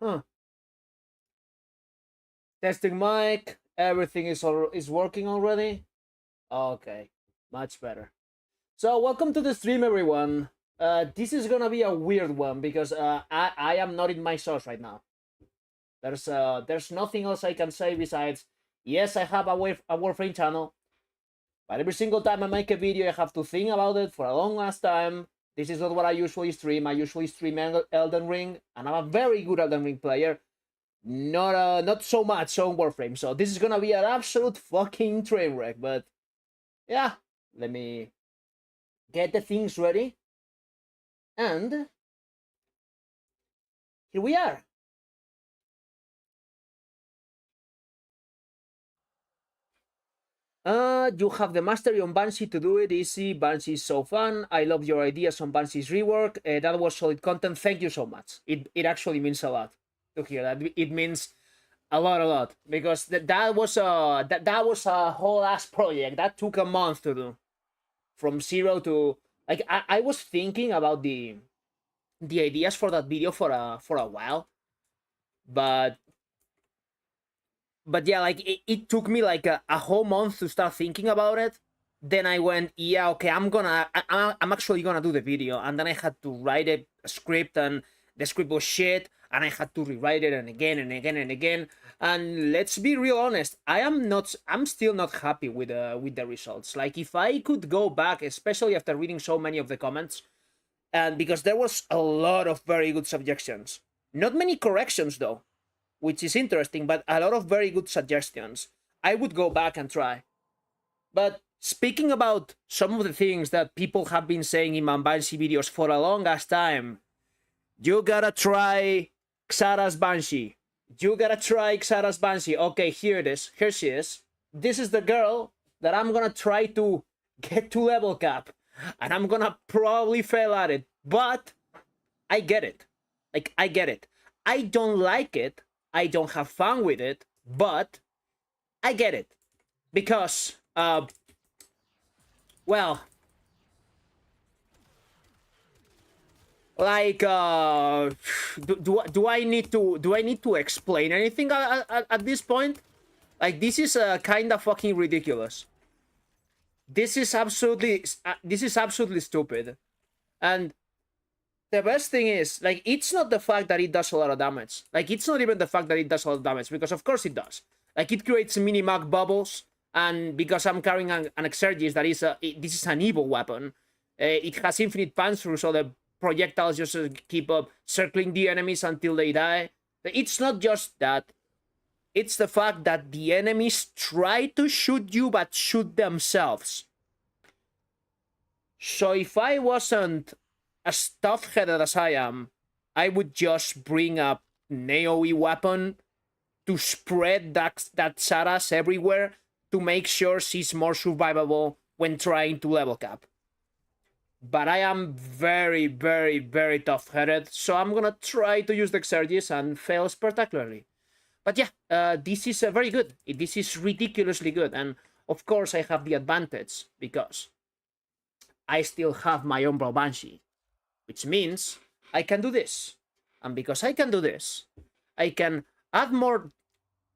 Huh. Testing mic. Everything is working already. Okay, much better. So welcome to the stream, everyone. This is gonna be a weird one because I am not in my source right now. There's nothing else I can say besides yes, I have a Warframe channel, but every single time I make a video, I have to think about it for a long last time. This is not what I usually stream. I usually stream Elden Ring, and I'm a very good Elden Ring player. Not so much on Warframe. So this is gonna be an absolute fucking train wreck. But yeah, let me get the things ready, and here we are. You have the mastery on Banshee to do it easy. Banshee is so fun. I love your ideas on Banshee's rework. That was solid content. Thank you so much. It actually means a lot to hear that. It means a lot because that was a whole ass project that took a month to do, from zero to like I was thinking about the ideas for that video for a while, but yeah, like it took me like a whole month to start thinking about it. Then I went, yeah, okay, I'm actually gonna do the video, and then I had to write a script, and the script was shit, and I had to rewrite it and again and again and again. And let's be real honest, I'm still not happy with the results. Like if I could go back, especially after reading so many of the comments, and because there was a lot of very good suggestions, not many corrections though, which is interesting, but a lot of very good suggestions. I would go back and try. But speaking about some of the things that people have been saying in my Banshee videos for a long ass time, you gotta try Xara's Banshee. You gotta try Xara's Banshee. Okay, here it is. Here she is. This is the girl that I'm gonna try to get to level cap. And I'm gonna probably fail at it. But I get it. Like, I get it. I don't like it. I don't have fun with it. But I get it. Because, well, like, do I need to explain anything at this point? Like, this is kind of fucking ridiculous. This is absolutely stupid. And the best thing is, like, it's not the fact that it does a lot of damage. Like, it's not even the fact that it does a lot of damage, because of course it does. Like, it creates mini-mag bubbles, and because I'm carrying an Exergis that is this is an evil weapon, it has infinite punch through, so the projectiles just keep circling the enemies until they die. It's not just that. It's the fact that the enemies try to shoot you, but shoot themselves. So if I wasn't as tough-headed as I am, I would just bring a AoE weapon to spread that Saras everywhere to make sure she's more survivable when trying to level cap. But I am very, very, very tough-headed, so I'm gonna try to use the Exergis and fail spectacularly. But yeah, this is very good. This is ridiculously good, and of course I have the advantage because I still have my Umbral Banshee, which means I can do this. And because I can do this, I can add more.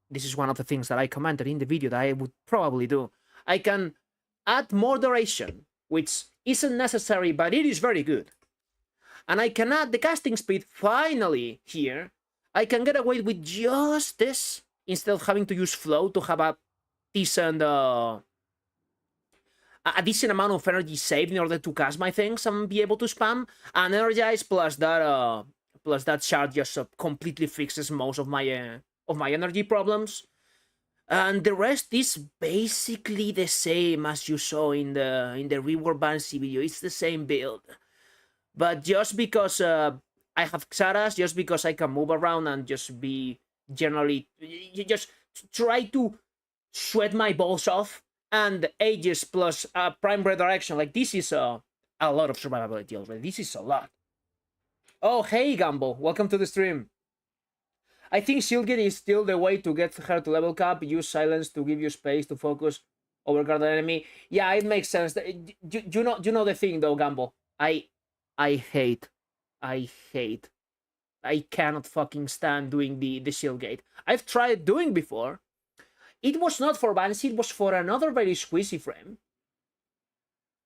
This is one of the things that I commented in the video that I would probably do. I can add more duration, which isn't necessary, but it is very good. And I can add the casting speed finally here. I can get away with just this instead of having to use flow to have a decent decent amount of energy saved in order to cast my things and be able to spam. And energize plus that shard just completely fixes most of my energy problems. And the rest is basically the same as you saw in the Rework Banshee video. It's the same build. But just because I have Xaras, just because I can move around and just be generally... just try to sweat my balls off, and Aegis plus Prime Redirection, like, this is a lot of survivability already. This is a lot. Oh, hey, Gamble. Welcome to the stream. I think Shieldgate is still the way to get her to level cap. Use silence to give you space to focus, overguard the enemy. Yeah, it makes sense. You know the thing, though, Gamble. I hate I cannot fucking stand doing the shield gate. I've tried doing before. It was not for Banshee, it was for another very squeezy frame,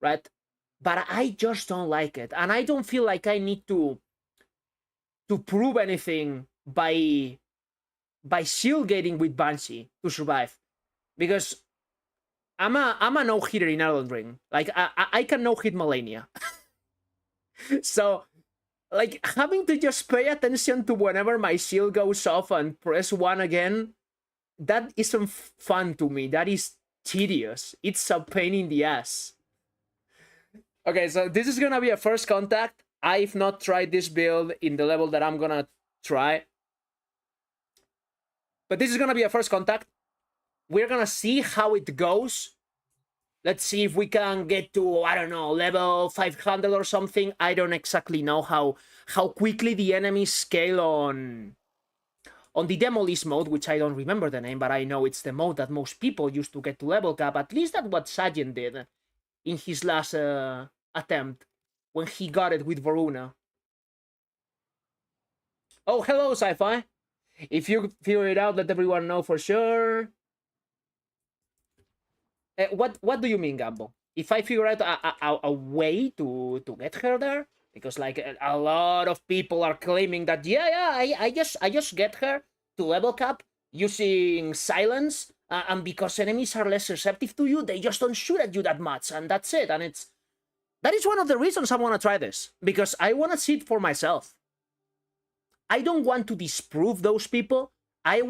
right? But I just don't like it, and I don't feel like I need to prove anything by shield gating with Banshee to survive, because I'm a no hitter in Elden Ring. Like I can no hit Malenia, so like having to just pay attention to whenever my shield goes off and press 1 again, that isn't fun to me. That is tedious. It's a pain in the ass. Okay, so this is gonna be a first contact. I've not tried this build in the level that I'm gonna try, but this is gonna be a first contact. We're gonna see how it goes. Let's see if we can get to, I don't know, level 500 or something. I don't exactly know how quickly the enemies scale on the Demolish mode, which I don't remember the name, but I know it's the mode that most people used to get to level cap. At least that's what Sajin did in his last attempt, when he got it with Varuna. Oh, hello, Sci-Fi. If you figure it out, let everyone know for sure. What do you mean, Gambo? If I figure out a way to get her there? Because like a lot of people are claiming that I just get her to level cap using silence, and because enemies are less receptive to you, they just don't shoot at you that much, and that's it. And that is one of the reasons I want to try this, because I want to see it for myself. I don't want to disprove those people. I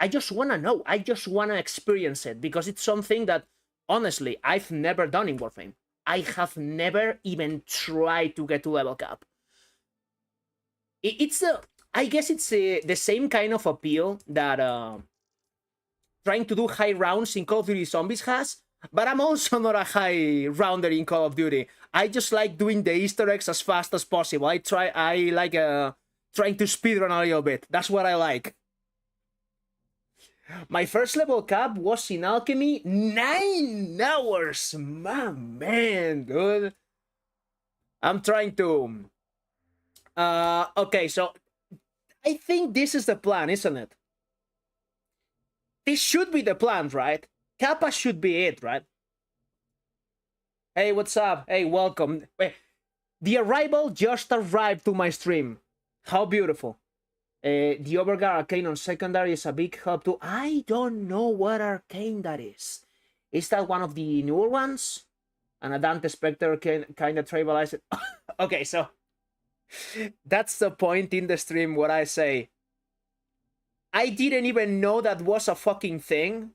just wanna know. I just wanna experience it, because it's something that, honestly, I've never done in Warframe. I have never even tried to get to level cap. I guess it's the same kind of appeal that trying to do high rounds in Call of Duty Zombies has, but I'm also not a high rounder in Call of Duty. I just like doing the Easter eggs as fast as possible. I like trying to speedrun a little bit. That's what I like. My first level cap was in Alchemy, 9 hours. My man, dude. I'm trying to... okay, so I think this is the plan, isn't it? This should be the plan, right? Kappa should be it, right? Hey, what's up? Hey, welcome. Wait, the arrival just arrived to my stream. How beautiful. The Overguard Arcane on secondary is a big help too. I don't know what Arcane that is. Is that one of the newer ones? And a Dante Spectre can kind of trivialize it. Okay, so that's the point in the stream where I say I didn't even know that was a fucking thing.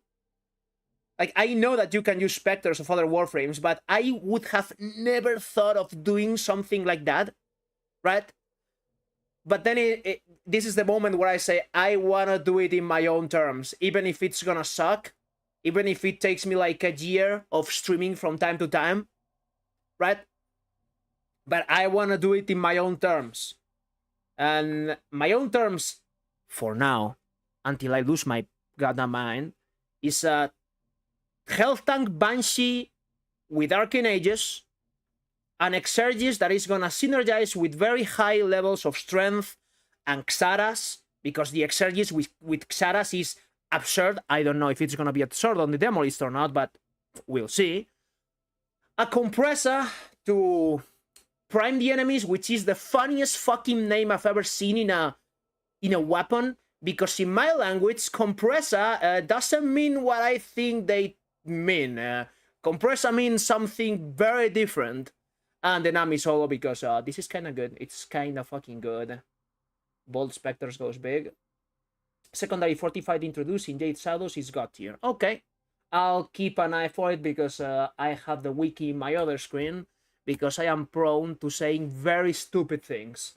Like, I know that you can use Spectres of other Warframes, but I would have never thought of doing something like that, right? But then this is the moment where I say, I want to do it in my own terms, even if it's gonna suck, even if it takes me like a year of streaming from time to time, right? But I want to do it in my own terms. And my own terms, for now, until I lose my goddamn mind, is a Health Tank Banshee with Arcane Aegis, an Exergis that is gonna synergize with very high levels of strength, and Xaras, because the Exergis with Xaras is absurd. I don't know if it's gonna be absurd on the demo list or not, but we'll see. A Compressor to prime the enemies, which is the funniest fucking name I've ever seen in a weapon, because in my language, Compressor doesn't mean what I think they mean. Compressor means something very different. And the Nami solo, because this is kind of good. It's kind of fucking good. Bold Spectres goes big. Secondary Fortified introduced in Jade Shadows is God tier. Okay. I'll keep an eye for it, because I have the wiki in my other screen, because I am prone to saying very stupid things.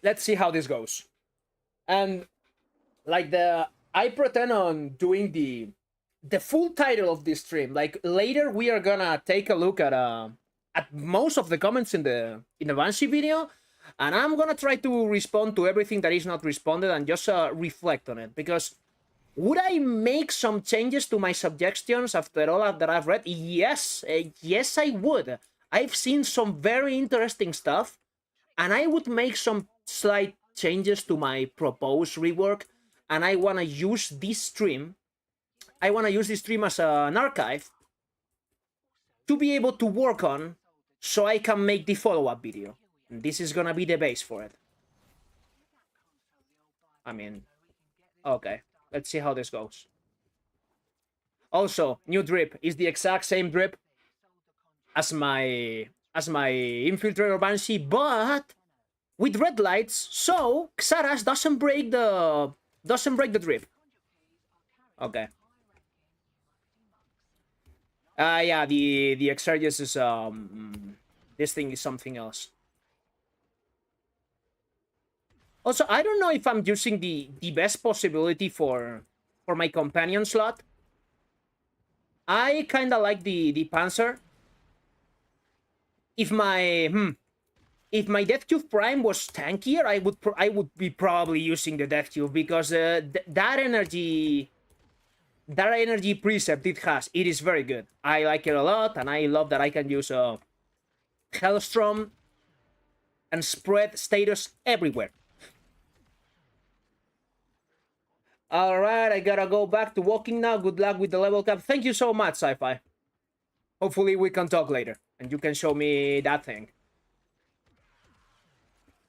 Let's see how this goes. And like I pretend on doing the full title of this stream. Like later we are gonna take a look at most of the comments in the Banshee video, and I'm gonna try to respond to everything that is not responded and just reflect on it. Because would I make some changes to my suggestions after all that I've read? Yes, yes I would. I've seen some very interesting stuff, and I would make some slight changes to my proposed rework, and I want to use this stream. I want to use this stream as an archive to be able to work on, so I can make the follow-up video. And this is gonna be the base for it. I mean, okay, let's see how this goes. Also, new drip is the exact same drip as my infiltrator Banshee, but with red lights, so Xarash doesn't break the drip. Okay. Yeah, the Exargus is this thing is something else. Also, I don't know if I'm using the best possibility for my companion slot. I kind of like the Panzer. If my Death Cube Prime was tankier, I would be probably using the Death Cube, because that energy precept it is very good. I like it a lot, and I love that I can use Hellstrom and spread status everywhere. Alright, I gotta go back to walking now. Good luck with the level cap. Thank you so much, Sci-Fi. Hopefully we can talk later, and you can show me that thing.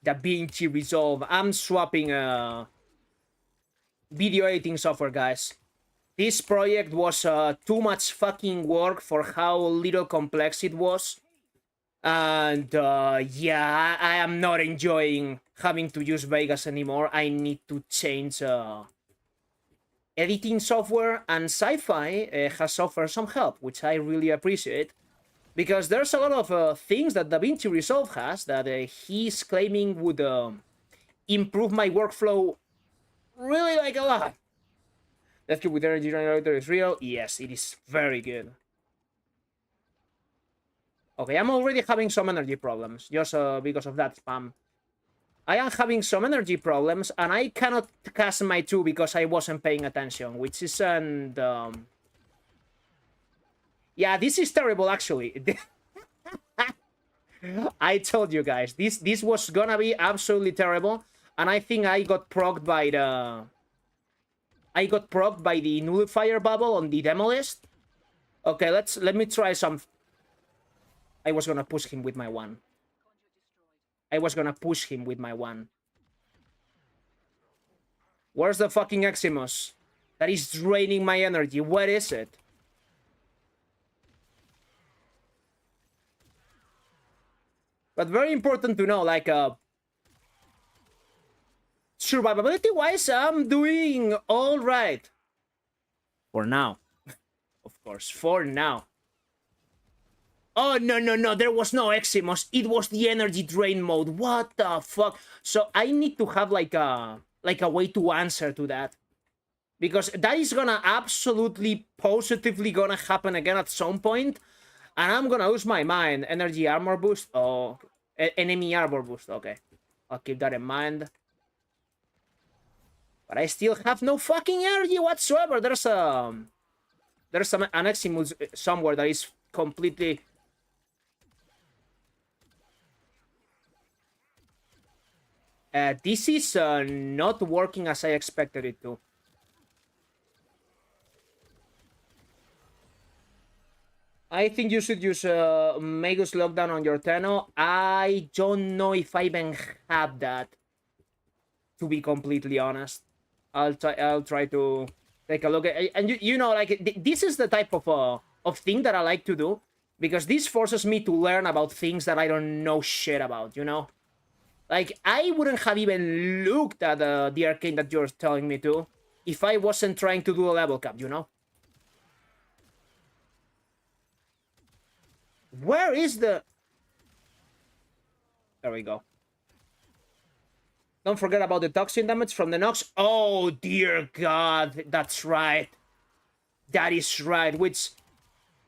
The Banshee Resolve. I'm swapping video editing software, guys. This project was too much fucking work for how little complex it was. And yeah, I am not enjoying having to use Vegas anymore. I need to change editing software, and Sci-Fi has offered some help, which I really appreciate. Because there's a lot of things that DaVinci Resolve has that he's claiming would improve my workflow really like a lot. That Cube with energy generator is real? Yes, it is very good. Okay, I'm already having some energy problems just because of that spam. I am having some energy problems, and I cannot cast my 2 because I wasn't paying attention, which isn't... Yeah, this is terrible, actually. I told you guys, this was gonna be absolutely terrible, and I think I got procced by the... I got procced by the nullifier bubble on the demo list. Okay, let me try some... I was gonna push him with my 1. Where's the fucking Eximus? That is draining my energy. What is it? But very important to know, like, survivability-wise, I'm doing all right. For now. Of course, for now. Oh, no, there was no Eximus. It was the energy drain mode. What the fuck? So I need to have, like a way to answer to that. Because that is gonna absolutely, positively gonna happen again at some point. And I'm gonna lose my mind. Energy armor boost? Oh, enemy armor boost. Okay. I'll keep that in mind. But I still have no fucking energy whatsoever. There's an Eximus somewhere that is completely... this is not working as I expected it to. I think you should use Magus Lockdown on your Tenno. I don't know if I even have that, to be completely honest. I'll try to take a look at it. And you know, like, this is the type of thing that I like to do, because this forces me to learn about things that I don't know shit about, you know? Like, I wouldn't have even looked at the arcane that you're telling me to if I wasn't trying to do a level cap, you know? Where is the... There we go. Don't forget about the toxin damage from the Nox. Oh, dear God. That's right. That is right. Which,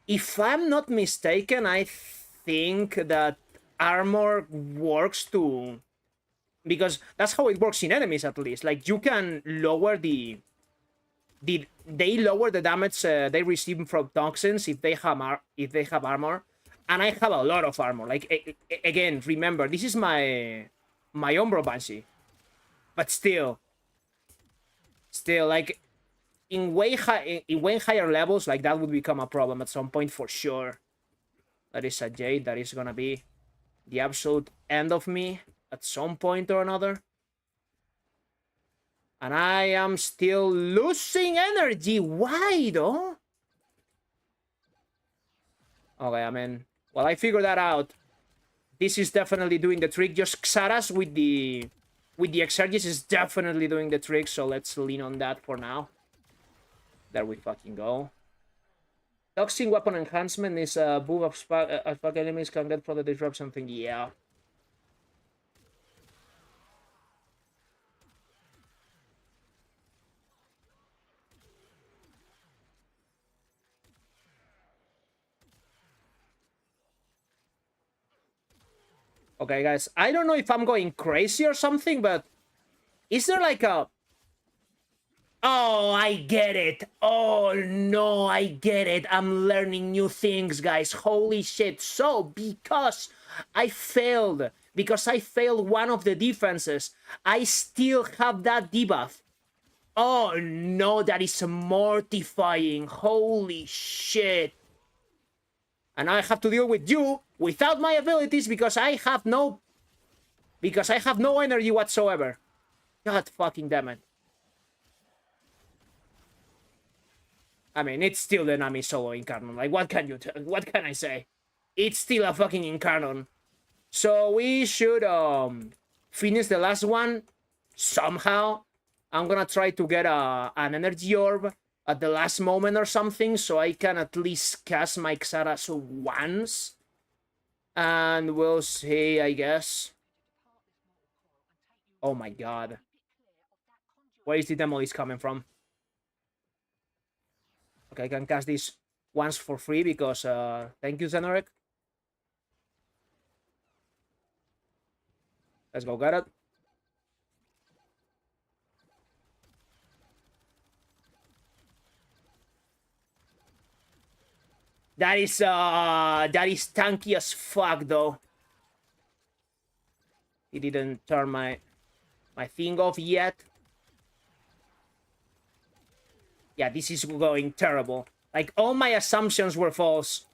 if I'm not mistaken, I think that armor works to... Because that's how it works in enemies, at least. Like, you can lower they lower the damage they receive from toxins if they have armor, And I have a lot of armor. Like, again, remember, this is my Umbro Banshee. But still, like, in way higher levels, like, that would become a problem at some point for sure. That is a Jade. That is gonna be the absolute end of me at some point or another. And I am still losing energy. Why, though? Okay, I mean, well, I figured that out. This is definitely doing the trick. Just Xaras with the Exergis is definitely doing the trick, so let's lean on that for now. There we fucking go. Toxic weapon enhancement is a buff of spark enemies can get from the disruption thing. Yeah. Okay, guys, I don't know if I'm going crazy or something, but is there like a... Oh, I get it. Oh, no, I get it. I'm learning new things, guys. Holy shit. So, because I failed one of the defenses, I still have that debuff. Oh, no, that is mortifying. Holy shit. And I have to deal with you without my abilities because I have no energy whatsoever. God fucking damn it. I mean, it's still the Nami solo Incarnon. Like, what can I say? It's still a fucking Incarnon. So we should finish the last one somehow. I'm gonna try to get an energy orb at the last moment or something, so I can at least cast my Xaras once. And we'll see, I guess. Oh my god. Where is the Demolis coming from? Okay, I can cast this once for free because, thank you, Xenoric. Let's go get it. That is tanky as fuck, though. He didn't turn my thing off yet. Yeah, this is going terrible. Like, all my assumptions were false.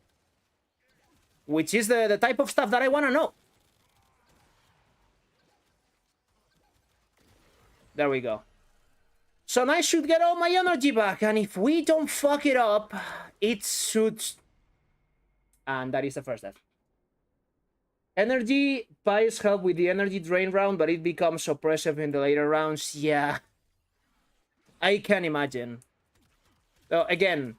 Which is the type of stuff that I want to know. There we go. So now I should get all my energy back. And if we don't fuck it up, it should... And that is the first death. Energy piles help with the energy drain round, but it becomes oppressive in the later rounds. Yeah. I can imagine. So again,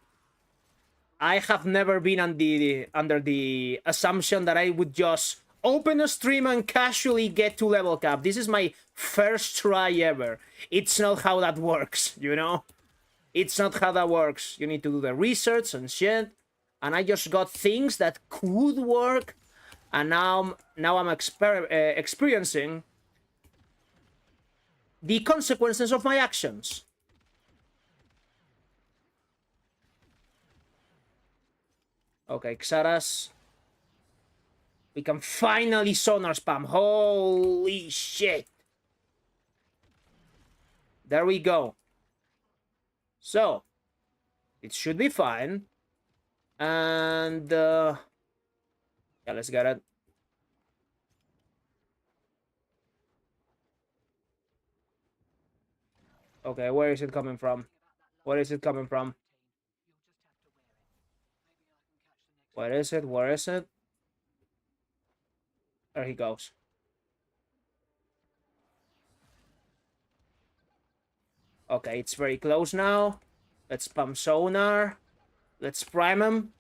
I have never been under the assumption that I would just open a stream and casually get to level cap. This is my first try ever. It's not how that works, you know? It's not how that works. You need to do the research and shit. And I just got things that could work. And now I'm experiencing the consequences of my actions. Okay, Xaras. We can finally sonar spam. Holy shit. There we go. So, it should be fine. And, yeah, let's get it. Okay, where is it coming from? Where is it coming from? Where is it? Where is it? There he goes. Okay, it's very close now. Let's spam sonar. Let's prime him.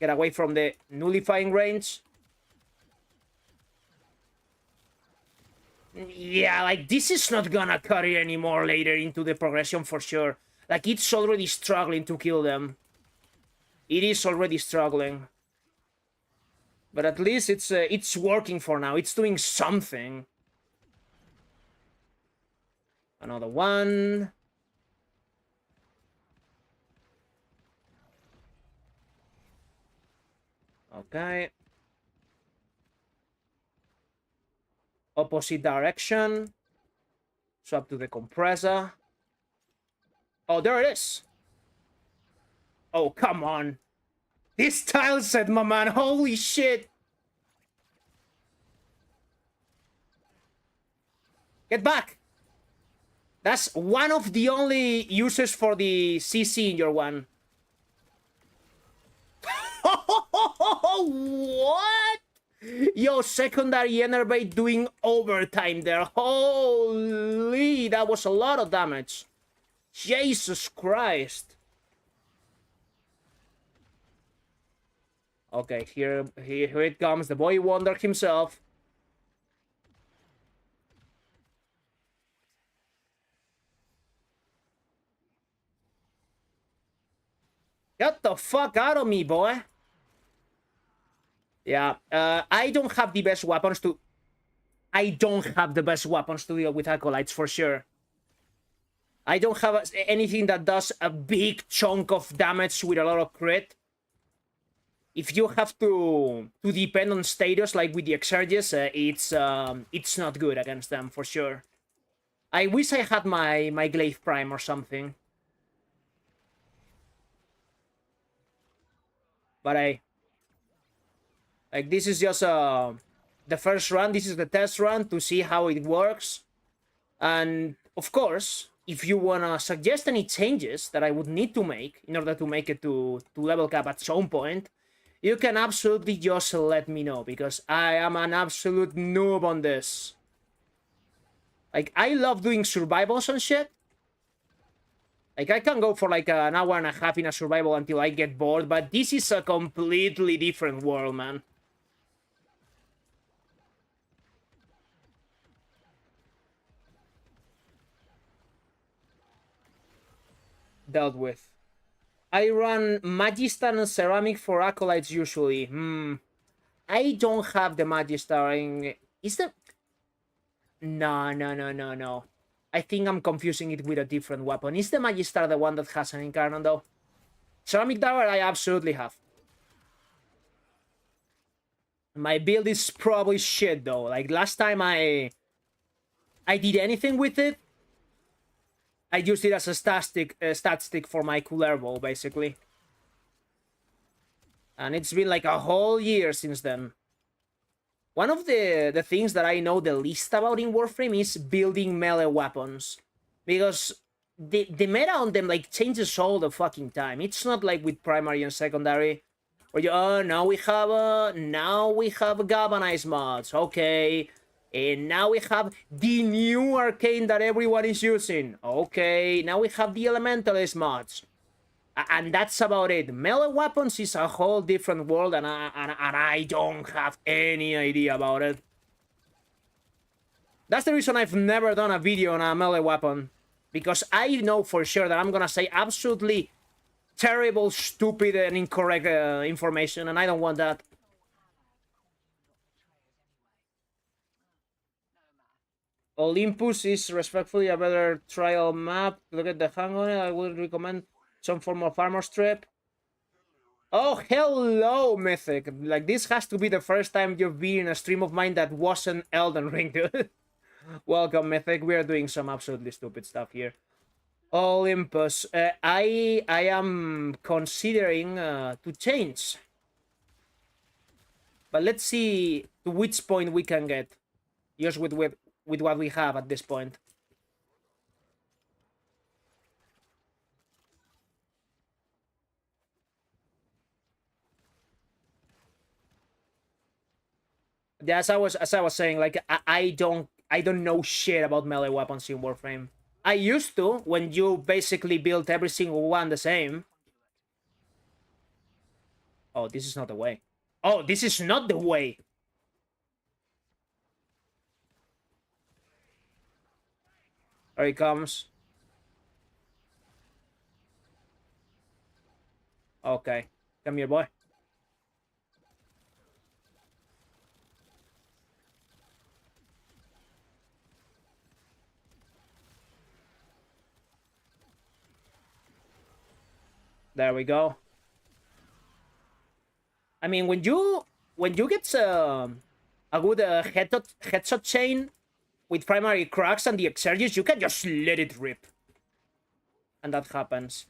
Get away from the nullifying range. Yeah, like, this is not gonna cut it anymore later into the progression for sure. Like, it's already struggling to kill them. It is already struggling. But at least it's working for now. It's doing something. Another one. Okay. Opposite direction. Swap to the compressor. Oh, there it is. Oh, come on. This tile set, my man. Holy shit. Get back. That's one of the only uses for the CC in your one. What? Yo, secondary enervate doing overtime there. Holy, that was a lot of damage. Jesus Christ. Okay, here it comes, the boy wonder himself. Get the fuck out of me, boy. Yeah, I don't have the best weapons to... I don't have the best weapons to deal with acolytes, for sure. I don't have anything that does a big chunk of damage with a lot of crit. If you have to depend on status, like with the Exerges, it's not good against them, for sure. I wish I had my Glaive Prime or something. But like, this is just the first run. This is the test run to see how it works. And of course, if you wanna suggest any changes that I would need to make in order to make it to level cap at some point, you can absolutely just let me know, because I am an absolute noob on this. Like, I love doing survivals and shit. Like, I can go for like an hour and a half in a survival until I get bored, but this is a completely different world, man. Dealt with. I run Magister and Ceramic for Acolytes usually. I don't have the Magister in... Is the... No. I think I'm confusing it with a different weapon. Is the Magister the one that has an Incarnate, though? Ceramic Tower, I absolutely have. My build is probably shit, though. Like, last time I did anything with it, I used it as a stat stick for my cooler ball, basically. And it's been like a whole year since then. One of the things that I know the least about in Warframe is building melee weapons. Because the meta on them, like, changes all the fucking time. It's not like with primary and secondary, where you, now we have galvanized mods, okay. And now we have the new arcane that everyone is using. Okay, now we have the elementalist mods. And that's about it. Melee weapons is a whole different world, and I don't have any idea about it. That's the reason I've never done a video on a melee weapon. Because I know for sure that I'm gonna say absolutely terrible, stupid, and incorrect information, and I don't want that. Olympus is respectfully a better trial map. Look at the hang on it. I would recommend some form of armor strip. Oh, hello, Mythic. Like, this has to be the first time you've been in a stream of mine that wasn't Elden Ring, dude. Welcome, Mythic. We are doing some absolutely stupid stuff here. Olympus. I am considering to change. But let's see to which point we can get. Just with what we have at this point. Yeah, as I was saying, like, I don't know shit about melee weapons in Warframe. I used to, when you basically built every single one the same. Oh, this is not the way. Oh, this is not the way. There he comes. Okay. Come here, boy. There we go. I mean, when you get a good headshot chain with primary cracks and the Exergis, you can just let it rip. And that happens.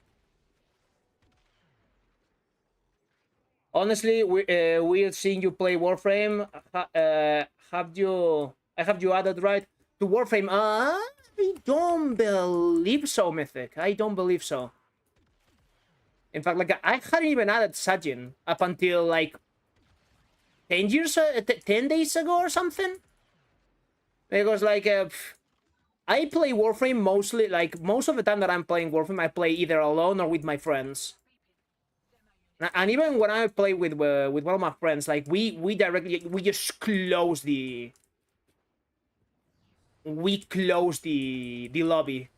Honestly, we're seeing you play Warframe. Have you added right to Warframe? I don't believe so, Mythic. I don't believe so. In fact, like, I hadn't even added Sajin up until like 10 days ago or something. Because like I play Warframe mostly, like most of the time that I'm playing Warframe, I play either alone or with my friends. And even when I play with one of my friends, like we just close the lobby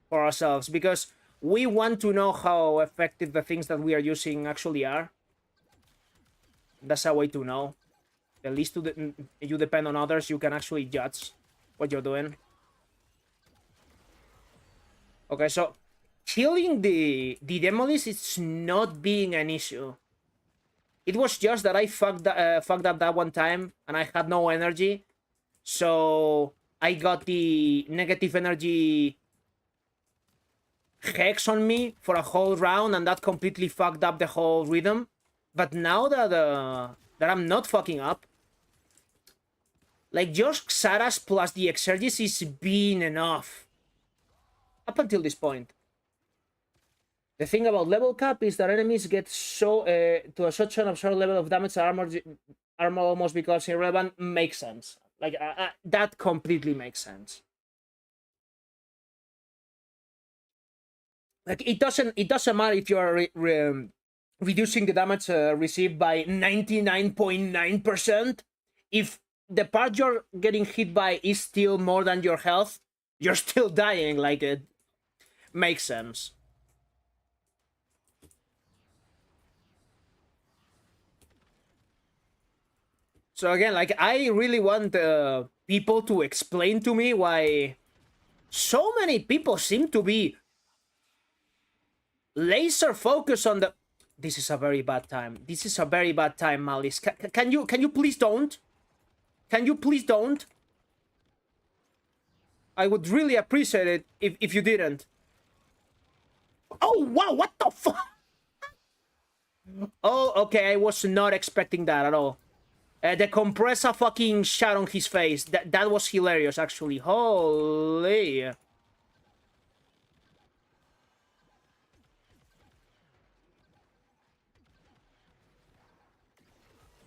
for ourselves, because we want to know how effective the things that we are using actually are. That's a way to know. At least you depend on others, you can actually judge what you're doing. Okay, so killing the Demolis is not being an issue. It was just that I fucked up that one time and I had no energy. So I got the negative energy hex on me for a whole round, and that completely fucked up the whole rhythm. But now that I'm not fucking up, like just Xara's plus the Exergis is being enough. Up until this point. The thing about level cap is that enemies get so to a such an absurd level of damage that armor almost becomes irrelevant. Makes sense. Like that completely makes sense. Like it doesn't matter if you are reducing the damage received by 99.9%. If the part you're getting hit by is still more than your health, you're still dying. Like it makes sense. So again, like I really want people to explain to me why so many people seem to be laser focused on the. This is a very bad time. This is a very bad time, Malice. Can you please don't? Can you please don't? I would really appreciate it if you didn't. Oh wow! What the fuck? Oh, okay. I was not expecting that at all. The compressor fucking shot on his face. That was hilarious, actually. Holy.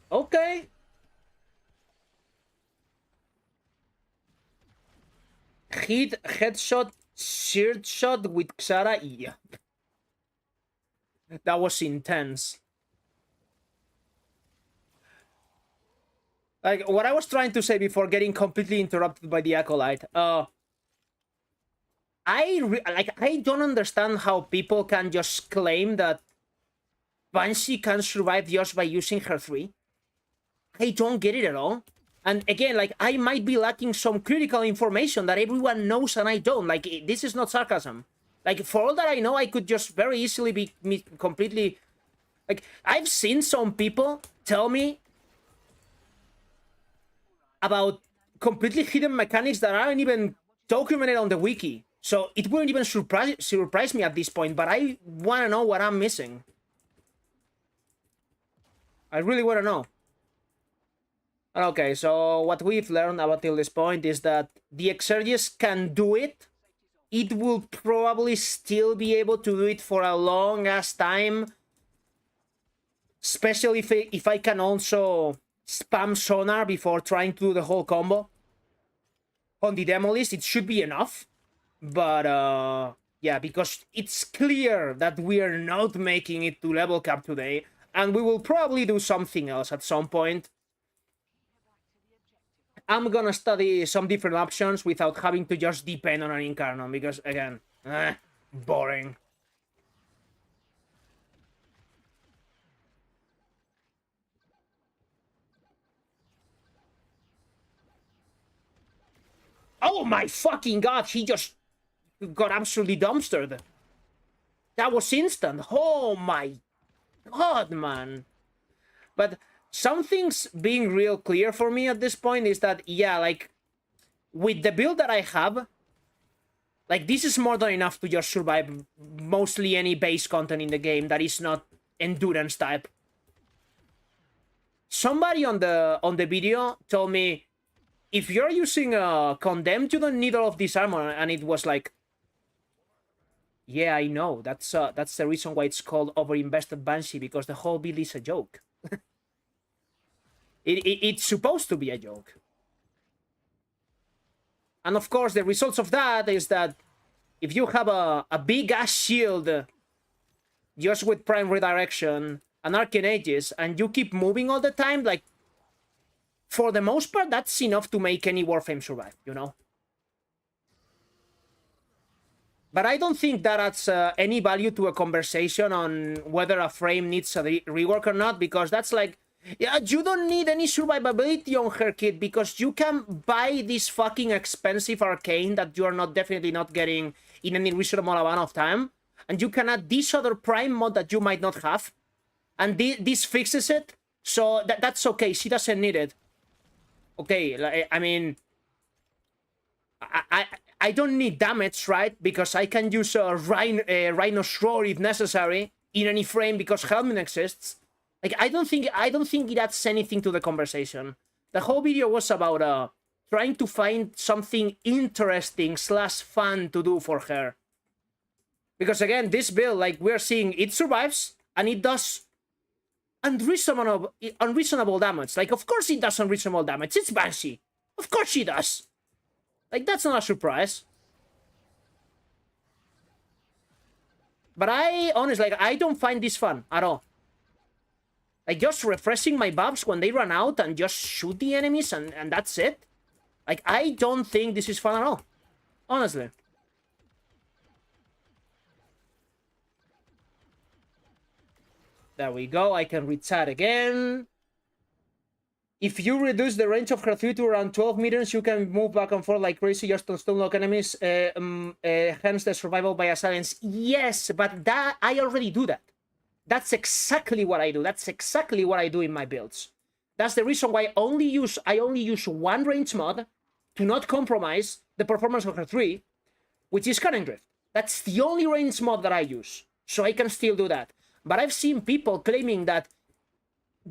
Okay. Headshot, shirt shot with Xara. Yeah. That was intense. Like, what I was trying to say before getting completely interrupted by the Acolyte, I don't understand how people can just claim that Banshee can survive just by using her 3. I don't get it at all. And again, like, I might be lacking some critical information that everyone knows and I don't. Like, this is not sarcasm. Like, for all that I know, I could just very easily be completely... Like, I've seen some people tell me about completely hidden mechanics that aren't even documented on the wiki. So it wouldn't even surprise me at this point, but I want to know what I'm missing. I really want to know. Okay, so what we've learned up until this point is that the Exergis can do it. It will probably still be able to do it for a long-ass time. Especially if I can also spam sonar before trying to do the whole combo. On the demo list, it should be enough. But, yeah, because it's clear that we are not making it to level cap today. And we will probably do something else at some point. I'm gonna study some different options without having to just depend on an Incarnon. Because, again, boring. Oh my fucking god, he just got absolutely dumpstered. That was instant. Oh my god, man. But something's being real clear for me at this point is that, yeah, like, with the build that I have, like, this is more than enough to just survive mostly any base content in the game that is not endurance type. Somebody on the video told me, if you're using Condemned, you don't need all of this armor, and it was like, yeah, I know. That's the reason why it's called Overinvested Banshee, because the whole build is a joke. It's supposed to be a joke. And of course, the results of that is that if you have a big-ass shield just with Prime Redirection and Arcane Aegis, and you keep moving all the time, like, for the most part, that's enough to make any Warframe survive, you know? But I don't think that adds any value to a conversation on whether a frame needs a rework or not, because that's like, yeah, you don't need any survivability on her kit, because you can buy this fucking expensive arcane that you are definitely not getting in any reasonable amount of time, and you can add this other prime mod that you might not have, and this fixes it, so that's okay. She doesn't need it. Okay, I mean, I don't need damage, right? Because I can use a Rhino's Roar if necessary in any frame because Helmet exists. Like, I don't think it adds anything to the conversation. The whole video was about trying to find something interesting / fun to do for her. Because again, this build, like we're seeing, it survives and it does unreasonable damage. Like, of course it does unreasonable damage. It's Banshee. Of course she does. Like, that's not a surprise. But I, honestly, like, I don't find this fun at all. Like, just refreshing my buffs when they run out and just shoot the enemies and that's it. Like, I don't think this is fun at all. Honestly. There we go. I can read chat again. If you reduce the range of her 3 to around 12 meters, you can move back and forth like crazy just to stunlock enemies. Hence the survival by silence. Yes, but that I already do that. That's exactly what I do. That's exactly what I do in my builds. That's the reason why I only use one range mod to not compromise the performance of her 3, which is Cunning Drift. That's the only range mod that I use, so I can still do that. But I've seen people claiming that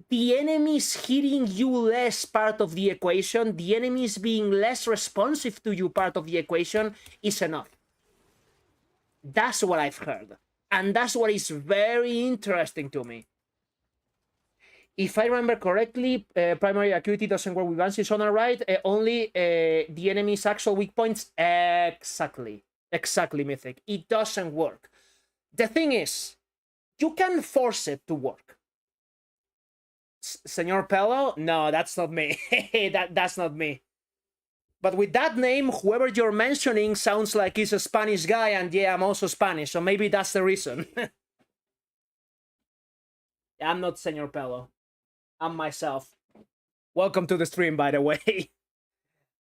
the enemies hitting you less part of the equation, the enemies being less responsive to you part of the equation is enough. That's what I've heard. And that's what is very interesting to me. If I remember correctly, primary acuity doesn't work with Banshee Sonar, right? Only the enemy's actual weak points. Exactly. Exactly, Mythic. It doesn't work. The thing is, you can force it to work. Senor Pello? No, that's not me. That's not me. But with that name, whoever you're mentioning sounds like he's a Spanish guy, and yeah, I'm also Spanish, so maybe that's the reason. Yeah, I'm not Senor Pello. I'm myself. Welcome to the stream, by the way.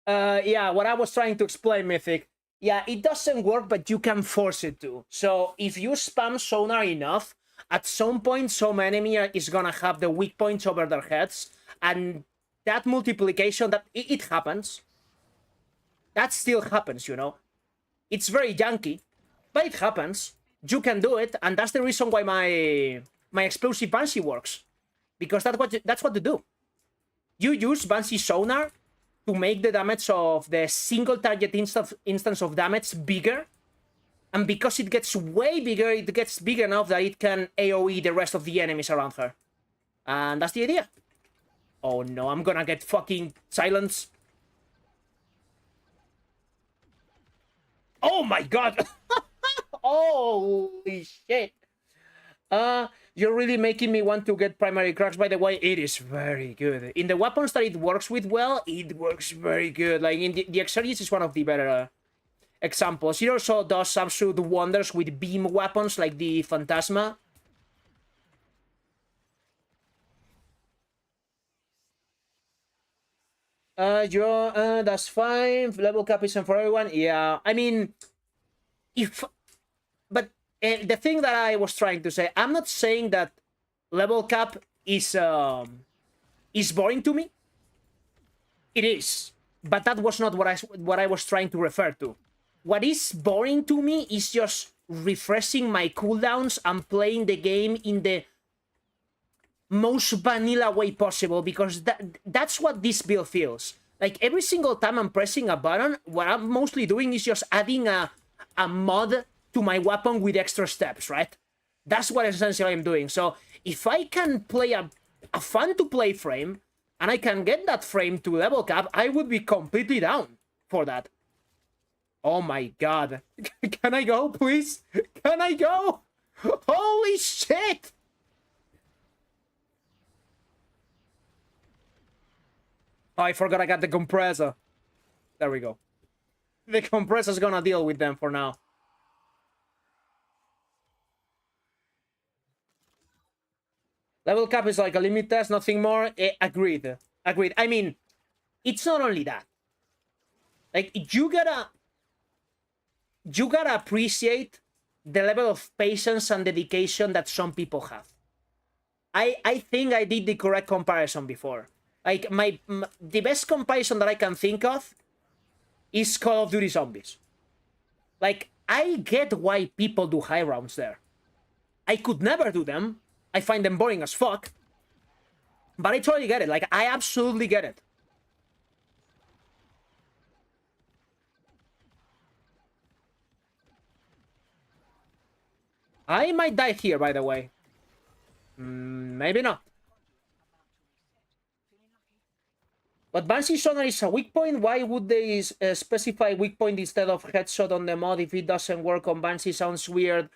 Yeah, what I was trying to explain, Mythic. Yeah, it doesn't work, but you can force it to. So if you spam Sonar enough, at some point, some enemy is gonna have the weak points over their heads, and that multiplication, it happens. That still happens, you know. It's very janky, but it happens. You can do it, and that's the reason why my explosive Banshee works, because that's what to do. You use Banshee Sonar to make the damage of the single target instance of damage bigger. And because it gets way bigger, it gets big enough that it can AoE the rest of the enemies around her. And that's the idea. Oh no, I'm gonna get fucking silenced. Oh my god! Holy shit! You're really making me want to get primary cracks. By the way, it is very good. In the weapons that it works with well, it works very good. Like, in the Exergis is one of the better examples. It also does absolute wonders with beam weapons like the Phantasma. That's fine. Level cap isn't for everyone. Yeah, I mean, but the thing that I was trying to say, I'm not saying that level cap is boring to me. It is, but that was not what I was trying to refer to. What is boring to me is just refreshing my cooldowns and playing the game in the most vanilla way possible, because that's what this build feels. Like, every single time I'm pressing a button, what I'm mostly doing is just adding a mod to my weapon with extra steps, right? That's what essentially I'm doing. So if I can play a fun-to-play frame, and I can get that frame to level cap, I would be completely down for that. Oh my god. Can I go, please? Can I go? Holy shit! Oh, I forgot I got the compressor. There we go. The compressor's gonna deal with them for now. Level cap is like a limit test, nothing more. Agreed. Agreed. I mean, it's not only that. Like, you gotta appreciate the level of patience and dedication that some people have. I think I did the correct comparison before. Like, the best comparison that I can think of is Call of Duty Zombies. Like, I get why people do high rounds there. I could never do them. I find them boring as fuck. But I totally get it. Like, I absolutely get it. I might die here, by the way. Maybe not. But Banshee sonar is a weak point. Why would they specify weak point instead of headshot on the mod if it doesn't work on Banshee? Sounds weird.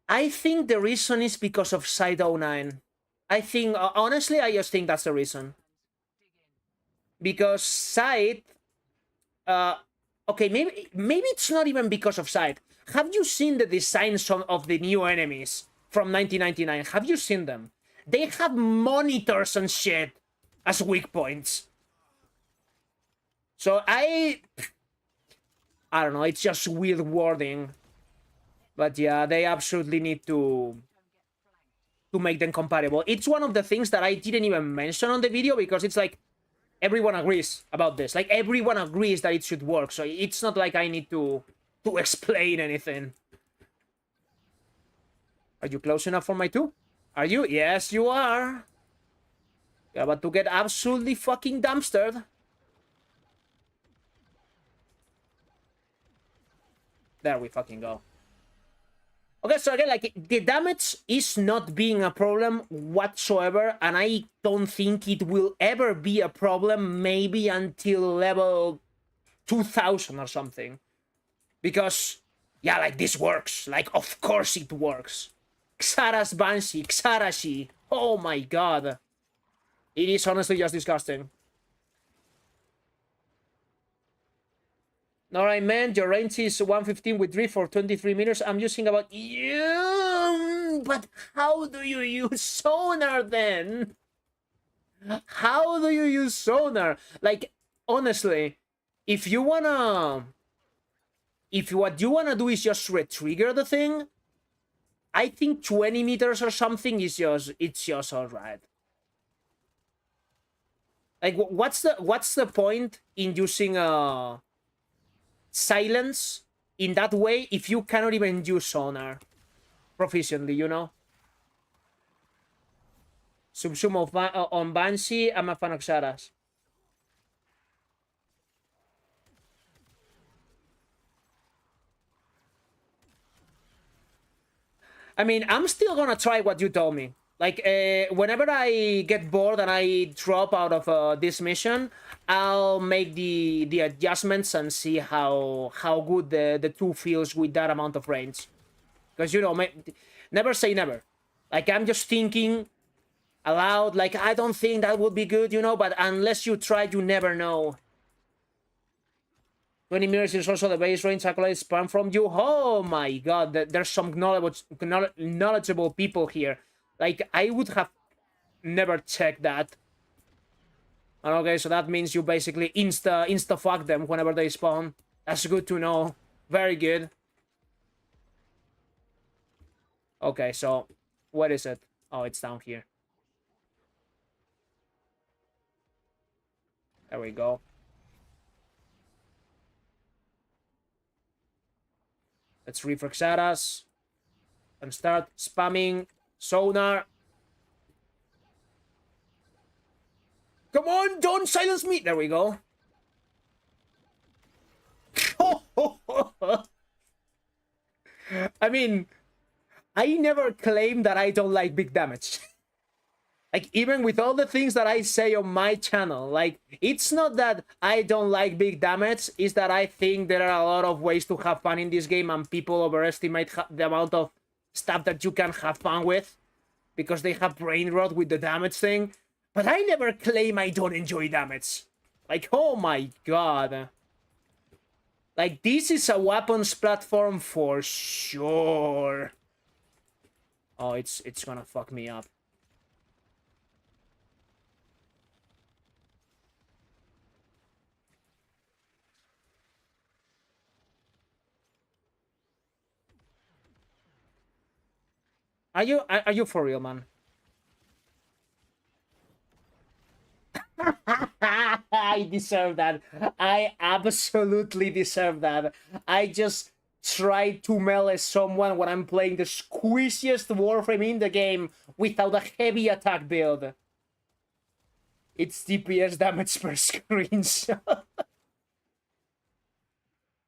I think the reason is because of Side 09. I think, honestly, I just think that's the reason. Because Side... okay, maybe it's not even because of Side. Have you seen the designs of the new enemies from 1999? Have you seen them? They have monitors and shit as weak points. So I don't know, it's just weird wording. But yeah, they absolutely need to make them compatible. It's one of the things that I didn't even mention on the video, because it's like, everyone agrees about this. Like, everyone agrees that it should work, so it's not like I need to explain anything. Are you close enough for my 2? Are you? Yes, you are. You're about to get absolutely fucking dumpstered. There we fucking go. Okay, so again, like, the damage is not being a problem whatsoever, and I don't think it will ever be a problem, maybe until level 2000 or something. Because, yeah, like, this works. Like, of course it works. Xara's Banshee, Xarashi. Oh my god. It is honestly just disgusting. No, I meant your range is 115 with drift for 23 meters. I'm using about... Yeah, but how do you use sonar then? How do you use sonar? Like, honestly, if you wanna... If what you wanna do is just retrigger the thing, I think 20 meters or something is just... It's just alright. Like, what's the point in using silence in that way if you cannot even use sonar proficiently, you know? Subsum on Banshee, I'm a fan of Xara's. I mean, I'm still gonna try what you told me. Like, whenever I get bored and I drop out of this mission, I'll make the adjustments and see how good the 2 feels with that amount of range. Because, you know, never say never. Like, I'm just thinking aloud, like, I don't think that would be good, you know, but unless you try, you never know. 20 meters is also the base range accolade spam from you. Oh my god, there's some knowledgeable people here. Like, I would have never checked that. Okay, so that means you basically insta-fuck them whenever they spawn. That's good to know. Very good. Okay, so where is it? Oh, it's down here. There we go. Let's reflex at us and start spamming sonar. Come on, don't silence me. There we go. I mean, I never claim that I don't like big damage. Like, even with all the things that I say on my channel, like, it's not that I don't like big damage, it's that I think there are a lot of ways to have fun in this game, and people overestimate the amount of stuff that you can have fun with because they have brain rot with the damage thing. But I never claim I don't enjoy damage. Like, oh my god. Like, this is a weapons platform for sure. Oh, it's gonna fuck me up. Are you for real, man? I deserve that. I absolutely deserve that. I just tried to melee someone when I'm playing the squeeziest Warframe in the game without a heavy attack build. It's DPS damage per screen, so...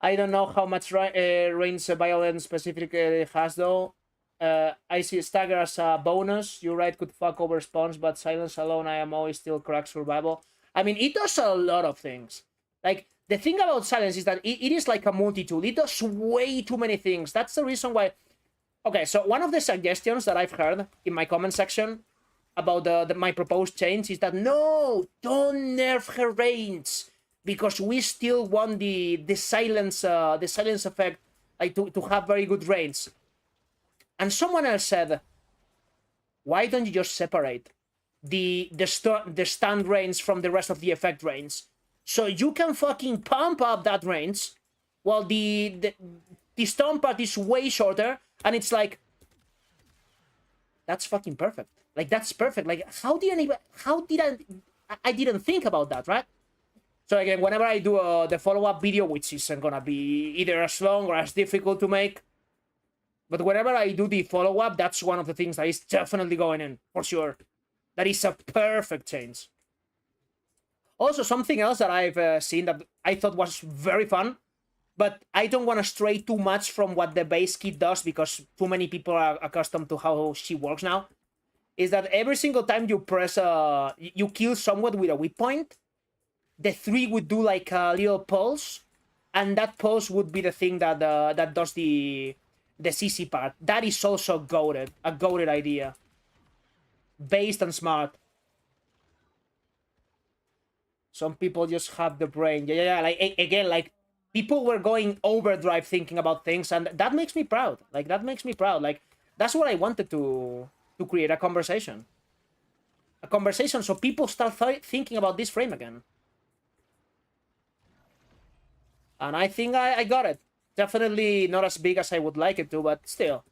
I don't know how much range violence specifically has, though. I see stagger as a bonus. You're right, could fuck over spawns, but silence alone IMO is still crack survival. I mean, it does a lot of things. Like, the thing about silence is that it is like a multi-tool. It does way too many things. That's the reason why... Okay, so one of the suggestions that I've heard in my comment section about my proposed change is that, no, don't nerf her range, because we still want the silence effect, like, to have very good range. And someone else said, why don't you just separate the stun range from the rest of the effect range? So you can fucking pump up that range while the stun part is way shorter, and it's like, that's fucking perfect. Like, that's perfect. Like, how did I didn't think about that, right? So again, whenever I do the follow-up video, which isn't gonna be either as long or as difficult to make, but whenever I do the follow-up, that's one of the things that is definitely going in, for sure. That is a perfect change. Also, something else that I've seen that I thought was very fun, but I don't want to stray too much from what the base kit does, because too many people are accustomed to how she works now, is that every single time you press, you kill someone with a weak point, the 3 would do like a little pulse, and that pulse would be the thing that that does the CC part. That is also a goated idea. Based and smart. Some people just have the brain. Yeah. Like, again, like, people were going overdrive thinking about things, and that makes me proud. Like, that makes me proud. Like, that's what I wanted to create, a conversation. A conversation so people start thinking about this frame again. And I think I got it. Definitely not as big as I would like it to, but still.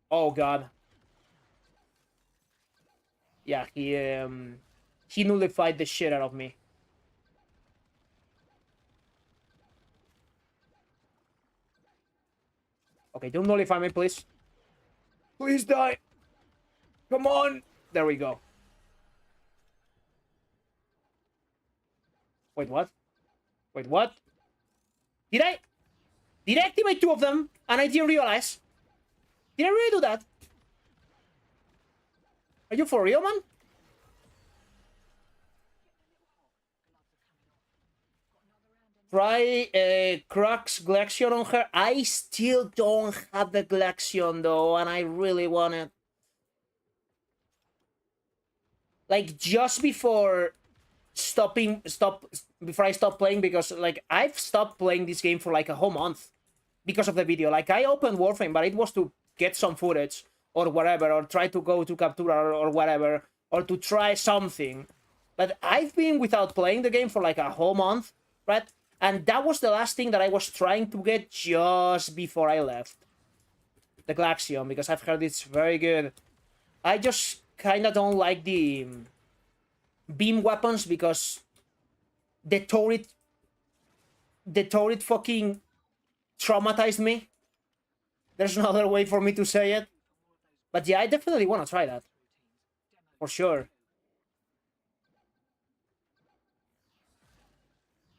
Oh god. Yeah, he nullified the shit out of me. Okay, don't nullify me, please. Please die. Come on. There we go. Wait, what? Wait, what? Did I activate 2 of them and I didn't realize? Did I really do that? Are you for real, man? Try Crux Glaxion on her. I still don't have the Glaxion, though, and I really want it. Like, just before before I stop playing, because, like, I've stopped playing this game for like a whole month because of the video. Like, I opened Warframe, but it was to get some footage or whatever, or try to go to Captura or whatever, or to try something. But I've been without playing the game for like a whole month, right? And that was the last thing that I was trying to get just before I left. the Glaxion, because I've heard it's very good. I just kind of don't like the beam weapons because the turret fucking traumatized me. There's no other way for me to say it. But yeah, I definitely want to try that. For sure.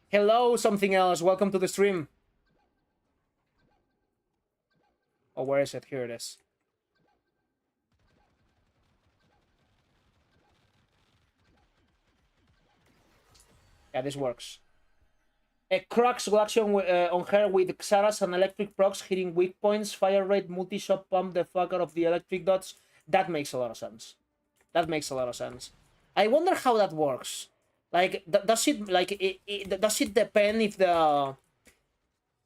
Hello, something else. Welcome to the stream. Oh, where is it? Here it is. Yeah, this works. A cracks Glaxion on her with Xaras and electric procs hitting weak points, fire rate, multi-shot pump the fuck out of the electric dots. That makes a lot of sense. That makes a lot of sense. I wonder how that works. Like, does it does it depend if the...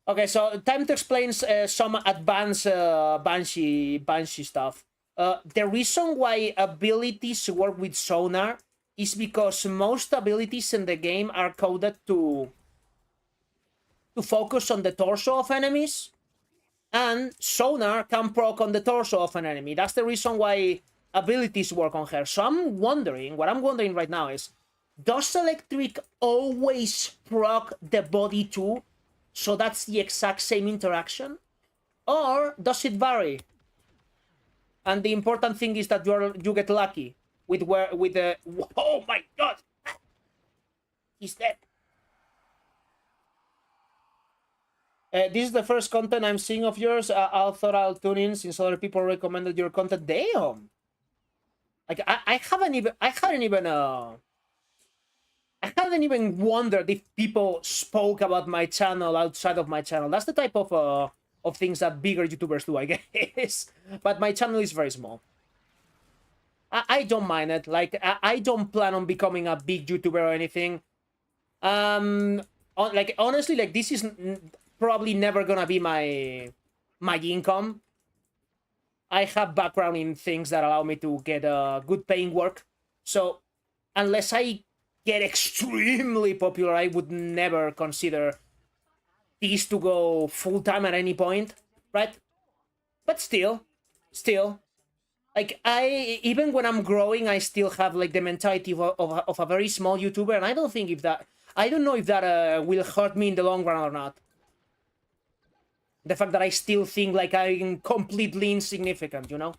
Okay, so time to explain some advanced Banshee stuff. The reason why abilities work with sonar is because most abilities in the game are coded to focus on the torso of enemies, and sonar can proc on the torso of an enemy. That's the reason why abilities work on her. So I'm wondering, what I'm wondering right now is, does electric always proc the body too? So that's the exact same interaction? Or does it vary? And the important thing is that you get lucky with the... Oh my god! He's dead. This is the first content I'm seeing of yours. I thought I'll tune in since other people recommended your content. Damn! Like, I hadn't even wondered if people spoke about my channel outside of my channel. That's the type of things that bigger YouTubers do, I guess. But my channel is very small. I don't mind it. Like, I don't plan on becoming a big YouTuber or anything. Like, honestly, like, this is probably never gonna be my income. I have background in things that allow me to get good paying work. So, unless I get extremely popular, I would never consider this to go full-time at any point, right? But still, like, even when I'm growing, I still have, like, the mentality of a very small YouTuber, and I don't know if that will hurt me in the long run or not. The fact that I still think like I'm completely insignificant, you know?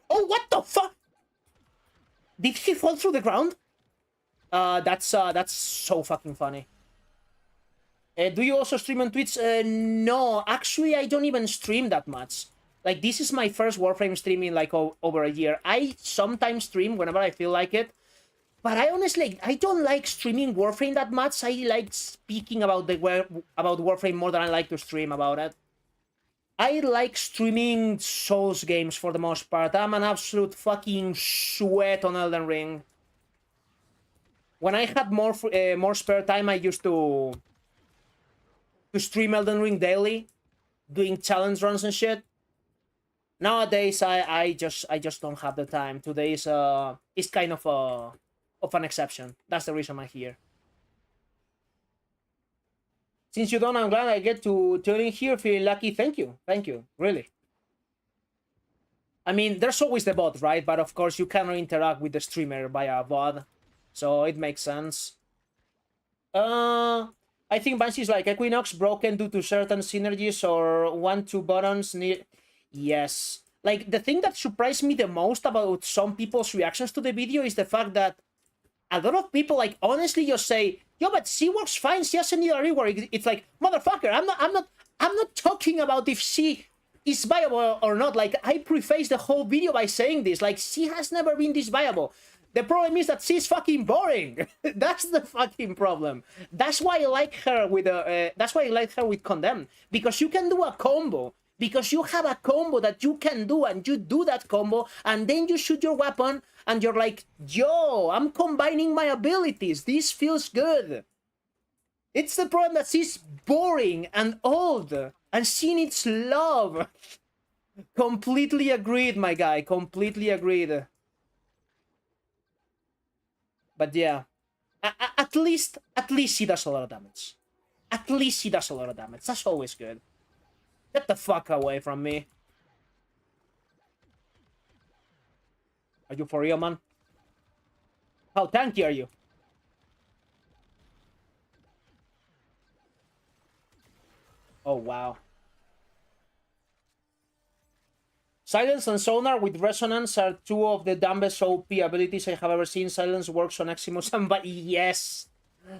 Oh, what the fuck? Did he fall through the ground? That's so fucking funny. Do you also stream on Twitch? No, actually, I don't even stream that much. Like, this is my first Warframe stream in like over a year. I sometimes stream whenever I feel like it. But I honestly, I don't like streaming Warframe that much. I like speaking about Warframe more than I like to stream about it. I like streaming Souls games for the most part. I'm an absolute fucking sweat on Elden Ring. When I had more spare time, I used to stream Elden Ring daily, doing challenge runs and shit. Nowadays, I just don't have the time. Today is kind of an exception. That's the reason I'm here. Since you don't, I'm glad I get to tune in here. Feeling lucky. Thank you, really. I mean, there's always the bot, right? But of course, you cannot interact with the streamer via bot, so it makes sense. I think Banshee is like Equinox, broken due to certain synergies or 1-2 buttons near. Yes. Like, the thing that surprised me the most about some people's reactions to the video is the fact that a lot of people, like, honestly just say, yo, but she works fine, she doesn't need a rework. It's like, motherfucker, I'm not talking about if she is viable or not. Like, I preface the whole video by saying this. Like, she has never been this viable. The problem is that she's fucking boring. That's the fucking problem. That's why I like her with Condemned. Because you can do a combo. Because you have a combo that you can do, and you do that combo, and then you shoot your weapon, and you're like, yo, I'm combining my abilities. This feels good. It's the problem that she's boring and old, and she needs love. Completely agreed, my guy. Completely agreed. But yeah, at least she does a lot of damage. At least he does a lot of damage. That's always good. Get the fuck away from me. Are you for real, man? How tanky are you? Oh, wow. Silence and Sonar with Resonance are two of the dumbest OP abilities I have ever seen. Silence works on Eximus, but yes.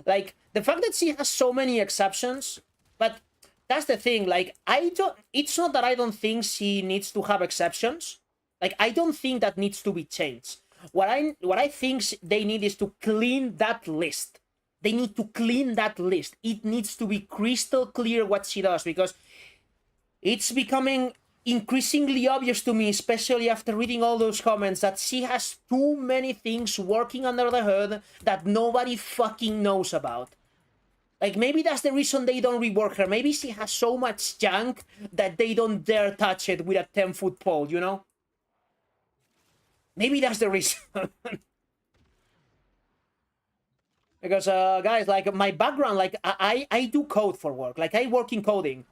Like, the fact that she has so many exceptions, but that's the thing, like, it's not that I don't think she needs to have exceptions. Like, I don't think that needs to be changed. What I think they need is to clean that list. They need to clean that list. It needs to be crystal clear what she does, because it's becoming increasingly obvious to me, especially after reading all those comments, that she has too many things working under the hood that nobody fucking knows about. Like, maybe that's the reason they don't rework her. Maybe she has so much junk that they don't dare touch it with a 10-foot pole, you know? Maybe that's the reason. Because, guys, like, my background, like, I do code for work. Like, I work in coding.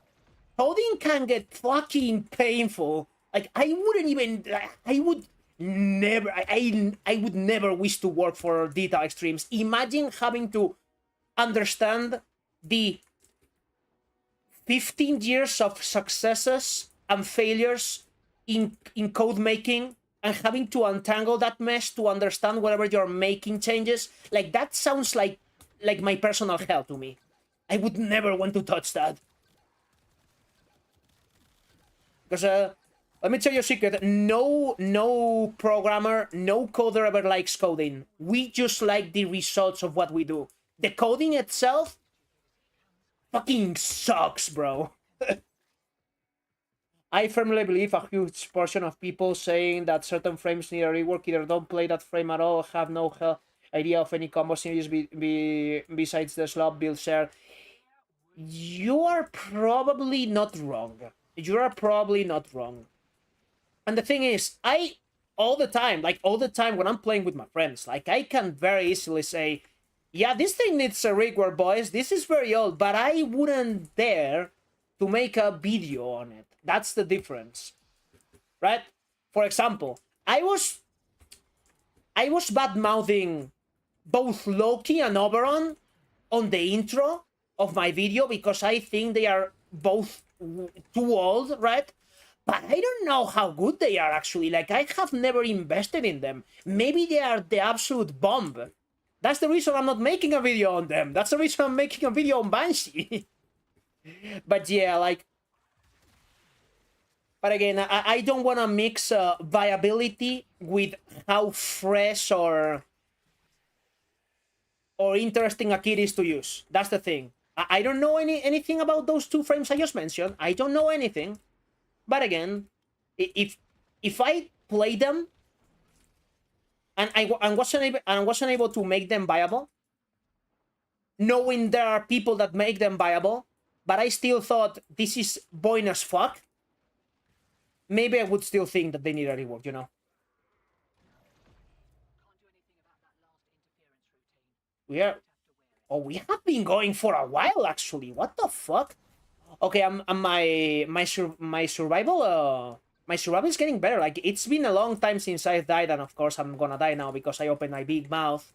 Coding can get fucking painful. Like, I wouldn't even... I would never... I would never wish to work for data extremes. Imagine having to understand the 15 years of successes and failures in code making and having to untangle that mess to understand whatever you're making changes. Like, that sounds like my personal hell to me. I would never want to touch that. Because, let me tell you a secret. No programmer, no coder ever likes coding. We just like the results of what we do. The coding itself fucking sucks, bro. I firmly believe a huge portion of people saying that certain frames need a rework either don't play that frame at all or have no idea of any combo series besides the slot build share. You are probably not wrong. You are probably not wrong. And the thing is, all the time when I'm playing with my friends, like, I can very easily say, yeah, this thing needs a rework, boys. This is very old, but I wouldn't dare to make a video on it. That's the difference, right? For example, I was bad-mouthing both Loki and Oberon on the intro of my video because I think they are both too old, right? But I don't know how good they are, actually. Like, I have never invested in them. Maybe they are the absolute bomb. That's the reason I'm not making a video on them. That's the reason I'm making a video on Banshee. But yeah, like... But again, I don't want to mix viability with how fresh or interesting a kit is to use. That's the thing. I don't know anything about those two frames I just mentioned. I don't know anything. But again, if I play them and I wasn't able to make them viable, knowing there are people that make them viable, but I still thought this is boring as fuck, maybe I would still think that they need a rework, you know? We have been going for a while, actually. What the fuck? Okay, my survival is getting better. Like, it's been a long time since I died, and of course I'm gonna die now because I opened my big mouth.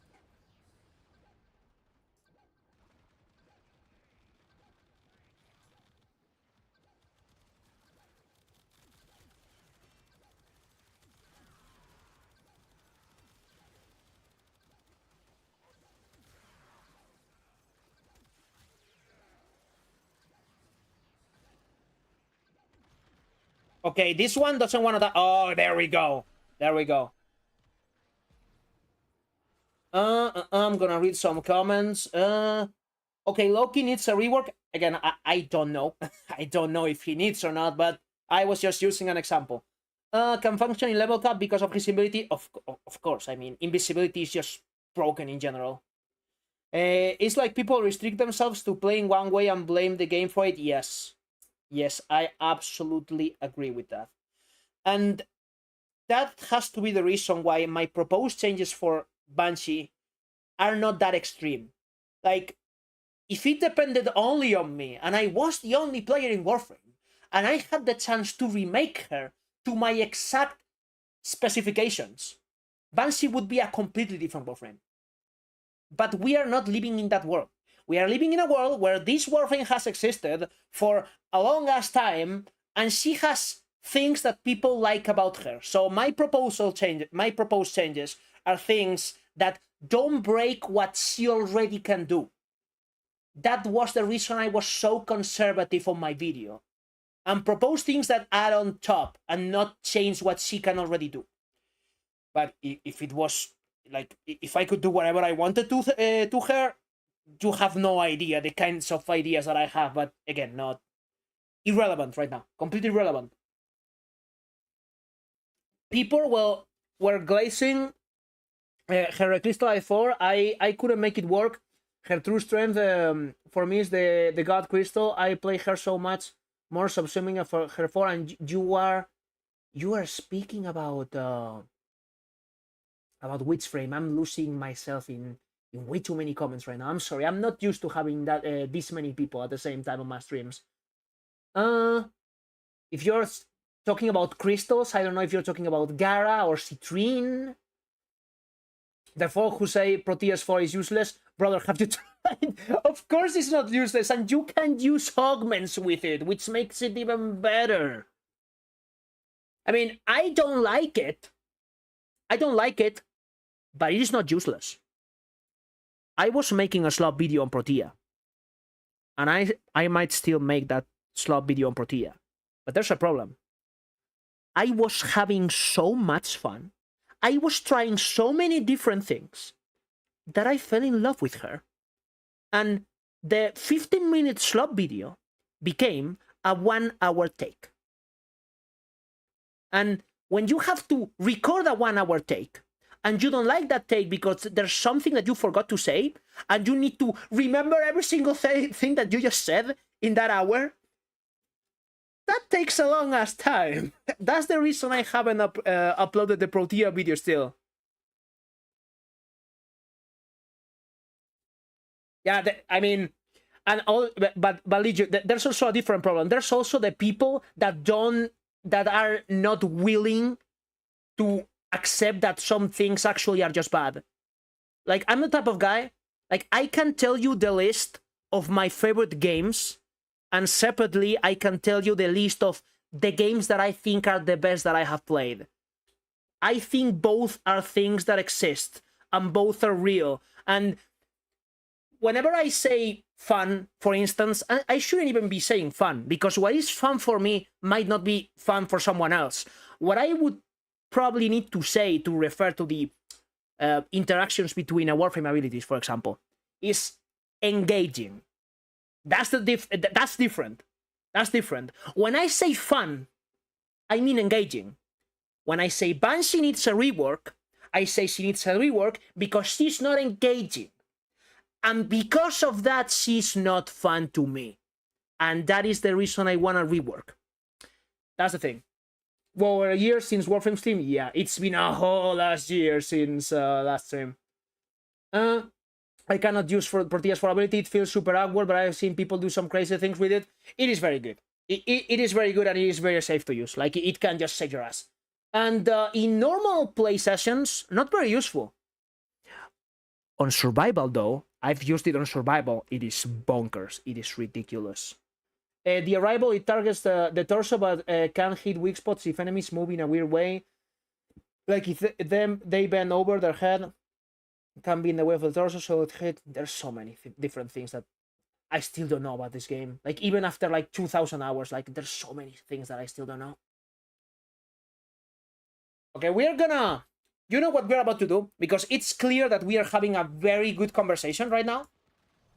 Okay, this one doesn't want to die. Oh, there we go. There we go. I'm gonna read some comments. Okay, Loki needs a rework. Again, I don't know. I don't know if he needs or not, but I was just using an example. Can function in level cap because of his ability? Of course. I mean, invisibility is just broken in general. It's like people restrict themselves to playing one way and blame the game for it. Yes. Yes, I absolutely agree with that. And that has to be the reason why my proposed changes for Banshee are not that extreme. Like, if it depended only on me, and I was the only player in Warframe, and I had the chance to remake her to my exact specifications, Banshee would be a completely different Warframe. But we are not living in that world. We are living in a world where this Warframe has existed for a long ass time, and she has things that people like about her. So my proposed changes are things that don't break what she already can do. That was the reason I was so conservative on my video, and propose things that add on top and not change what she can already do. But if it was like, if I could do whatever I wanted to her, you have no idea the kinds of ideas that I have. But again, not irrelevant right now, completely irrelevant. People were glazing her Crystal 4. I couldn't make it work. Her true strength for me is the God Crystal. I play her so much more subsuming for her 4, and you are speaking about Witch Frame. I'm losing myself in way too many comments right now. I'm sorry. I'm not used to having that this many people at the same time on my streams. If you're talking about crystals, I don't know if you're talking about Gara or Citrine. The folk who say Proteus 4 is useless, brother, have you tried? Of course it's not useless, and you can use augments with it, which makes it even better. I mean, I don't like it, but it is not useless. I was making a slop video on Protea, and I might still make that slop video on Protea, but there's a problem. I was having so much fun, I was trying so many different things, that I fell in love with her. And the 15-minute slop video became a 1-hour take. And when you have to record a 1-hour take, and you don't like that take because there's something that you forgot to say, and you need to remember every single thing that you just said in that hour, that takes a long ass time. That's the reason I haven't uploaded the Protea video still. Yeah, I mean, and all, but legit, there's also a different problem. There's also the people that are not willing to accept that some things actually are just bad. Like, I'm the type of guy, like, I can tell you the list of my favorite games, and separately, I can tell you the list of the games that I think are the best that I have played. I think both are things that exist, and both are real. And whenever I say fun, for instance, I shouldn't even be saying fun, because what is fun for me might not be fun for someone else. What I would probably need to say to refer to the interactions between a Warframe abilities, for example, is engaging. That's different. That's different. When I say fun, I mean engaging. When I say Banshee needs a rework, I say she needs a rework because she's not engaging. And because of that, she's not fun to me. And that is the reason I want a rework. That's the thing. Well, a year since Warframe stream? Yeah, it's been a whole last year since last stream. I cannot use Proteus for ability. It feels super awkward, but I've seen people do some crazy things with it. It is very good. It is very good, and it is very safe to use. Like, it can just save your ass. And in normal play sessions, not very useful. On survival, though, I've used it on survival. It is bonkers. It is ridiculous. The arrival, it targets the torso, but can hit weak spots if enemies move in a weird way. Like, if they bend over their head, can be in the way of the torso, so it hit. There's so many different things that I still don't know about this game. Like, even after like 2,000 hours, like, there's so many things that I still don't know. Okay, we're gonna... You know what we're about to do? Because it's clear that we are having a very good conversation right now.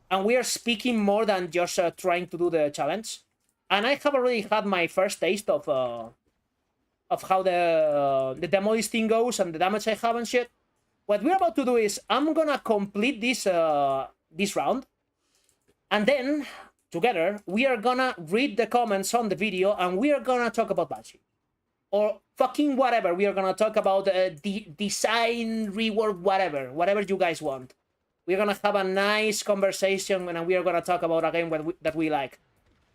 And we are speaking more than just trying to do the challenge. And I have already had my first taste of how the demo listing goes and the damage I have and shit. What we're about to do is I'm gonna complete this this round, and then together we are gonna read the comments on the video, and we are gonna talk about Banshee or fucking whatever. We are gonna talk about the design, rework, whatever you guys want. We're gonna have a nice conversation and we are gonna talk about a game that we like.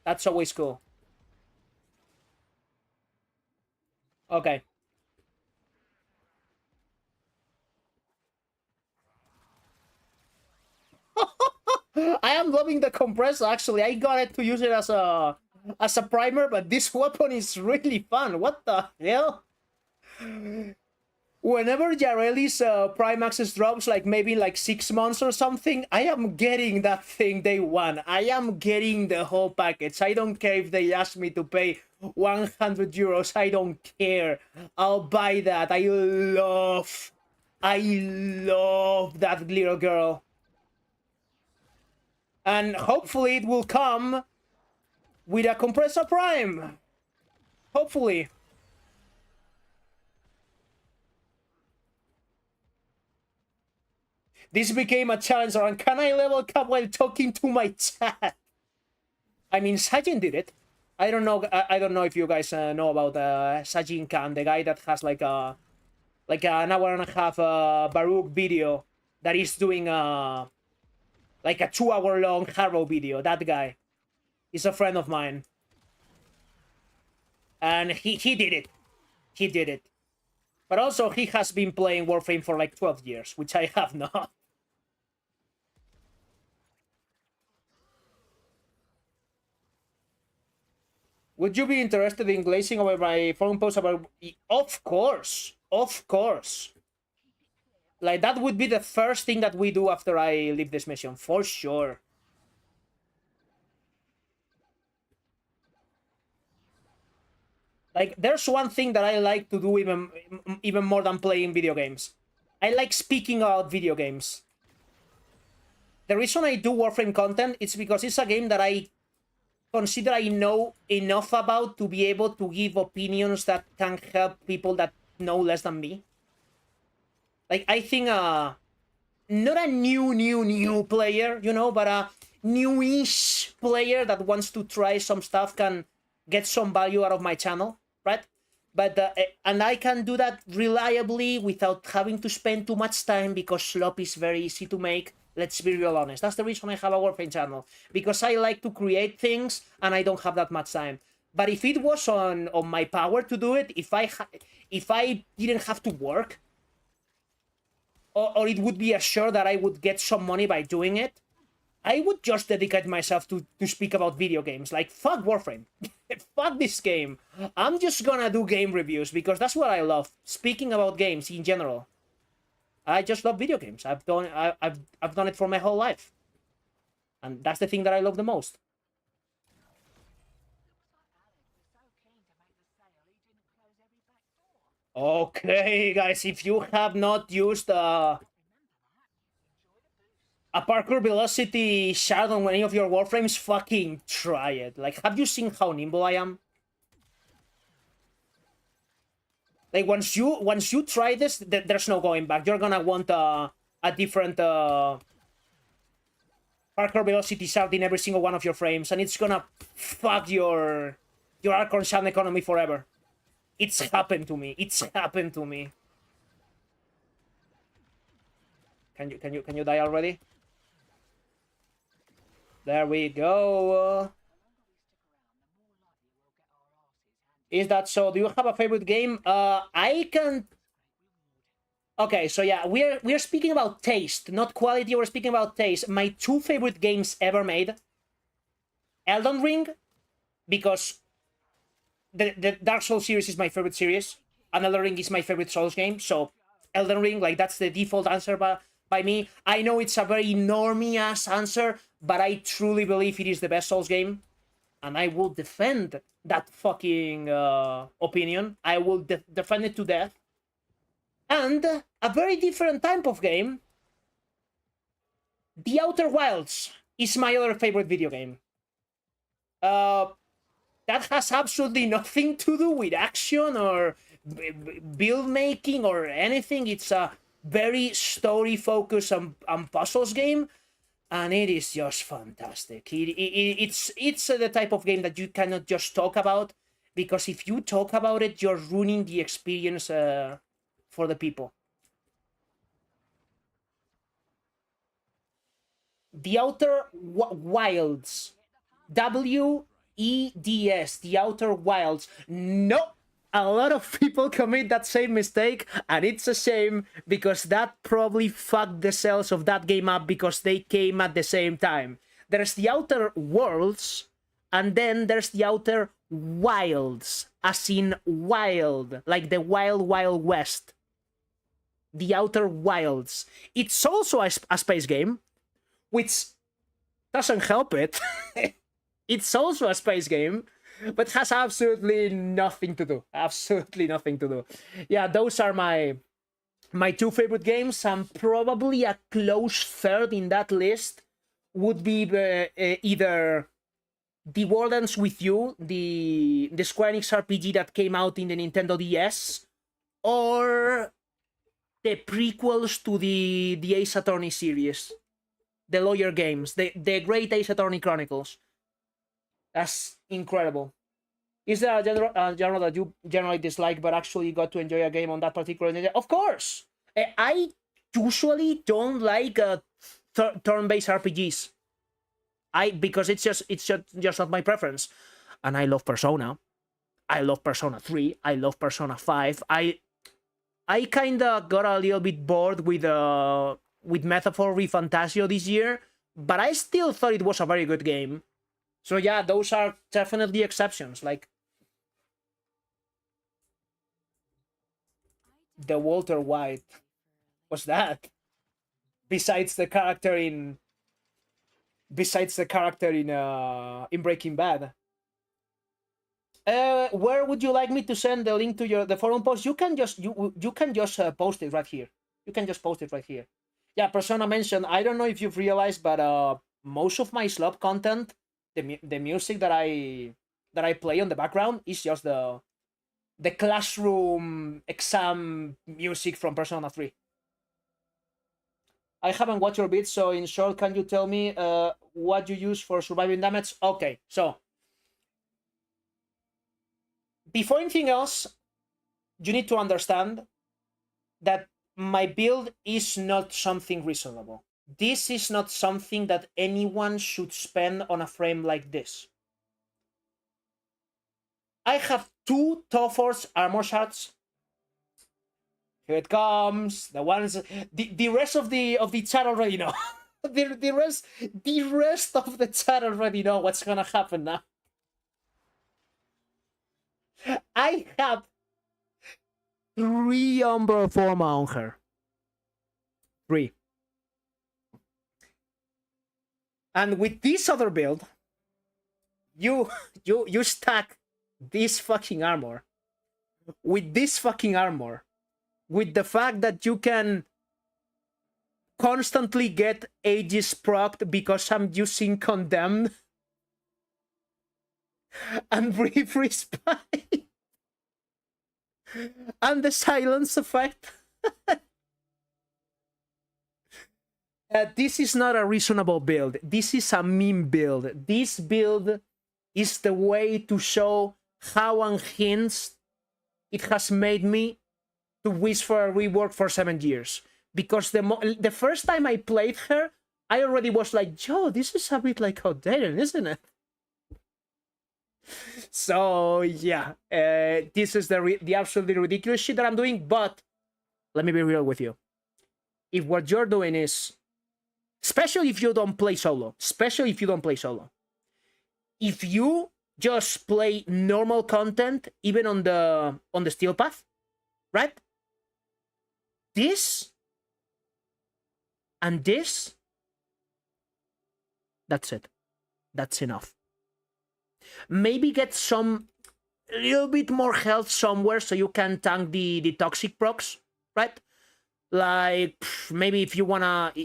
That's always cool. Okay. I am loving the compressor, actually. I got it to use it as a primer, but this weapon is really fun. What the hell? Whenever Jareli's Prime Access drops, like maybe like 6 months or something, I am getting that thing day one. I am getting the whole package. I don't care if they ask me to pay 100 euros. I don't care. I'll buy that. I love that little girl. And hopefully it will come with a compressor prime. Hopefully. This became a challenge around, can I level cap while talking to my chat? I mean, Sajin did it. I don't know. I don't know if you guys know about Sajin Khan, the guy that has like an hour and a half Baruch video that is doing like a 2-hour long Harrow video. That guy, he's a friend of mine, and he did it. He did it. But also, he has been playing Warframe for like 12 years, which I have not. Would you be interested in glazing over my forum post about... Of course. Of course. Like, that would be the first thing that we do after I leave this mission. For sure. Like, there's one thing that I like to do even more than playing video games. I like speaking about video games. The reason I do Warframe content is because it's a game that I consider I know enough about to be able to give opinions that can help people that know less than me. Like, I think not a new player, you know, but a newish player that wants to try some stuff can get some value out of my channel, right? But and I can do that reliably without having to spend too much time because slop is very easy to make. Let's be real honest. That's the reason I have a Warframe channel, because I like to create things and I don't have that much time. But if it was on my power to do it, if I didn't have to work, or it would be assured that I would get some money by doing it, I would just dedicate myself to speak about video games. Like, fuck Warframe. Fuck this game. I'm just gonna do game reviews because that's what I love. Speaking about games in general. I just love video games. I've done it for my whole life. And that's the thing that I love the most. Okay, guys, if you have not used a parkour velocity shard on any of your Warframes, fucking try it. Like, have you seen how nimble I am? Like, once you try this, there's no going back. You're gonna want a different parkour velocity shard in every single one of your frames, and it's gonna fuck your Archon shard economy forever. It's happened to me. It's happened to me. Can you die already? There we go. Is that so? Do you have a favorite game? I can... Okay, so yeah, we're speaking about taste, not quality. We're speaking about taste. My 2 favorite games ever made: Elden Ring, because the Dark Souls series is my favorite series, and Elden Ring is my favorite Souls game. So Elden Ring, like, that's the default answer by me. I know it's a very normie-ass answer, but I truly believe it is the best Souls game, and I will defend that fucking opinion. I will defend it to death. And a very different type of game, The Outer Wilds, is my other favorite video game. That has absolutely nothing to do with action or build making or anything. It's a very story focused and puzzles game, and it is just fantastic. It's the type of game that you cannot just talk about, because if you talk about it, you're ruining the experience for the people. The Outer Wilds. WEDS, The Outer Wilds. No, a lot of people commit that same mistake, and it's a shame because that probably fucked the sales of that game up because they came at the same time. There's The Outer Worlds, and then there's The Outer Wilds, as in wild, like the Wild Wild West. The Outer Wilds. It's also a space game, which doesn't help it. It's also a space game, but has absolutely nothing to do. Absolutely nothing to do. Yeah, those are my two favorite games, and probably a close third in that list would be either The World Ends With You, the Square Enix RPG that came out in the Nintendo DS, or the prequels to the Ace Attorney series, the lawyer games, the Great Ace Attorney Chronicles. That's incredible. Is there a genre that you generally dislike but actually got to enjoy a game on that particular day? Of course! I usually don't like turn-based RPGs. Because it's just not my preference. And I love Persona. I love Persona 3. I love Persona 5. I kinda got a little bit bored with Metaphor ReFantasio this year, but I still thought it was a very good game. So yeah, those are definitely exceptions. Like the Walter White. What's that? Besides the character in Breaking Bad. Where would you like me to send the link to the forum post? You can just post it right here. You can just post it right here. Yeah, Persona mentioned. I don't know if you've realized, but most of my slop content, the music that I play on the background is just the classroom exam music from Persona 3. I haven't watched your bits, so in short, can you tell me what you use for surviving damage? Okay, so before anything else, you need to understand that my build is not something reasonable. This is not something that anyone should spend on a frame like this. I have 2 Toforce armor shards. Here it comes. The ones, the rest of the chat already know. the rest of the chat already know what's gonna happen now. I have 3 Umbral Forma on her. 3. And with this other build, you stack this fucking armor with this fucking armor, with the fact that you can constantly get Aegis procced because I'm using Condemned and Refreeze Spy and the Silence effect. This is not a reasonable build. This is a meme build. This build is the way to show how unhinged it has made me to wish for a rework for 7 years. Because the first time I played her, I already was like, yo, this is a bit like outdated, isn't it? So yeah, this is the absolutely ridiculous shit that I'm doing. But let me be real with you. If what you're doing is, especially if you don't play solo, if you just play normal content, even on the steel path, right? This and this, that's it. That's enough. Maybe get a little bit more health somewhere so you can tank the toxic procs, right? Like maybe if you want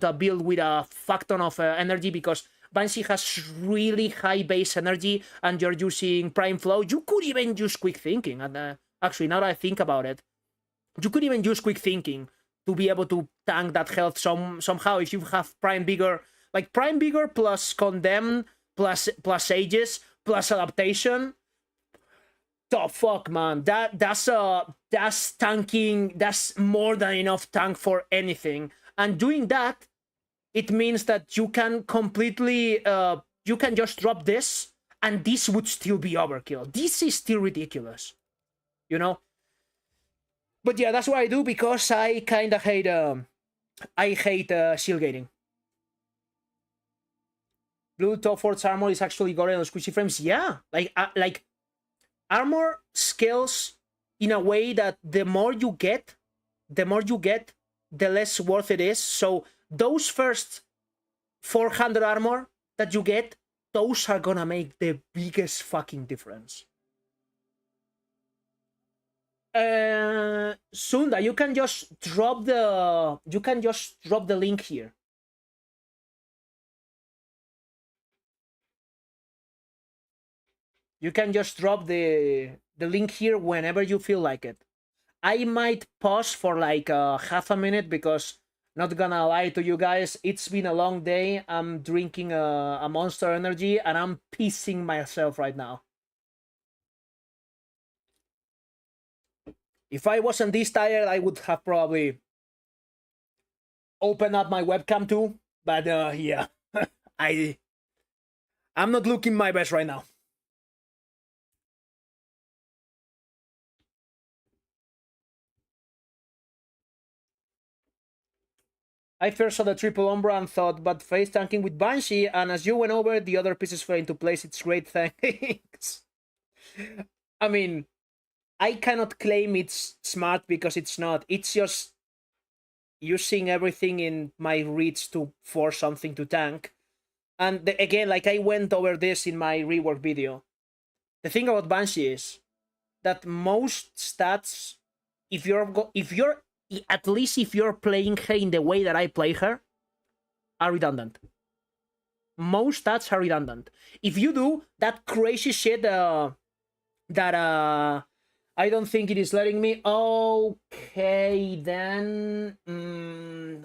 to build with a fuck ton of energy, because Banshee has really high base energy and you're using Prime Flow, you could even use Quick Thinking. And actually, now that I think about it, you could even use Quick Thinking to be able to tank that health somehow if you have Prime Vigor, like Prime Vigor plus Condemn plus Aegis plus Adaptation. The fuck, man, that's tanking. That's more than enough tank for anything. And doing that it means that you can completely, you can just drop this, and this would still be overkill. This is still ridiculous, you know? But yeah, that's what I do, because I kind of hate, I hate shield gating. Blue top force armor is actually got on squishy frames. Yeah, like armor scales in a way that the more you get, the less worth it is. So those first 400 armor that you get, those are gonna make the biggest fucking difference. Sunda, you can just drop the link here. You can just drop the link here whenever you feel like it. I might pause for like half a minute, because not gonna lie to you guys, it's been a long day. I'm drinking a Monster Energy and I'm pissing myself right now. If I wasn't this tired, I would have probably opened up my webcam too. But yeah, I'm not looking my best right now. I first saw the triple Umbra and thought, but face tanking with Banshee, and as you went over, the other pieces fell into place. It's great, thanks. I mean, I cannot claim it's smart, because it's not. It's just using everything in my reach to force something to tank. And again, like I went over this in my rework video. The thing about Banshee is that most stats, if you're at least if you're playing her in the way that I play her, are redundant. Most stats are redundant. If you do that crazy shit that I don't think it is letting me. Okay, then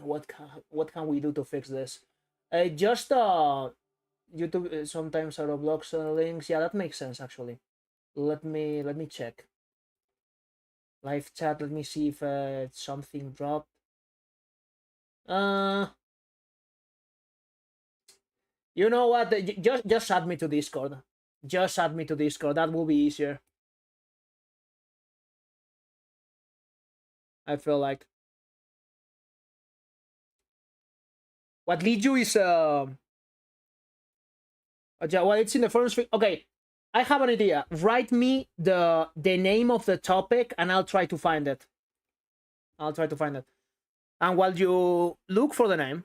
what can we do to fix this? Just YouTube sometimes auto blocks links. Yeah, that makes sense actually. Let me check. Live chat. Let me see if something dropped. You know what? Just add me to Discord. Just add me to Discord. That will be easier. I feel like. What leads you is well, it's in the first. Okay, I have an idea. Write me the name of the topic, and I'll try to find it. I'll try to find it. And while you look for the name,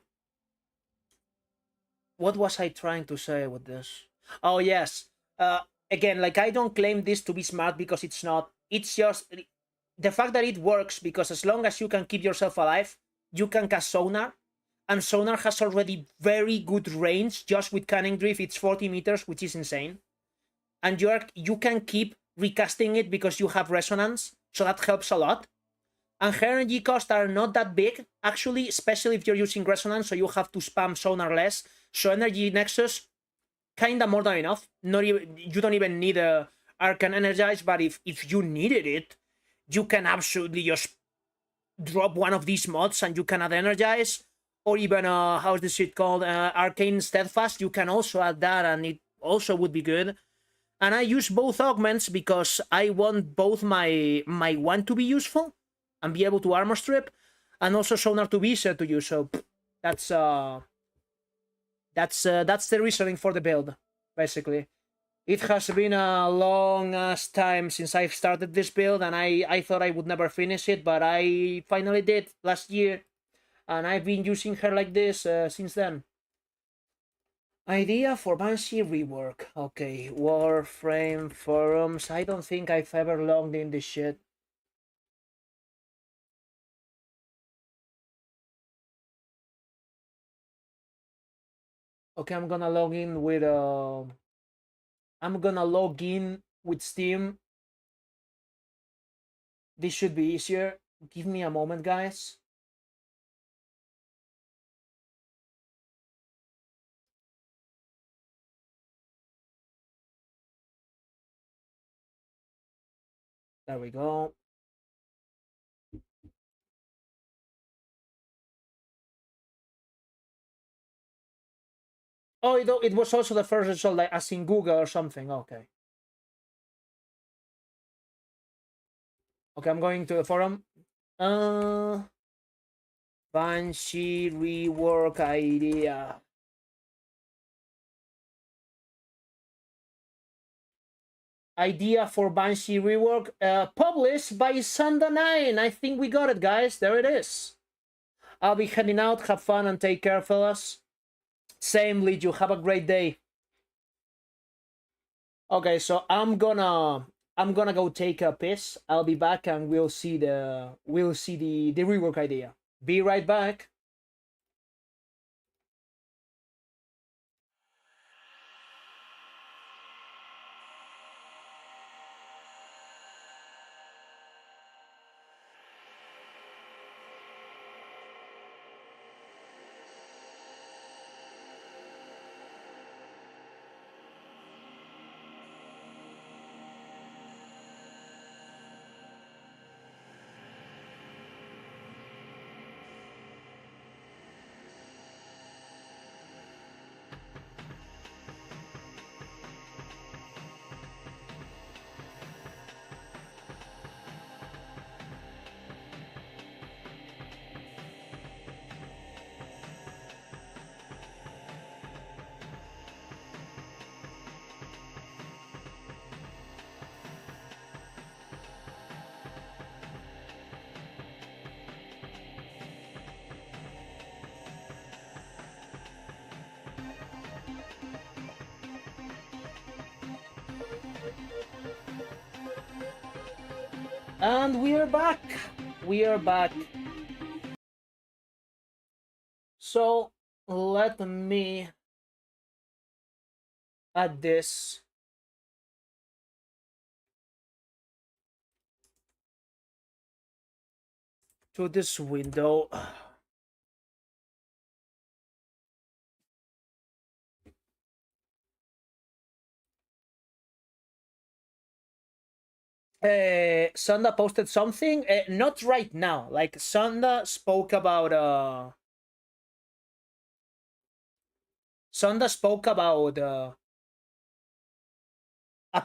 what was I trying to say with this? Oh yes. Again, like I don't claim this to be smart, because it's not. It's just the fact that it works, because as long as you can keep yourself alive, you can cast sonar, and sonar has already very good range. Just with canning drift, it's 40 meters, which is insane. And you can keep recasting it because you have resonance, so that helps a lot. And her energy costs are not that big, actually, especially if you're using resonance, so you have to spam sonar less. So energy nexus, kinda more than enough. Not even, you don't even need a Arcan Energize, but if you needed it, you can absolutely just drop one of these mods and you can add Energize, or even how's this shit called, Arcane Steadfast. You can also add that, and it also would be good. And I use both augments because I want both my one to be useful and be able to armor strip, and also sonar to be easier to use. So that's the reasoning for the build, basically. It has been a long ass time since I've started this build, and I thought I would never finish it, but I finally did last year, and I've been using her like this since then. Idea for Banshee rework. Okay, Warframe forums. I don't think I've ever logged in this shit. Okay, I'm gonna log in with I'm gonna log in with Steam. This should be easier. Give me a moment, guys. There we go. Oh, it was also the first result, like as in Google or something. Okay. Okay, I'm going to the forum. Banshee rework idea. Idea for Banshee rework, published by Sanda9. I think we got it, guys. There it is. I'll be heading out. Have fun and take care, fellas. Same, lead you. Have a great day. Okay, so I'm gonna go take a piss. I'll be back and we'll see the rework idea. Be right back. And we are back. We are back. So let me add this. To this window. Sanda posted something. Not right now. Like Sanda spoke about. Sanda spoke about a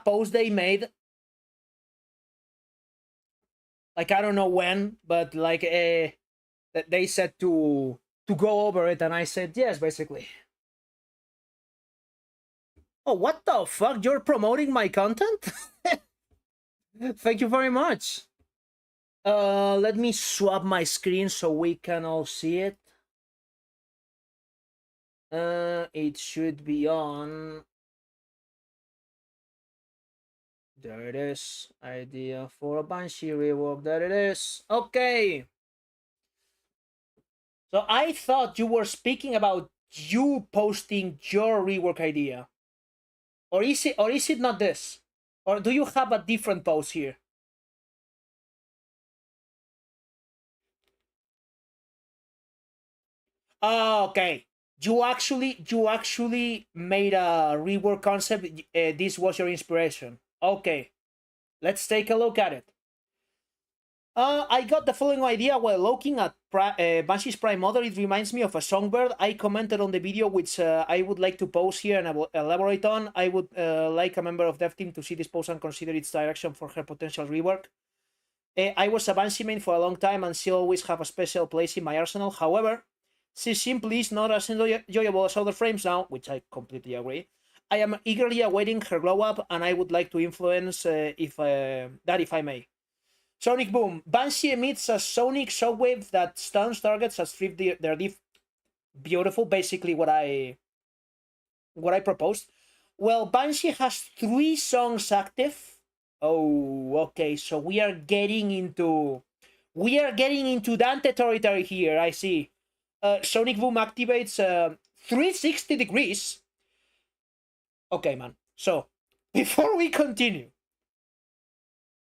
post they made. Like I don't know when, but like that they said to go over it, and I said yes, basically. Oh, what the fuck? You're promoting my content? Thank you very much. Let me swap my screen so we can all see it. It should be on. There it is. Idea for a Banshee rework. There it is. Okay. So I thought you were speaking about you posting your rework idea. Or is it not this? Or do you have a different post here? Oh, okay. You actually made a rework concept. This was your inspiration. Okay. Let's take a look at it. I got the following idea while looking at Banshee's Prime Mother. It reminds me of a songbird. I commented on the video, which I would like to post here and elaborate on. I would like a member of Dev Team to see this post and consider its direction for her potential rework. I was a Banshee main for a long time and she'll always have a special place in my arsenal. However, she simply is not as enjoyable as other frames now, which I completely agree. I am eagerly awaiting her glow up, and I would like to influence if I may. Sonic Boom. Banshee emits a sonic shockwave that stuns targets as strip their diff. Beautiful, basically what I proposed. Well, Banshee has 3 songs active. Oh, okay, so we are getting into Dante territory here, I see. Sonic Boom activates 360 degrees. Okay, man. So, before we continue,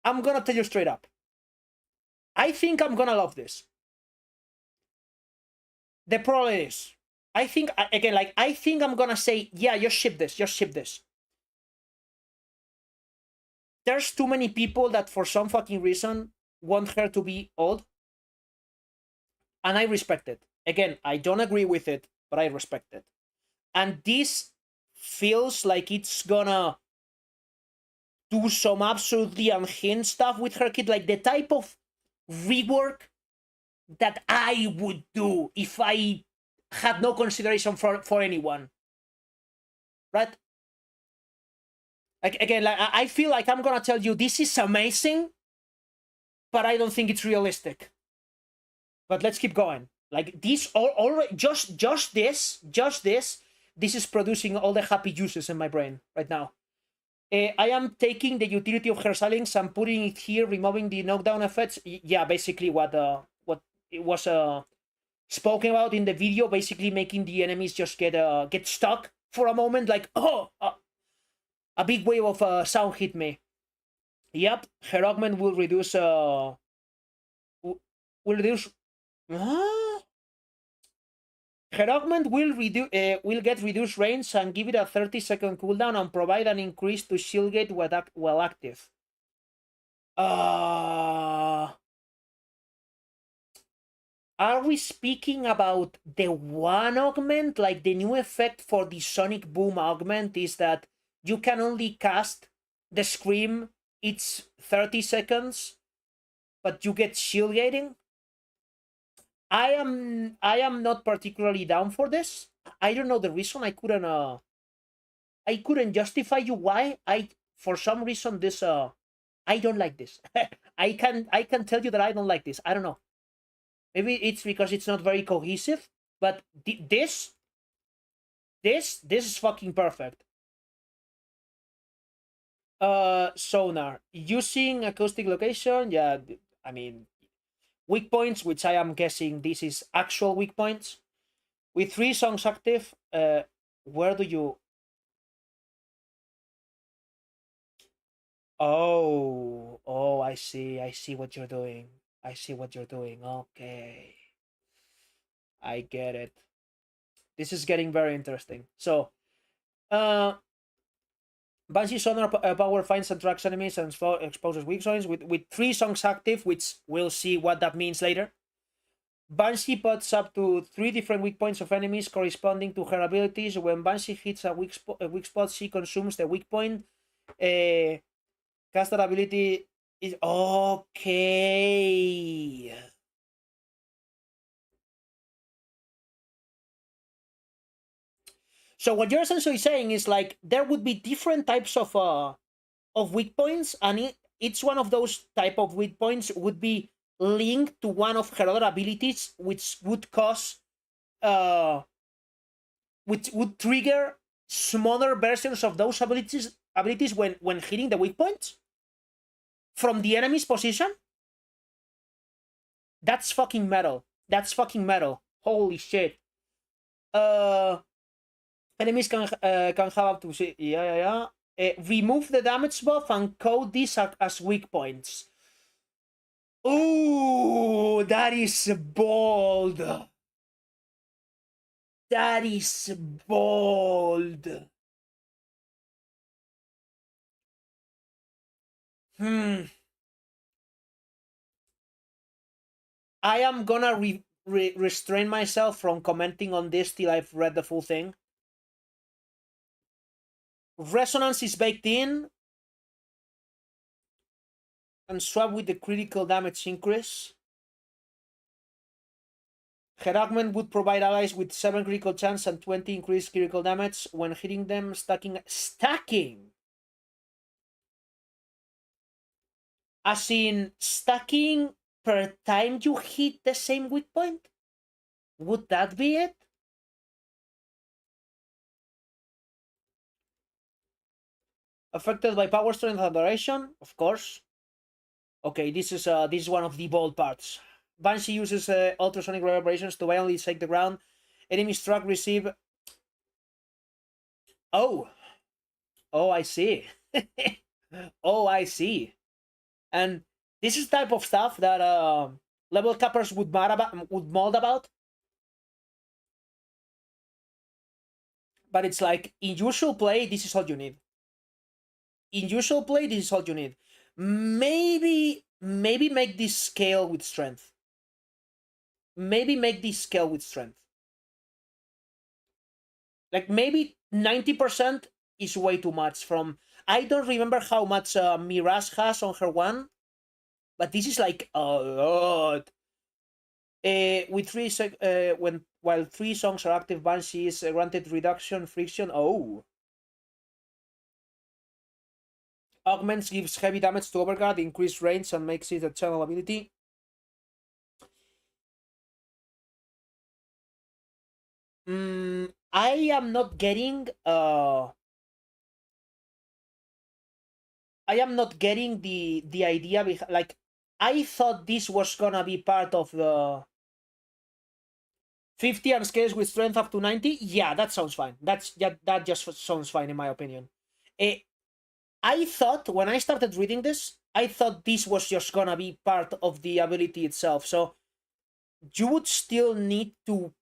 I'm gonna tell you straight up. I think I'm gonna love this. The problem is, I think, again, like, I think I'm gonna say, yeah, just ship this. There's too many people that for some fucking reason want her to be old. And I respect it. Again, I don't agree with it, but I respect it. And this feels like it's gonna do some absolutely unhinged stuff with her kid, like the type of rework that I would do if I had no consideration for anyone, right? Like, again, like I feel like I'm gonna tell you this is amazing, but I don't think it's realistic. But let's keep going. Like this, all just this is producing all the happy juices in my brain right now. I am taking the utility of her silence and putting it here, removing the knockdown effects. Yeah, basically what it was spoken about in the video, basically making the enemies just get stuck for a moment, like, oh, a big wave of sound hit me. Yep, her augment will reduce will reduce. Her augment will get reduced range and give it a 30-second cooldown and provide an increase to shield gate while active. Are we speaking about the one augment? Like the new effect for the Sonic Boom augment is that you can only cast the Scream, it's 30 seconds, but you get shield gating? I am not particularly down for this. I don't know the reason. I couldn't justify you why. For some reason this I don't like this. I can tell you that I don't like this. I don't know. Maybe it's because it's not very cohesive, but this is fucking perfect. Sonar using acoustic location. Yeah, I mean weak points, which I am guessing this is actual weak points. With 3 songs active, where do you? Oh, I see. I see what you're doing. I see what you're doing. Okay. I get it. This is getting very interesting. So, Banshee Sonar power finds and tracks enemies and exposes weak points with 3 songs active, which we'll see what that means later. Banshee puts up to 3 different weak points of enemies corresponding to her abilities. When Banshee hits a weak spot, she consumes the weak point. Caster ability is okay. So what you're essentially saying is like there would be different types of weak points, and each one of those type of weak points would be linked to one of her other abilities, which would cause which would trigger smaller versions of those abilities when hitting the weak points from the enemy's position. That's fucking metal. That's fucking metal. Holy shit. Enemies can have up to remove the damage buff and code these as weak points. Ooh, that is bold. That is bold. I am gonna restrain myself from commenting on this till I've read the full thing. Resonance is baked in and swap with the critical damage increase. Her augment would provide allies with 7 critical chance and 20 increased critical damage when hitting them, stacking. As in stacking per time you hit the same weak point? Would that be it? Affected by power strength and duration, of course. Okay, this is one of the bold parts. Banshee uses ultrasonic reverberations to violently shake the ground. Enemy struck receive. Oh, I see. Oh, I see. And this is type of stuff that level cappers would mold about. But it's like in usual play, this is all you need. In usual play, this is all you need. Maybe make this scale with strength. Maybe make this scale with strength. Like maybe 90% is way too much. From I don't remember how much Mirage has on her one, but this is like a lot. With while 3 songs are active, Banshee is granted reduction friction. Oh, augments gives heavy damage to overguard, increased range, and makes it a channel ability. I am not getting the idea behind, like, I thought this was gonna be part of the 50 and scales with strength up to 90. Yeah, that sounds fine. That just sounds fine in my opinion. I thought when I started reading this, I thought this was just gonna be part of the ability itself. So you would still need to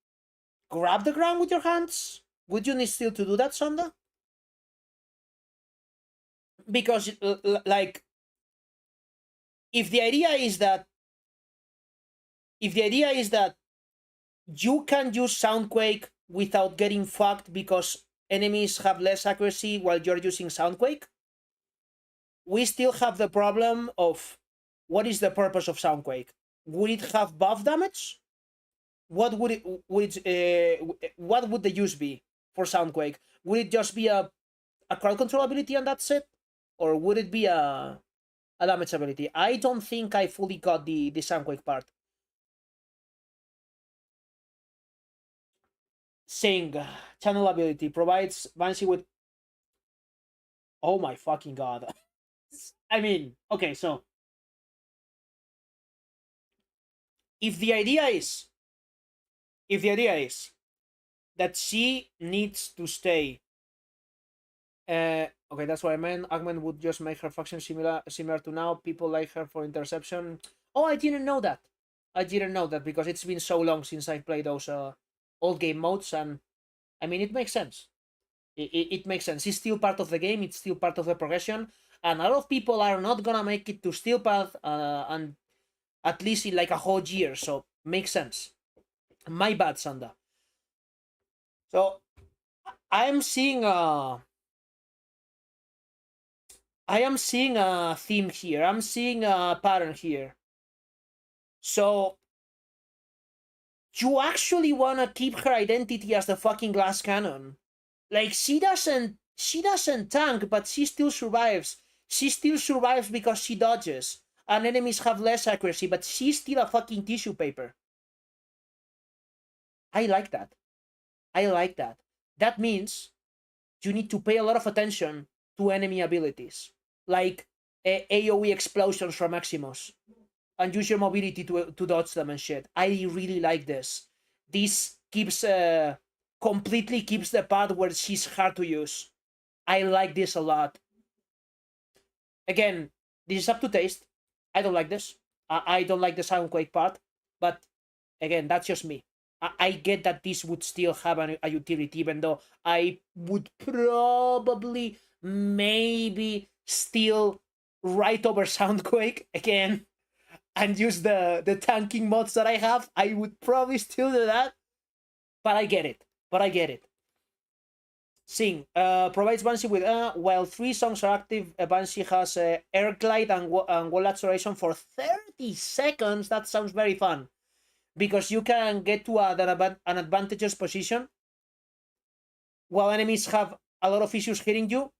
grab the ground with your hands. Would you need still to do that, Sonda? Because like, if the idea is that you can use Soundquake without getting fucked because enemies have less accuracy while you're using Soundquake, we still have the problem of what is the purpose of Soundquake? Would it have buff damage? What would what would the use be for Soundquake? Would it just be a crowd control ability and that's it? Or would it be a damage ability? I don't think I fully got the Soundquake part. Sing, channel ability, provides Banshee with... Oh my fucking god. I mean, okay, so if the idea is that she needs to stay, okay, that's what I meant. Augment would just make her faction similar to now. People like her for interception. Oh, I didn't know that. Because it's been so long since I played those old game modes, and I mean, it makes sense. It makes sense. It's still part of the game. It's still part of the progression, and a lot of people are not gonna make it to Steel Path, and at least in like a whole year. So makes sense. My bad, Sanda. So I am seeing a theme here. I'm seeing a pattern here. So you actually wanna keep her identity as the fucking glass cannon. Like, she doesn't tank, but she still survives. She still survives because she dodges. And enemies have less accuracy, but she's still a fucking tissue paper. I like that. That means you need to pay a lot of attention to enemy abilities. Like AoE explosions from Maximus. And use your mobility to dodge them and shit. I really like this. This keeps... completely keeps the part where she's hard to use. I like this a lot. Again, this is up to taste. I don't like this. I don't like the Soundquake part, but again, that's just me. I get that this would still have a utility, even though I would probably maybe still write over Soundquake again and use the tanking mods that I have. I would probably still do that, but I get it. Sing provides Banshee with while 3 songs are active, Banshee has air glide and wall acceleration for 30 seconds. That sounds very fun because you can get to an advantageous position while enemies have a lot of issues hitting you,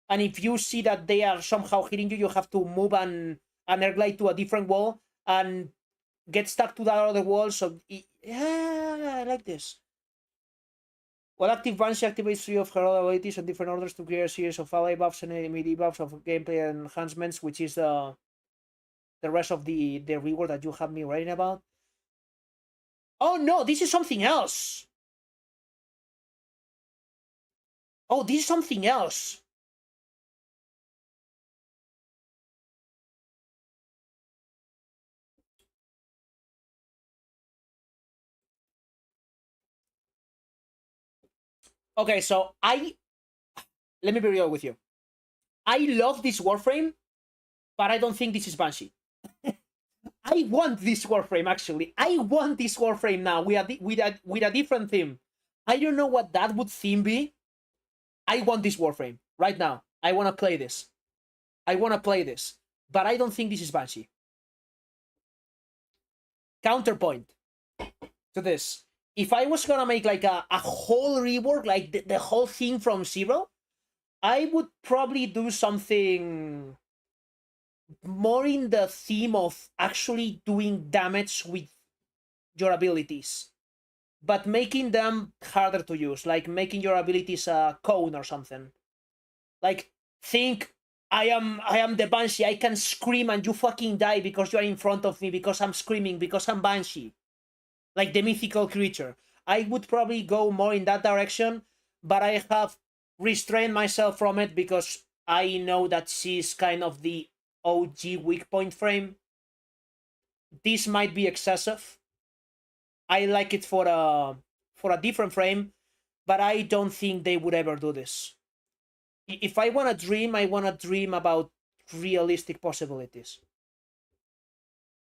and if you see that they are somehow hitting you, you have to move an air glide to a different wall and get stuck to that other wall. So yeah, I like this. While active, Banshee activates 3 of her other abilities on different orders to create a series of ally buffs and enemy debuffs of gameplay enhancements, which is the rest of the reward that you have me writing about. Oh no, this is something else. Oh, this is something else. Okay, so let me be real with you. I love this Warframe, but I don't think this is Banshee. I want this Warframe, actually. I want this Warframe now with a different theme. I don't know what that would theme be. I want this Warframe right now. I want to play this. I want to play this. But I don't think this is Banshee. Counterpoint to this. If I was gonna make like a whole rework, like the whole thing from zero, I would probably do something more in the theme of actually doing damage with your abilities, but making them harder to use, like making your abilities a cone or something. Like, think I am the Banshee, I can scream and you fucking die because you are in front of me, because I'm screaming, because I'm Banshee. Like the mythical creature. I would probably go more in that direction, but I have restrained myself from it because I know that she's kind of the OG weak point frame. This might be excessive. I like it for a different frame, but I don't think they would ever do this. If I want to dream, I want to dream about realistic possibilities.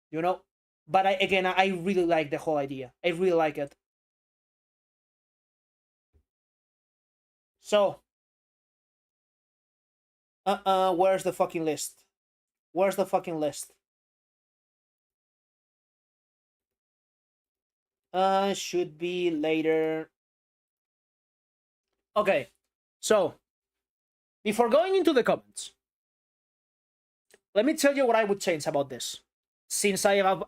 You know? But I really like the whole idea. I really like it. So, where's the fucking list? Where's the fucking list? Should be later. Okay, so before going into the comments, let me tell you what I would change about this. Since I have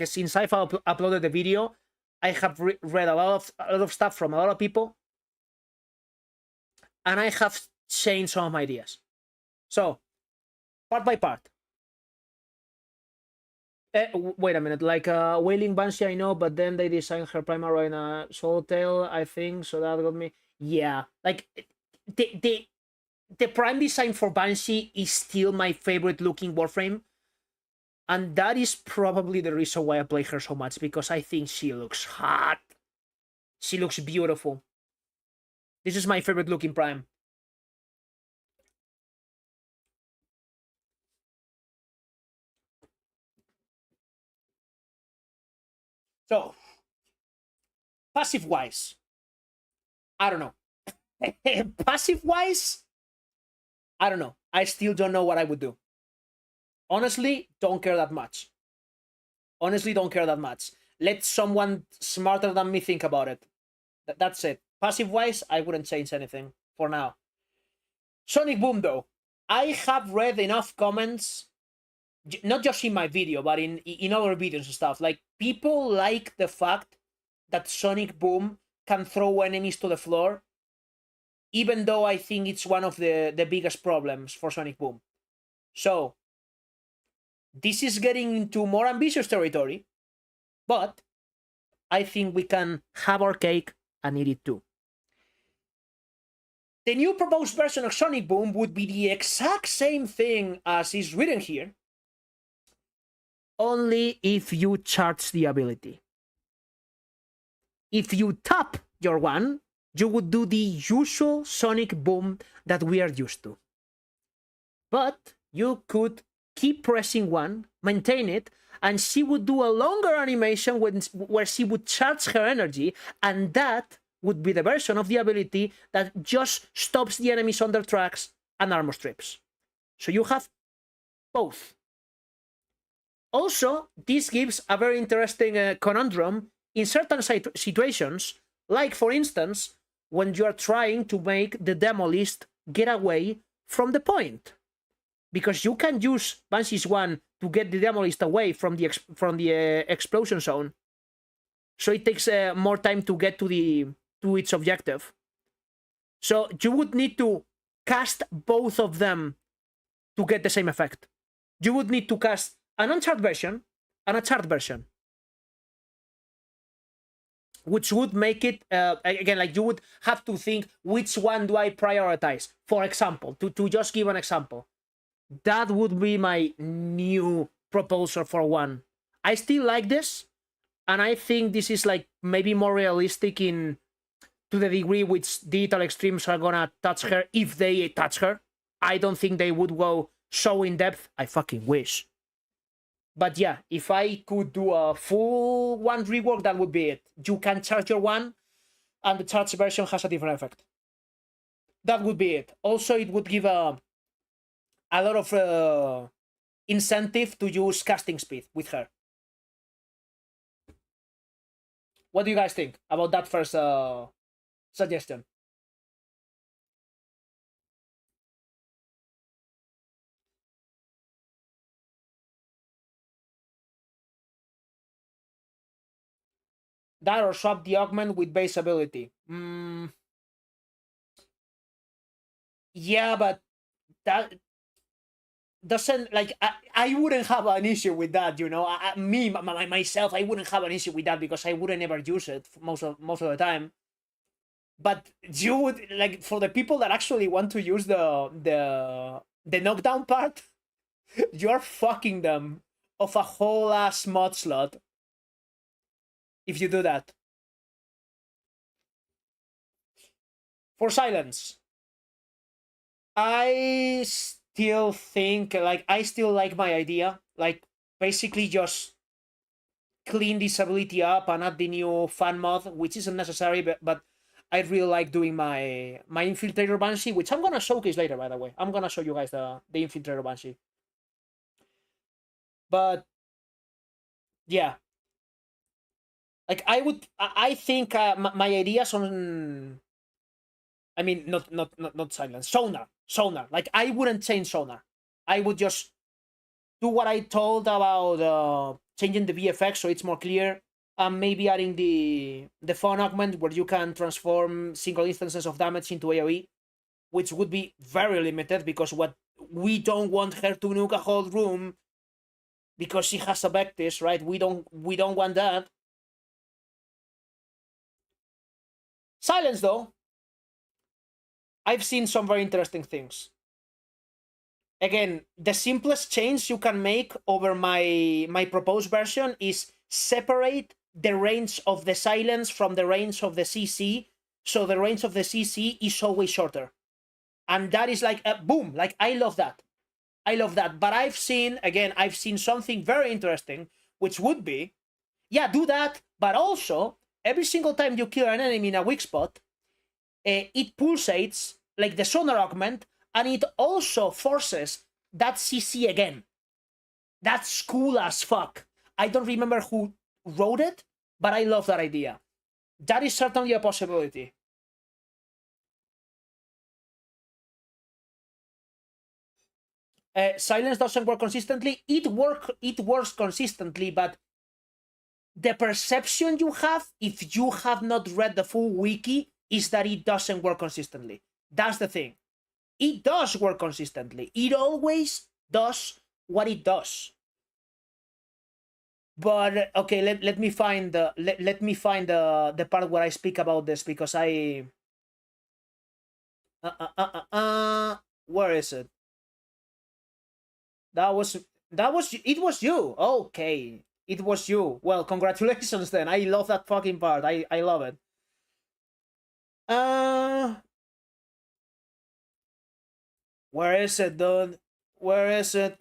since I've uploaded the video, I have read a lot of stuff from a lot of people, and I have changed some of my ideas. So, part by part. Wait a minute, like Wailing Banshee, I know, but then they designed her primary in a Soul Tail, I think, so that got me. Yeah, like the prime design for Banshee is still my favorite looking Warframe, and that is probably the reason why I play her so much, because I think she looks hot. She looks beautiful. This is my favorite looking prime. So, passive-wise, I don't know. Passive-wise, I don't know. I still don't know what I would do. Honestly, don't care that much. Honestly, don't care that much. Let someone smarter than me think about it. That's it. Passive-wise, I wouldn't change anything for now. Sonic Boom, though. I have read enough comments, not just in my video, but in other videos and stuff. Like, people like the fact that Sonic Boom can throw enemies to the floor, even though I think it's one of the biggest problems for Sonic Boom. So, this is getting into more ambitious territory, but I think we can have our cake and eat it too. The new proposed version of Sonic Boom would be the exact same thing as is written here, only if you charge the ability. If you tap your one, you would do the usual Sonic Boom that we are used to. But you could keep pressing one, maintain it, and she would do a longer animation where she would charge her energy, and that would be the version of the ability that just stops the enemies on their tracks and armor strips. So you have both. Also, this gives a very interesting conundrum in certain situations, like, for instance, when you are trying to make the demo list get away from the point. Because you can use Banshee's one to get the demo list away from the explosion zone, so it takes more time to get to its objective. So you would need to cast both of them to get the same effect. You would need to cast an uncharted version and a charted version, which would make it again, like, you would have to think, which one do I prioritize? For example, to just give an example, that would be my new proposal for one. I still like this, and I think this is like maybe more realistic to the degree which Digital Extremes are gonna touch her, if they touch her. I don't think they would go so in depth. I fucking wish. But yeah, if I could do a full one rework, that would be it. You can charge your one, and the charged version has a different effect. That would be it. Also, it would give a lot of incentive to use casting speed with her. What do you guys think about that first suggestion? That or swap the augment with base ability. Yeah, but that doesn't, like, I wouldn't have an issue with that, you know. Myself, I wouldn't have an issue with that because I wouldn't ever use it most of the time. But you would, like, for the people that actually want to use the knockdown part, you're fucking them of a whole ass mod slot if you do that. For silence, I still think, like, I still like my idea. Like, basically just clean this ability up and add the new fan mod, which isn't necessary, but I really like doing my Infiltrator Banshee, which I'm gonna showcase later, by the way. I'm gonna show you guys the Infiltrator Banshee. But yeah, like, I think my ideas on, I mean, not silence, sonar. Like, I wouldn't change sonar. I would just do what I told about changing the VFX so it's more clear, and maybe adding the fun augment where you can transform single instances of damage into AoE, which would be very limited because what we don't want her to nuke a whole room because she has a Vectis, right? We don't want that. Silence, though, I've seen some very interesting things. Again, the simplest change you can make over my proposed version is separate the range of the silence from the range of the CC, so the range of the CC is always shorter. And that is like a boom. Like, I love that. But I've seen something very interesting, which would be, yeah, do that, but also every single time you kill an enemy in a weak spot, it pulsates like the sonar augment, and it also forces that CC again. That's cool as fuck. I don't remember who wrote it, but I love that idea. That is certainly a possibility. Silence doesn't work consistently. It works consistently, but the perception you have, if you have not read the full wiki, is that it doesn't work consistently. That's the thing. It does work consistently. It always does what it does. But okay, let me find the part where I speak about this, because I where is it? It was you. Okay. It was you. Well, congratulations then. I love that fucking part. I love it. Where is it, dude? Where is it?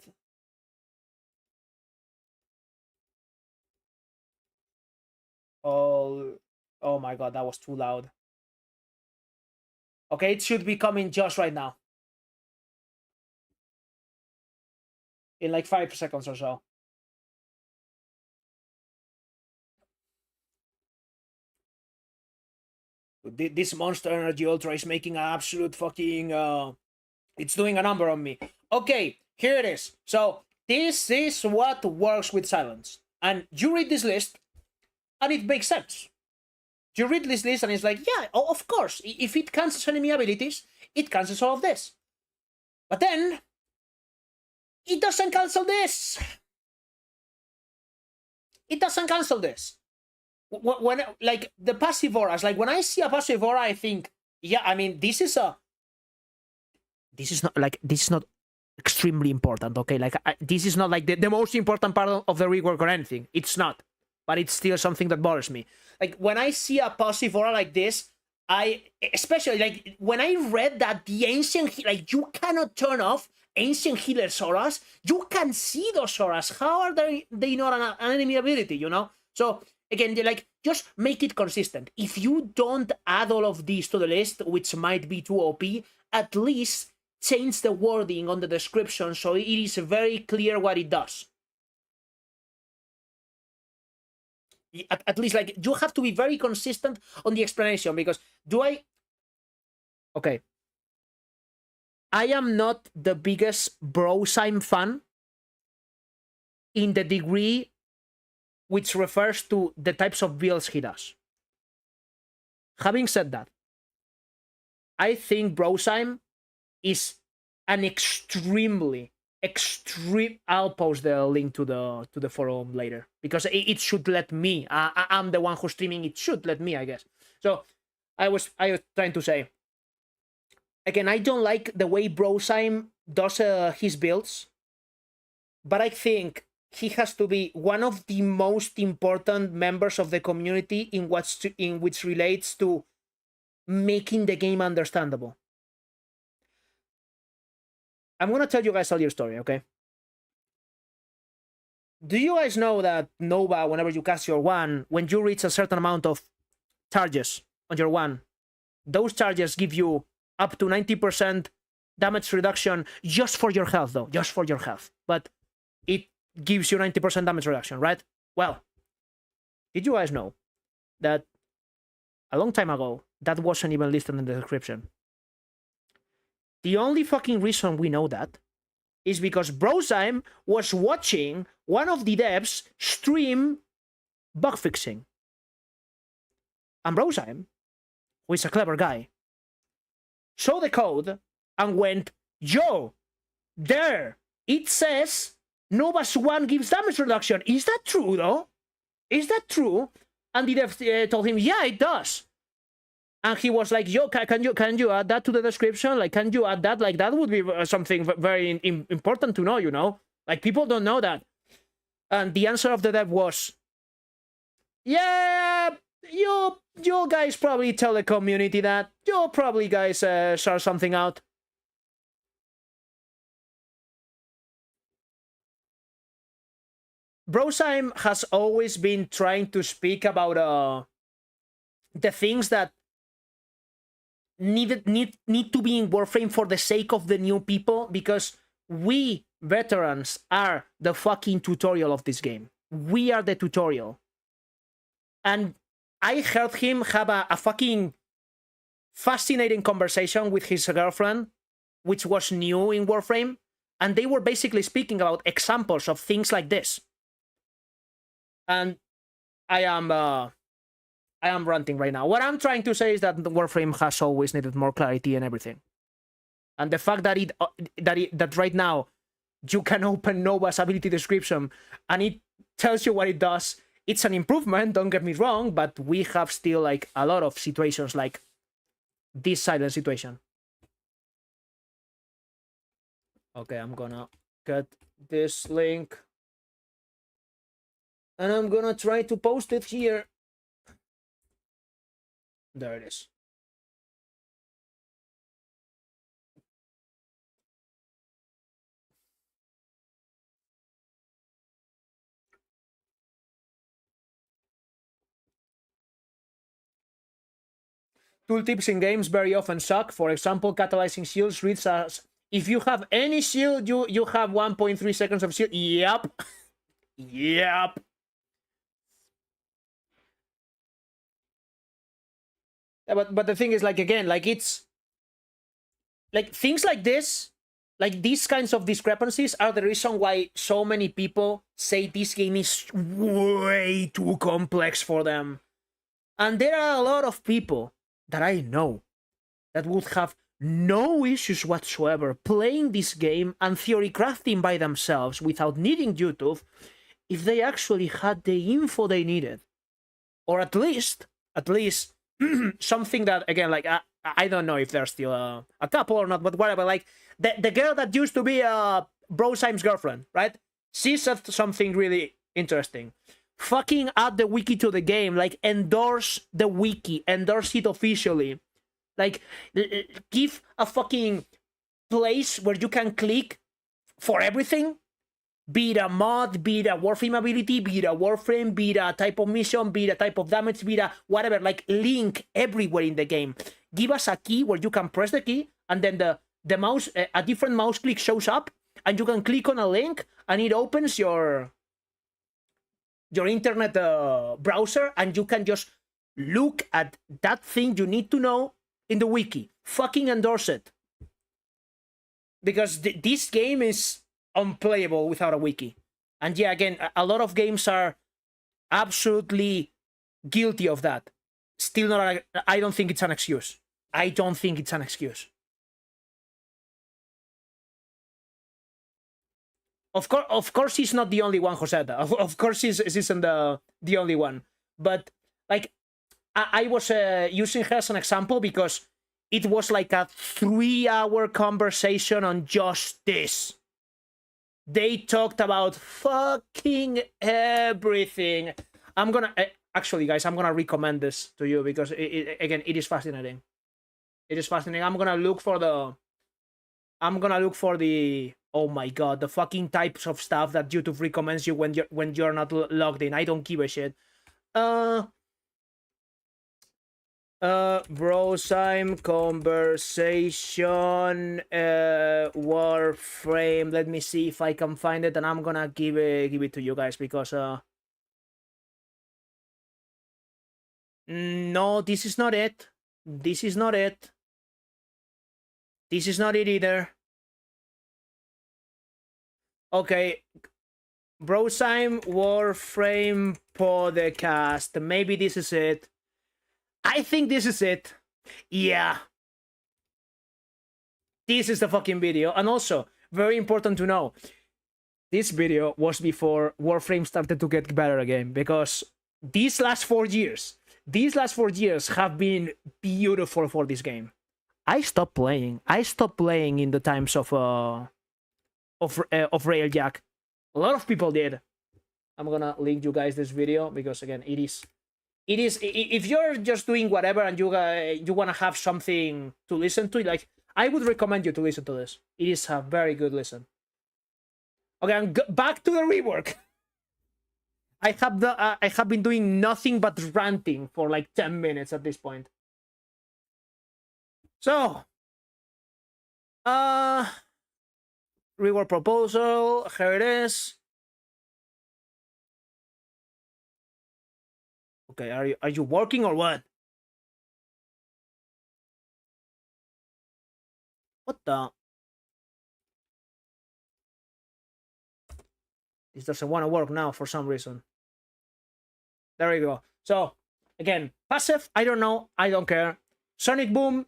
Oh my god, that was too loud. Okay, it should be coming just right now. In like 5 seconds or so. This Monster Energy Ultra is making an absolute fucking it's doing a number on me. Okay, here it is. So this is what works with silence. And you read this list, and it makes sense. You read this list, and it's like, yeah, of course. If it cancels enemy abilities, it cancels all of this. But then, it doesn't cancel this. It doesn't cancel this. When, like, the passive auras, like, when I see a passive aura, I think, yeah, I mean, this is not extremely important, okay? Like, this is not like the most important part of the rework or anything. It's not. But it's still something that bothers me. Like, when I see a passive aura like this, especially, like, when I read that the ancient, like, you cannot turn off ancient healer's auras, you can see those auras. How are they not an enemy ability, you know? So, again, like, just make it consistent. If you don't add all of these to the list, which might be too OP, at least change the wording on the description so it is very clear what it does. At least, like, you have to be very consistent on the explanation, because okay, I am not the biggest Brosime fan in the degree which refers to the types of builds he does. Having said that, I think Brosime is an extreme. I'll post the link to the forum later, because it should let me. I'm the one who's streaming. It should let me, I guess. So I was trying to say, again, I don't like the way Brosime does his builds, but I think he has to be one of the most important members of the community in which relates to making the game understandable. I'm gonna tell you guys a little story, okay? Do you guys know that Nova, whenever you cast your one, when you reach a certain amount of charges on your one, those charges give you up to 90% damage reduction just for your health, though, just for your health. But it gives you 90% damage reduction, right? Well, did you guys know that a long time ago, that wasn't even listed in the description? The only fucking reason we know that is because Brosime was watching one of the devs stream bug fixing. And Brosime, who is a clever guy, saw the code and went, yo, there, it says Nova's one gives damage reduction. Is that true, though? Is that true? And the dev told him, yeah, it does. And he was like, yo, can you add that to the description? Like, can you add that? Like, that would be something very important to know, you know? Like, people don't know that. And the answer of the dev was, yeah, you guys probably tell the community that. You probably guys sort something out. Brosime has always been trying to speak about the things that need to be in Warframe for the sake of the new people, because we veterans are the fucking tutorial of this game. We are the tutorial. And I heard him have a fucking fascinating conversation with his girlfriend, which was new in Warframe, and they were basically speaking about examples of things like this. And I am ranting right now. What I'm trying to say is that the Warframe has always needed more clarity and everything. And the fact that that right now you can open Nova's ability description and it tells you what it does, it's an improvement, don't get me wrong, but we have still like a lot of situations like this silent situation. Okay, I'm gonna cut this link and I'm gonna try to post it here. There it is. Tooltips in games very often suck. For example, catalyzing shields reads as, if you have any shield, you have 1.3 seconds of shield. Yep. Yep. But the thing is, like, again, like, it's like things like this, like these kinds of discrepancies are the reason why so many people say this game is way too complex for them. And there are a lot of people that I know that would have no issues whatsoever playing this game and theory crafting by themselves without needing YouTube if they actually had the info they needed. Or at least something that, again, like, I don't know if there's still a couple or not, but whatever, like, the girl that used to be Brosime's girlfriend, right? She said something really interesting. Fucking add the wiki to the game, like, endorse the wiki, endorse it officially. Like, give a fucking place where you can click for everything. Be it a mod, be it a Warframe ability, be it a Warframe, be it a type of mission, be it a type of damage, be it a whatever, like link everywhere in the game. Give us a key where you can press the key and then the mouse, a different mouse click shows up and you can click on a link and it opens your internet browser and you can just look at that thing you need to know in the wiki. Fucking endorse it. Because this game is unplayable without a wiki. And yeah, again, a lot of games are absolutely guilty of that. Still not, I don't think it's an excuse. I don't think it's an excuse. Of course, he's not the only one who said that. Of course, he isn't the only one. But like, I was using her as an example because it was like a 3-hour conversation on just this. They talked about fucking everything. I'm gonna actually, guys, I'm gonna recommend this to you because again, it is fascinating. It is fascinating. I'm gonna look for the. Oh my god, the fucking types of stuff that YouTube recommends you when you're not logged in. I don't give a shit. Brosime conversation Warframe. Let me see if I can find it, and I'm gonna give it to you guys because no, this is not it. This is not it. This is not it either. Okay, Brosime Warframe podcast. Maybe this is it. I think this is it. Yeah. This is the fucking video. And also, very important to know, this video was before Warframe started to get better again, because these last 4 years have been beautiful for this game. I stopped playing in the times of Railjack. A lot of people did. I'm gonna link you guys this video because again, it is if you're just doing whatever and you want to have something to listen to, like, I would recommend you to listen to this. It is a very good listen. Okay, I'm back to the rework. I have been doing nothing but ranting for like 10 minutes at this point. So, rework proposal, here it is. Okay, are you working or what? What the? This doesn't want to work now for some reason. There we go. So, again, passive, I don't know, I don't care. Sonic Boom,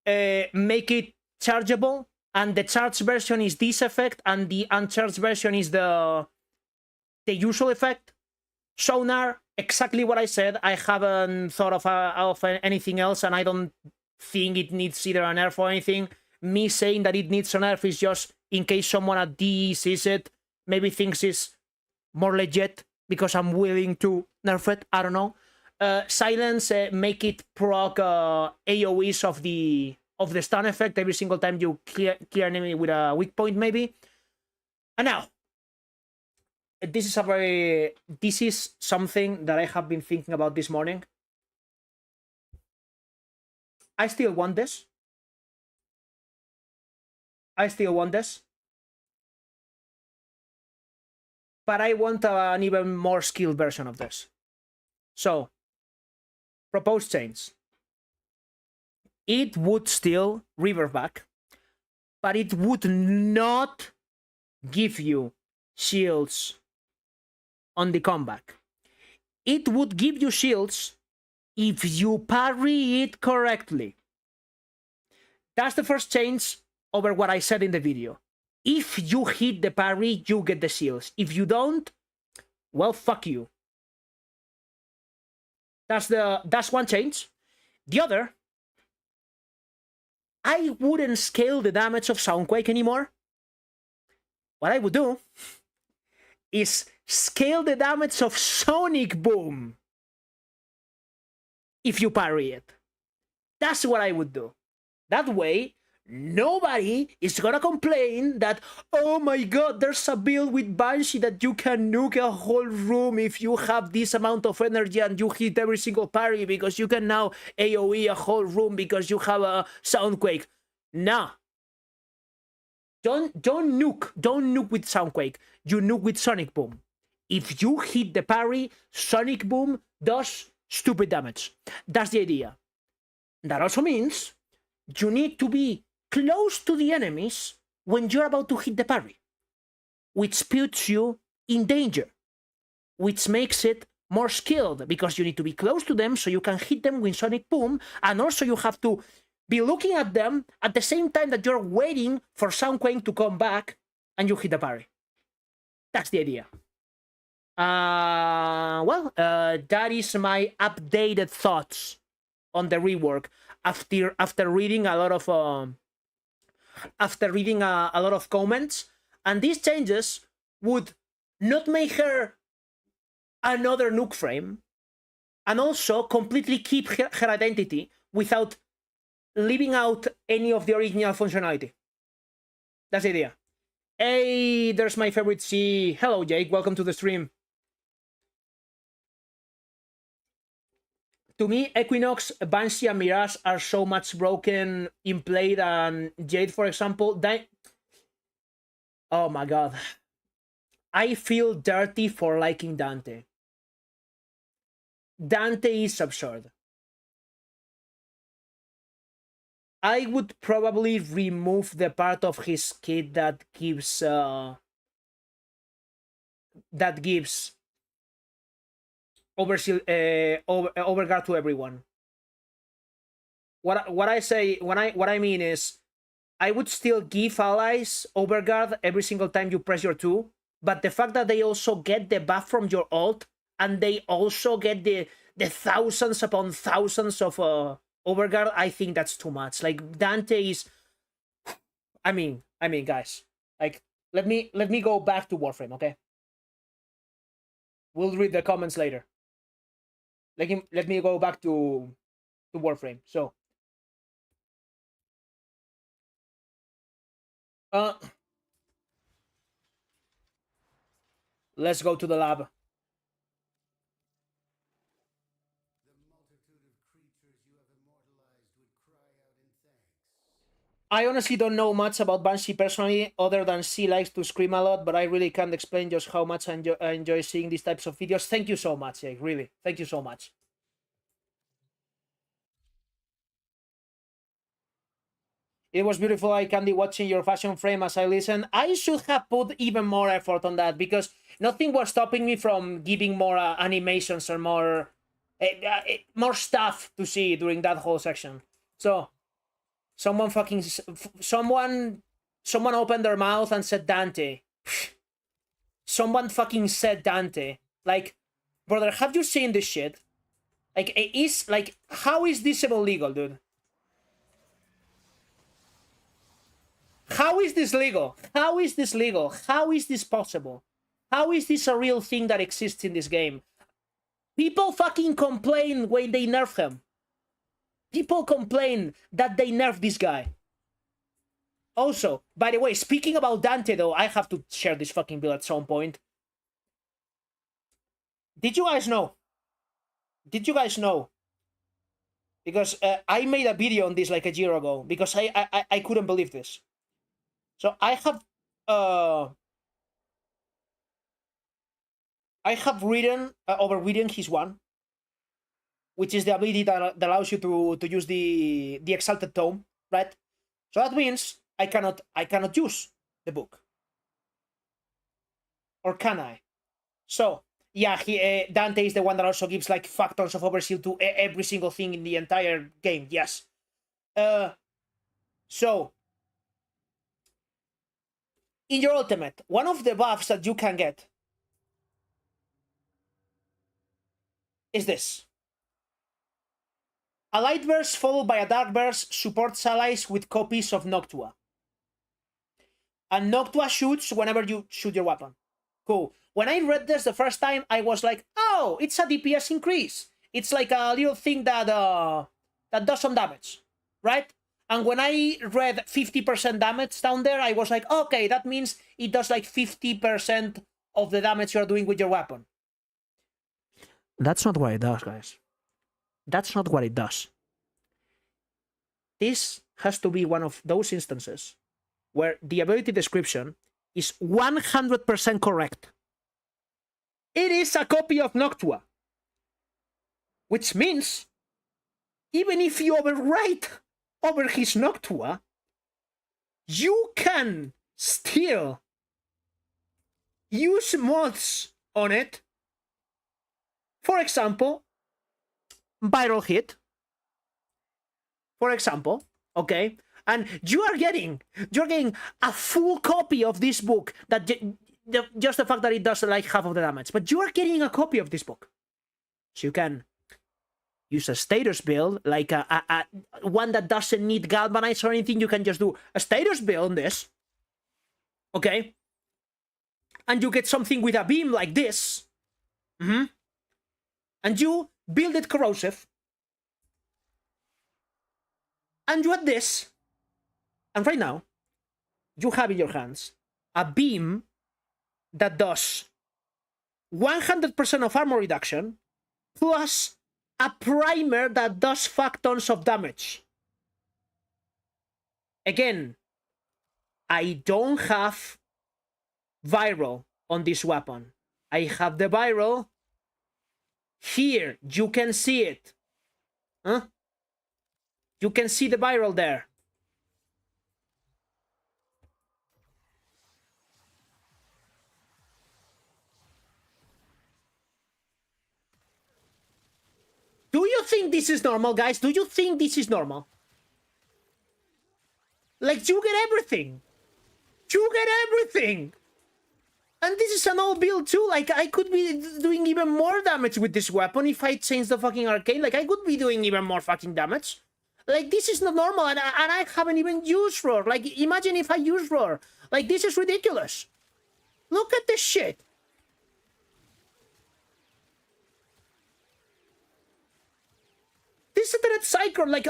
make it chargeable, and the charged version is this effect, and the uncharged version is the usual effect. Sonar, exactly what I said. I haven't thought of anything else, and I don't think it needs either a nerf or anything. Me saying that it needs a nerf is just in case someone at DE sees it, maybe thinks it's more legit because I'm willing to nerf it. I don't know. Silence, make it proc AoEs of the stun effect every single time you clear an enemy with a weak point, maybe. And now, this is something that I have been thinking about this morning. I still want this. But I want an even more skilled version of this. So, proposed change. It would still revert back, but it would not give you shields on the comeback. It would give you shields if you parry it correctly. That's the first change over what I said in the video. If you hit the parry, you get the shields. If you don't, well, fuck you. That's one change. The other, I wouldn't scale the damage of Soundquake anymore. What I would do is scale the damage of Sonic Boom if you parry it. That's what I would do. That way, nobody is gonna complain that, oh my god, there's a build with Banshee that you can nuke a whole room if you have this amount of energy and you hit every single parry because you can now AoE a whole room because you have a Soundquake. Nah. Don't nuke with Soundquake. You nuke with Sonic Boom. If you hit the parry, Sonic Boom does stupid damage. That's the idea. That also means you need to be close to the enemies when you're about to hit the parry, which puts you in danger, which makes it more skilled because you need to be close to them so you can hit them with Sonic Boom, and also you have to be looking at them at the same time that you're waiting for Soundquake to come back and you hit the parry. That's the idea. That is my updated thoughts on the rework after reading a lot of comments, and these changes would not make her another nuke frame, and also completely keep her identity without leaving out any of the original functionality. That's the idea. Hey, there's my favorite C. Hello, Jake. Welcome to the stream. To me, Equinox, Banshee, and Mirage are so much broken in play than Jade, for example. Oh my god. I feel dirty for liking Dante. Dante is absurd. I would probably remove the part of his kit that gives overguard to everyone. What I mean is, I would still give allies overguard every single time you press your 2, but the fact that they also get the buff from your ult and they also get the thousands upon thousands of overguard, I think that's too much. Like, Dante is, I mean, guys, like, let me go back to Warframe, okay? We'll read the comments later. Let me go back to Warframe. So, let's go to the lab. I honestly don't know much about Banshee personally, other than she likes to scream a lot, but I really can't explain just how much I enjoy seeing these types of videos. Thank you so much, Jake. Really, thank you so much. It was beautiful, eye candy, watching your fashion frame as I listened. I should have put even more effort on that because nothing was stopping me from giving more animations or more stuff to see during that whole section. So, someone opened their mouth and said Dante. Someone fucking said Dante. Like, brother, have you seen this shit? Like, it is like, how is this even legal, dude? How is this legal? How is this legal? How is this possible? How is this a real thing that exists in this game? People fucking complain when they nerf him. People complain that they nerf this guy. Also, by the way, speaking about Dante, though, I have to share this fucking build at some point. Did you guys know? Because I made a video on this like a year ago because I couldn't believe this. So I have overridden his one, which is the ability that allows you to use the Exalted Tome, right? So that means I cannot use the book, or can I? So yeah, Dante is the one that also gives like fuck tons of overshield to every single thing in the entire game. Yes. So in your ultimate, one of the buffs that you can get is this. A light burst followed by a dark burst supports allies with copies of Noctua. And Noctua shoots whenever you shoot your weapon. Cool. When I read this the first time, I was like, oh, it's a DPS increase. It's like a little thing that does some damage, right? And when I read 50% damage down there, I was like, okay, that means it does like 50% of the damage you're doing with your weapon. That's not what it does, guys. That's not what it does. This has to be one of those instances where the ability description is 100% correct. It is a copy of Noctua. Which means, even if you overwrite over his Noctua, you can still use mods on it. For example, viral hit. For example, okay? And you're getting a full copy of this book that just the fact that it does like half of the damage, but you are getting a copy of this book. So you can use a status build, like a one that doesn't need galvanize or anything. You can just do a status build on this, okay? And you get something with a beam like this. And you build it corrosive. And you add this. And right now, you have in your hands a beam that does 100% of armor reduction plus a primer that does fuck tons of damage. Again, I don't have viral on this weapon. I have the viral here. You can see it. Huh? You can see the viral there. Do you think this is normal, guys? Do you think this is normal? Like, you get everything. You get everything. And this is an old build too. Like, I could be doing even more damage with this weapon if I change the fucking arcane. Like, I could be doing even more fucking damage. Like, this is not normal, and I haven't even used Roar. Like, imagine if I use Roar. Like, this is ridiculous. Look at this shit. This is the cycle. Like,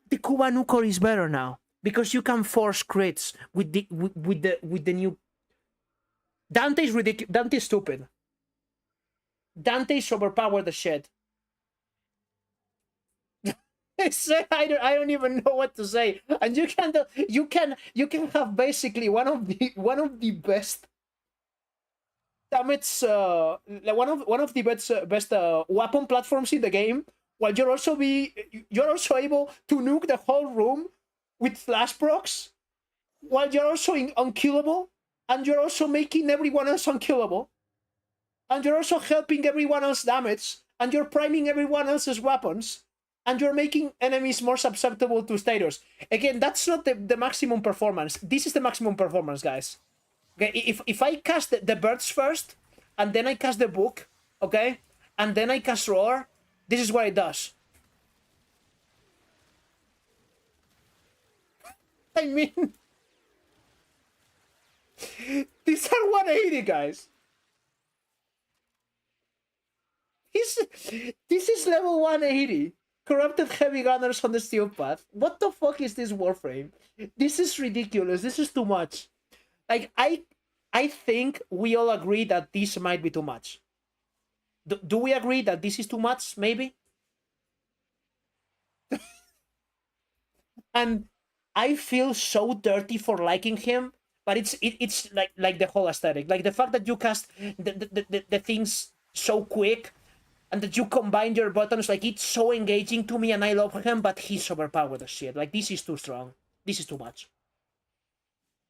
the Kubanukor is better now because you can force crits with the new. Dante's ridiculous. Dante's stupid. Dante's overpowered the shit. I don't even know what to say. And you can have basically one of the best damage one of the best weapon platforms in the game, while you're also able to nuke the whole room with flash procs, while you're also unkillable, and you're also making everyone else unkillable, and you're also helping everyone else damage, and you're priming everyone else's weapons, and you're making enemies more susceptible to status. Again, that's not the maximum performance. This is the maximum performance, guys. Okay, if I cast the birds first, and then I cast the book, okay, and then I cast Roar, this is what it does. I mean, these are 180, guys. This is level 180. Corrupted heavy gunners on the steel path. What the fuck is this Warframe? This is ridiculous. This is too much. Like, I think we all agree that this might be too much. Do we agree that this is too much, maybe? And I feel so dirty for liking him, but it's like the whole aesthetic. Like, the fact that you cast the things so quick, and that you combine your buttons, like, it's so engaging to me, and I love him, but he's overpowered as shit. Like, this is too strong. This is too much.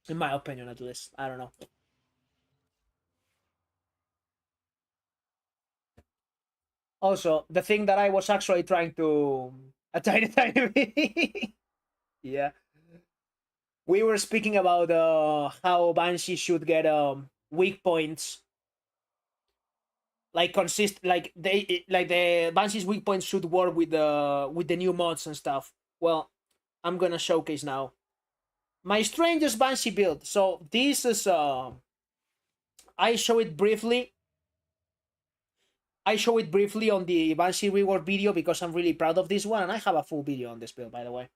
In my opinion, at least. I don't know. Also, the thing that I was actually trying to... A tiny bit... Yeah. We were speaking about how Banshee should get weak points. Like the Banshee's weak points should work with the new mods and stuff. Well, I'm gonna showcase now my strangest Banshee build. So this is I show it briefly. I show it briefly on the Banshee Rework video because I'm really proud of this one, and I have a full video on this build, by the way.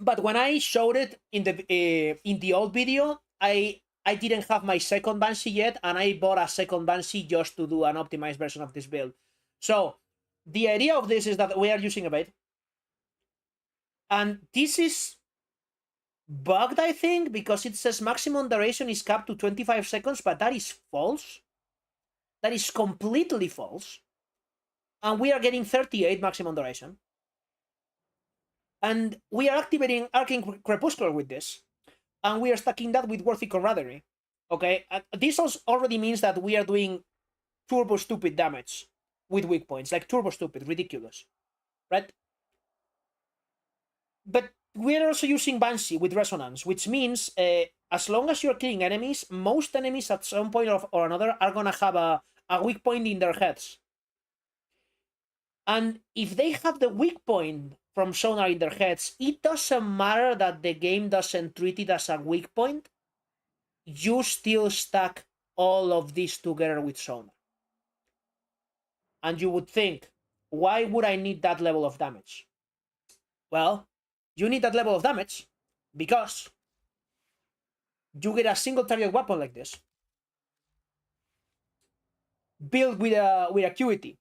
But when I showed it in the old video, I didn't have my second Banshee yet, and I bought a second Banshee just to do an optimized version of this build. So the idea of this is that we are using a bait, and this is bugged, I think, because it says maximum duration is capped to 25 seconds, but that is false. That is completely false. And we are getting 38 maximum duration. And we are activating Arcane Crepuscular with this. And we are stacking that with Worthy Camaraderie. Okay? This already means that we are doing turbo stupid damage with weak points. Like turbo stupid, ridiculous. Right? But we're also using Banshee with Resonance, which means as long as you're killing enemies, most enemies at some point or another are gonna have a weak point in their heads. And if they have the weak point from Sonar in their heads, it doesn't matter that the game doesn't treat it as a weak point. You still stack all of this together with Sonar. And you would think, why would I need that level of damage? Well, you need that level of damage because you get a single target weapon like this, built with acuity,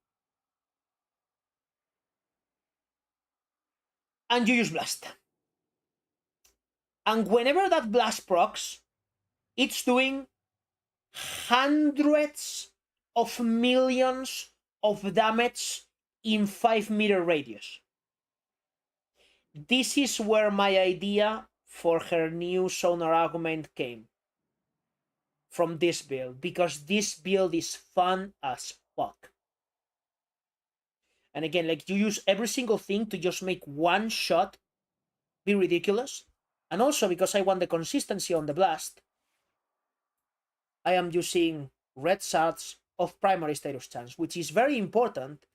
and you use blast. And whenever that blast procs, it's doing hundreds of millions of damage in 5-meter radius. This is where my idea for her new Sonar augment came. From this build, because this build is fun as fuck. And again, like, you use every single thing to just make one shot be ridiculous. And also because I want the consistency on the blast, I am using red shards of primary status chance, which is very important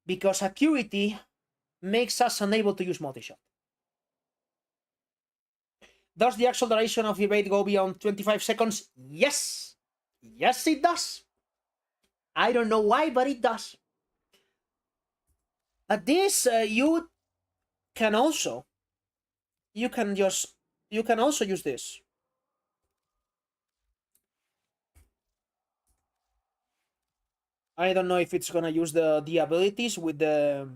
because acuity makes us unable to use multi-shot. Does the actual duration of evade go beyond 25 seconds? Yes. Yes, it does. I don't know why, but it does. At this, you can also use this. I don't know if it's gonna use the abilities with the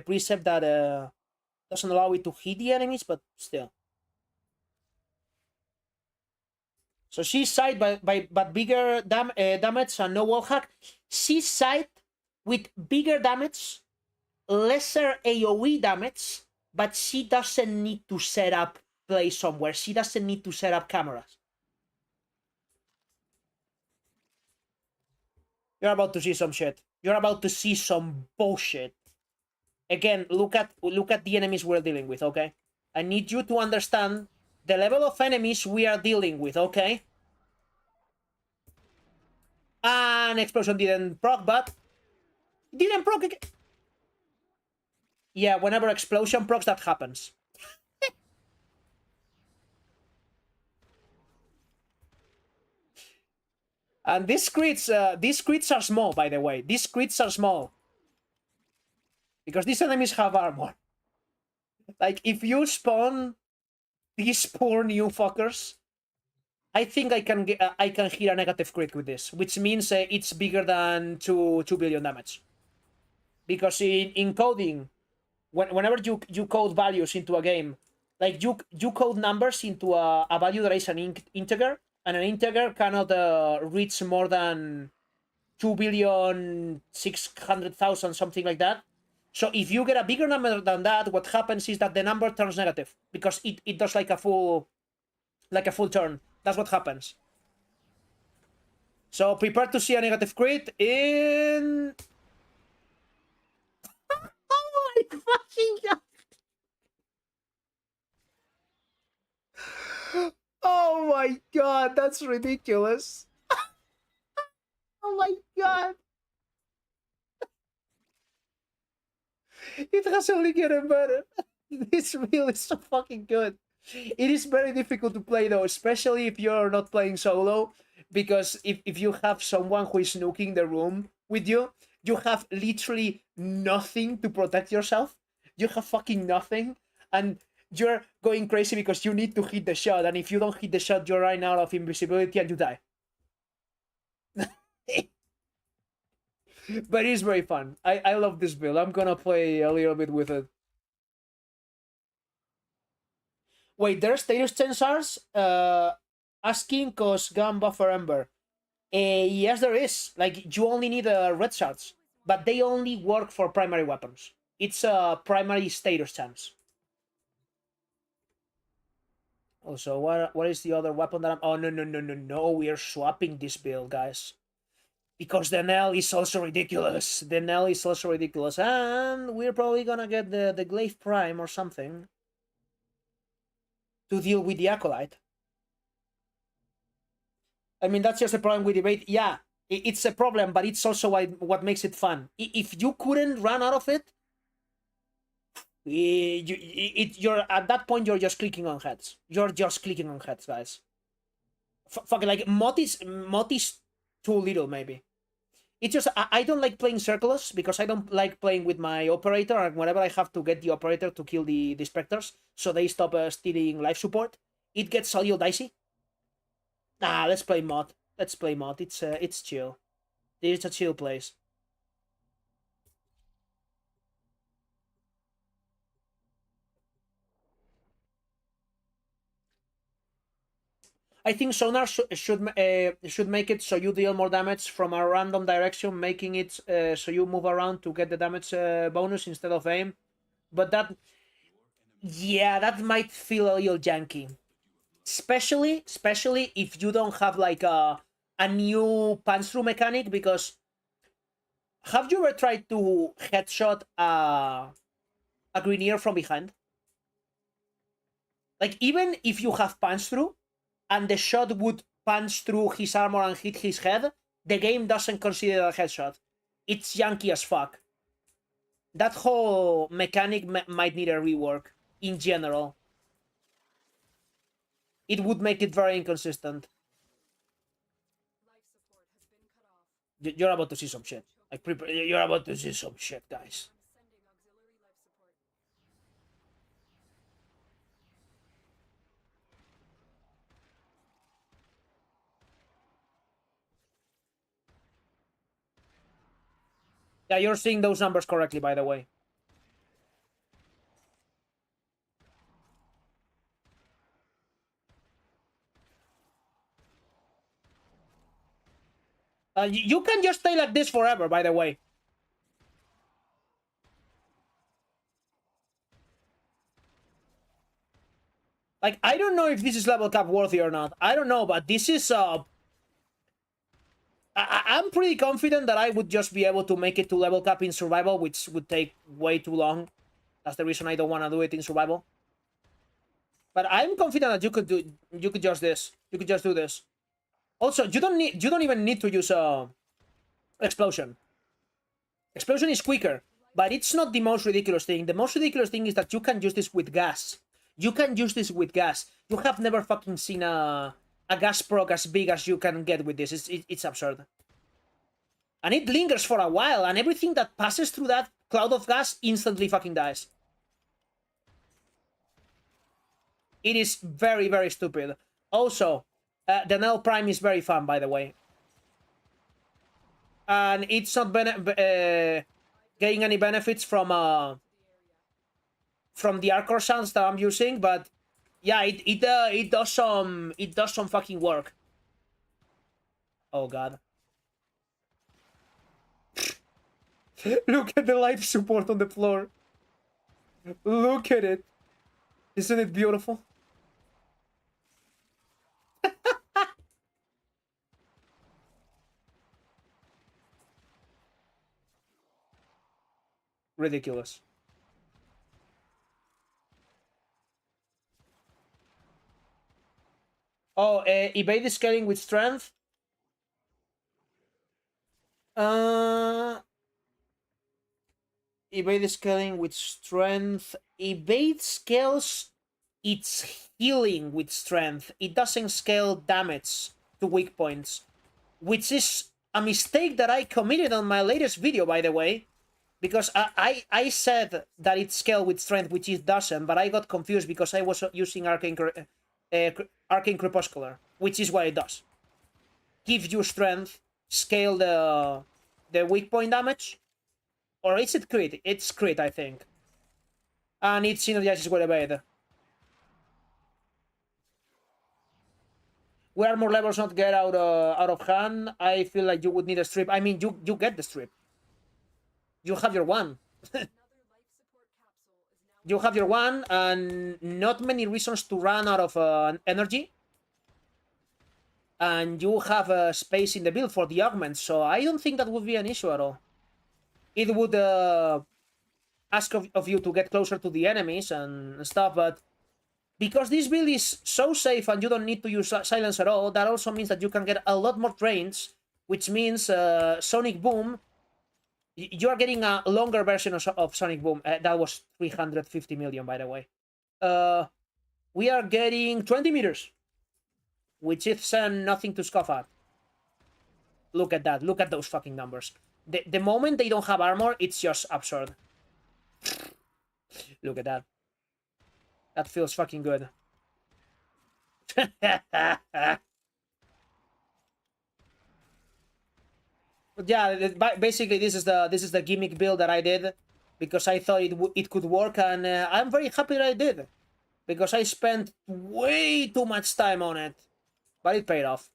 precept that doesn't allow it to hit the enemies, but still. So she's side but bigger damage and no wall hack. She's side with bigger damage, lesser AoE damage, but she doesn't need to set up play somewhere. She doesn't need to set up cameras. You're about to see some shit. You're about to see some bullshit. Again, look at the enemies we're dealing with, okay? I need you to understand the level of enemies we are dealing with, okay? And explosion didn't proc, but didn't proc again. Yeah, whenever explosion procs, that happens. And these crits are small, by the way. These crits are small. Because these enemies have armor. Like, if you spawn these poor new fuckers, I think I can hit a negative crit with this, which means it's bigger than 2 billion damage. Because in coding, whenever you code values into a game, like you code numbers into a value that is an integer, and an integer cannot reach more than 2,600,000, something like that. So if you get a bigger number than that, what happens is that the number turns negative because it does like a full turn. That's what happens. So prepare to see a negative crit in. Oh my fucking god! Oh my god, that's ridiculous. Oh my god. It has only gotten better. This build is so fucking good. It is very difficult to play though, especially if you're not playing solo, because if you have someone who is nuking the room with you, you have literally nothing to protect yourself. You have fucking nothing, and You're going crazy because you need to hit the shot, and if you don't hit the shot, you're running out of invisibility and you die. But it's very fun. I love this build. I'm gonna play a little bit with it. Wait, there's status sensors? Asking cause gun buffer ember. Yes, there is. Like, you only need red shards, but they only work for primary weapons. It's a primary status chance. Also, what is the other weapon that I'm... Oh, no. We are swapping this build, guys. Because the Nell is also ridiculous. The Nell is also ridiculous. And we're probably gonna get the Glaive Prime or something to deal with the Acolyte. I mean, that's just a problem with debate. Yeah, it's a problem, but it's also what makes it fun. If you couldn't run out of it, you're at that point, you're just clicking on heads. You're just clicking on heads, guys. Fucking like mod is too little, maybe. It's just I don't like playing Circulus because I don't like playing with my operator, and whenever I have to get the operator to kill the Spectres, so they stop stealing life support, it gets a little dicey. Nah, let's play mod. Let's play mod. It's chill. It's a chill place. I think sonar should make it so you deal more damage from a random direction, making it so you move around to get the damage bonus instead of aim. But that, yeah, that might feel a little janky, especially if you don't have like a new punch through mechanic. Because have you ever tried to headshot a Greenier from behind? Like, even if you have punch through, and the shot would punch through his armor and hit his head, the game doesn't consider a headshot. It's janky as fuck. That whole mechanic might need a rework in general. It would make it very inconsistent. You're about to see some shit. Like, you're about to see some shit, guys. Yeah, you're seeing those numbers correctly, by the way. You can just stay like this forever, by the way. Like, I don't know if this is level cap worthy or not. I don't know, but this is I'm pretty confident that I would just be able to make it to level cap in survival, which would take way too long. That's the reason I don't want to do it in survival. But I'm confident that you could just do this. Also, you don't even need to use explosion. Explosion is quicker, but it's not the most ridiculous thing. The most ridiculous thing is that you can use this with gas. You can use this with gas. You have never fucking seen a gas proc as big as you can get with this. It's absurd. And it lingers for a while, and everything that passes through that cloud of gas instantly fucking dies. It is very, very stupid. Also, the Nell Prime is very fun, by the way. And it's not getting any benefits from the Arcor sounds that I'm using, but yeah, it does some fucking work. Oh god. Look at the life support on the floor. Look at it. Isn't it beautiful? Ridiculous. Oh, evade scaling with strength. Evade scaling with strength. Evade scales its healing with strength. It doesn't scale damage to weak points, which is a mistake that I committed on my latest video, by the way, Because I said that it scaled with strength, which it doesn't, but I got confused because I was using Arcane Crepuscular, which is what it does. Give you strength, scale the weak point damage, or is it crit? It's crit, I think. And it synergizes with evade. Where more levels not get out of hand, I feel like you would need a strip. I mean, you get the strip. You have your one. You have your one, and not many reasons to run out of energy. And you have space in the build for the augment, so I don't think that would be an issue at all. It would ask of you to get closer to the enemies and stuff, but because this build is so safe and you don't need to use silence at all, that also means that you can get a lot more trains, which means Sonic Boom. You are getting a longer version of Sonic Boom. That was 350 million, by the way. We are getting 20 meters, which is nothing to scoff at. Look at that. Look at those fucking numbers. The moment they don't have armor, it's just absurd. Look at that. That feels fucking good. But yeah, basically this is the gimmick build that I did because I thought it could work, and I'm very happy that I did because I spent way too much time on it, but it paid off.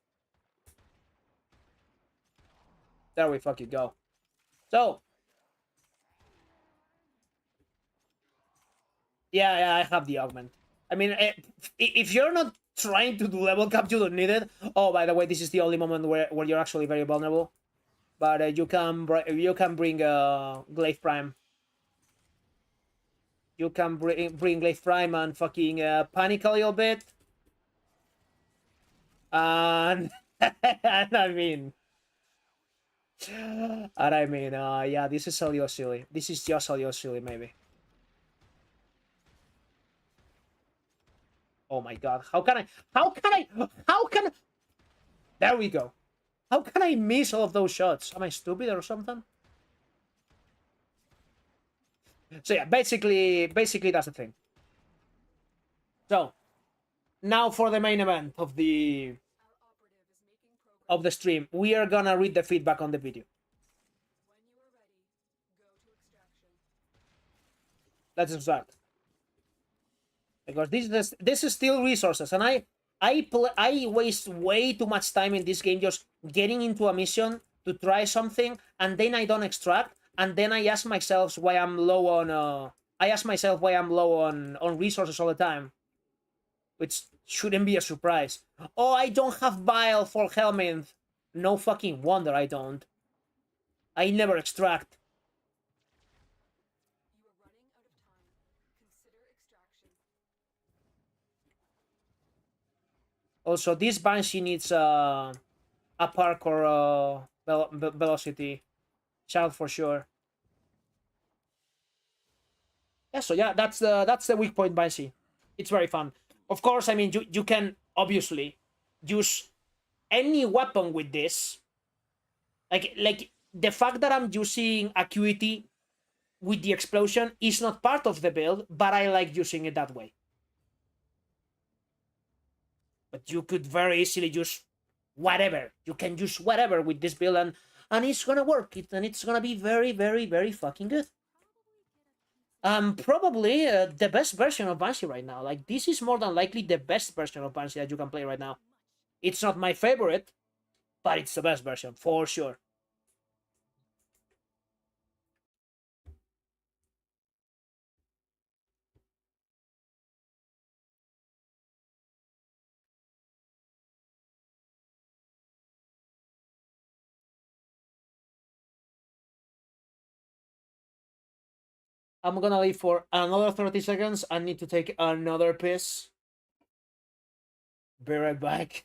There we fucking go. So yeah, I have the augment. I mean, if you're not trying to do level cap, you don't need it. Oh, by the way, this is the only moment where you're actually very vulnerable. But you can bring Glaive Prime. You can bring Glaive Prime and fucking panic a little bit. And and I mean, yeah, this is a little silly. This is just a little silly, maybe. Oh my god, how can I? There we go. How can I miss all of those shots? Am I stupid or something? So yeah, basically that's the thing. So now for the main event of the stream, we are gonna read the feedback on the video. Let's extract, because this is still resources, and I waste way too much time in this game just getting into a mission to try something, and then I don't extract, and then I ask myself why I'm low on resources all the time, which shouldn't be a surprise. Oh, I don't have bile for helmet. No fucking wonder I don't. I never extract. Also, this Banshee needs a parkour velocity child for sure. Yeah, so yeah, that's the weak point Banshee. It's very fun. Of course, I mean you can obviously use any weapon with this. Like the fact that I'm using Acuity with the explosion is not part of the build, but I like using it that way. But you could very easily use whatever. You can use whatever with this build, and it's gonna work. And it's gonna be very, very, very fucking good. Probably the best version of Banshee right now. Like, this is more than likely the best version of Banshee that you can play right now. It's not my favorite, but it's the best version, for sure. I'm gonna leave for another 30 seconds. I need to take another piss. Be right back.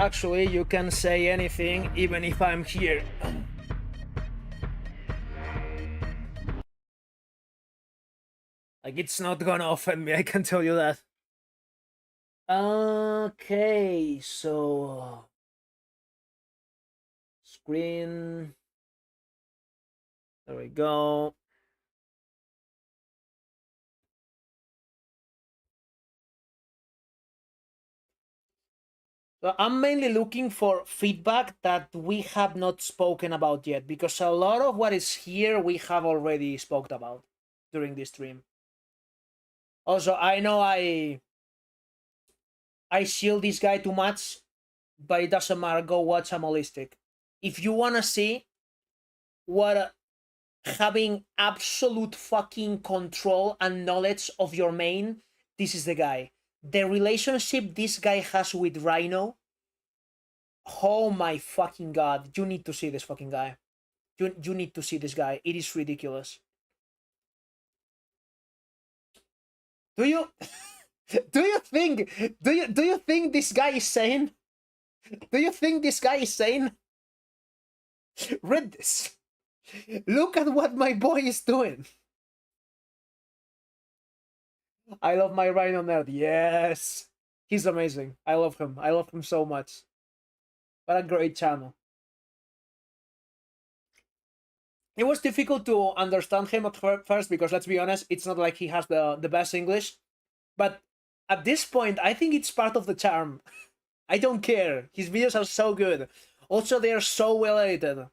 Actually, you can say anything even if I'm here. Like, it's not gonna offend me, I can tell you that. Okay, so screen. There we go. So I'm mainly looking for feedback that we have not spoken about yet, because a lot of what is here we have already spoke about during this stream. Also, I know I shield this guy too much, but it doesn't matter. Go watch a Holistic. If you wanna see what having absolute fucking control and knowledge of your main, this is the guy. The relationship this guy has with Rhino, oh my fucking god, you need to see this fucking guy. You need to see this guy. It is ridiculous. Do you do you think this guy is sane? Do you think this guy is sane? Read this. Look at what my boy is doing. I love my Rhino nerd. Yes. He's amazing. I love him. I love him so much. What a great channel. It was difficult to understand him at first because, let's be honest, it's not like he has the best English. But at this point, I think it's part of the charm. I don't care. His videos are so good. Also, they are so well edited.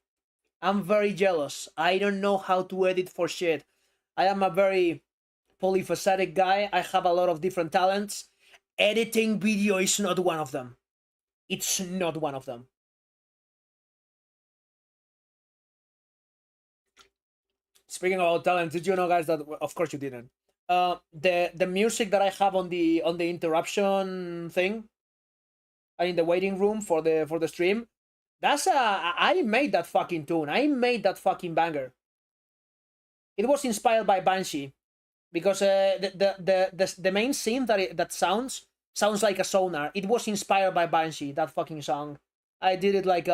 I'm very jealous. I don't know how to edit for shit. I am a very polyphacetic guy. I have a lot of different talents. Editing video is not one of them. It's not one of them. Speaking about talent, did you know, guys, that of course you didn't? The music that I have on the interruption thing, in the waiting room for the stream, that's I made that fucking tune. I made that fucking banger. It was inspired by Banshee, because the main scene that sounds like a sonar. It was inspired by Banshee. That fucking song. I did it like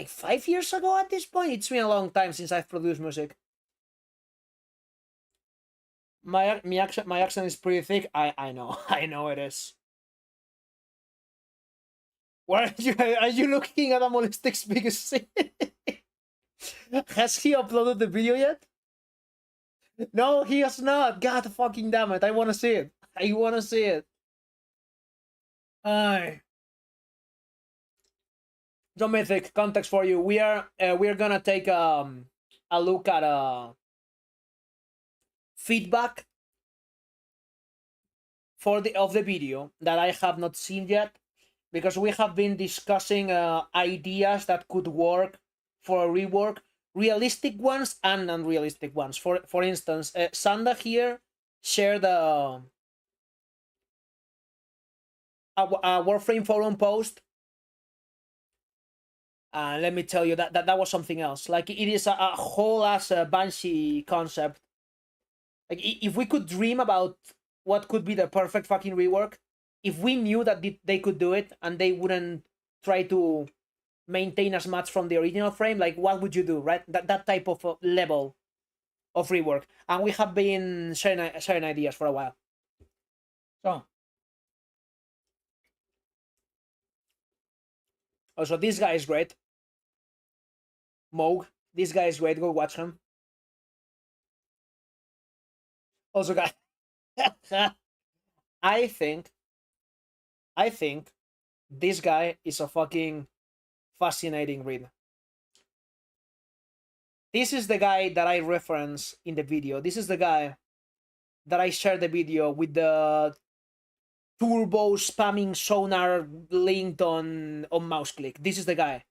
5 years ago at this point. It's been a long time since I've produced music. My accent is pretty thick. I know. I know it is. Why are you looking at a Molestic's biggest Has he uploaded the video yet? No, he has not. God fucking damn it. I want to see it. I want to see it. Aye. John Mythic, context for you. We're gonna take a look at feedback of the video that I have not seen yet, because we have been discussing ideas that could work for a rework, realistic ones and unrealistic ones. For instance, Sanda here shared a Warframe forum post. Let me tell you that was something else. Like, it is a whole ass Banshee concept. Like, if we could dream about what could be the perfect fucking rework, if we knew that they could do it and they wouldn't try to maintain as much from the original frame, like, what would you do, right? That type of level of rework. And we have been sharing ideas for a while. So, also, this guy is great. Moog, this guy is great. Go watch him. Also, guys, I think this guy is a fucking fascinating read. This is the guy that I reference in the video. This is the guy that I shared the video with the turbo spamming sonar linked on mouse click. This is the guy.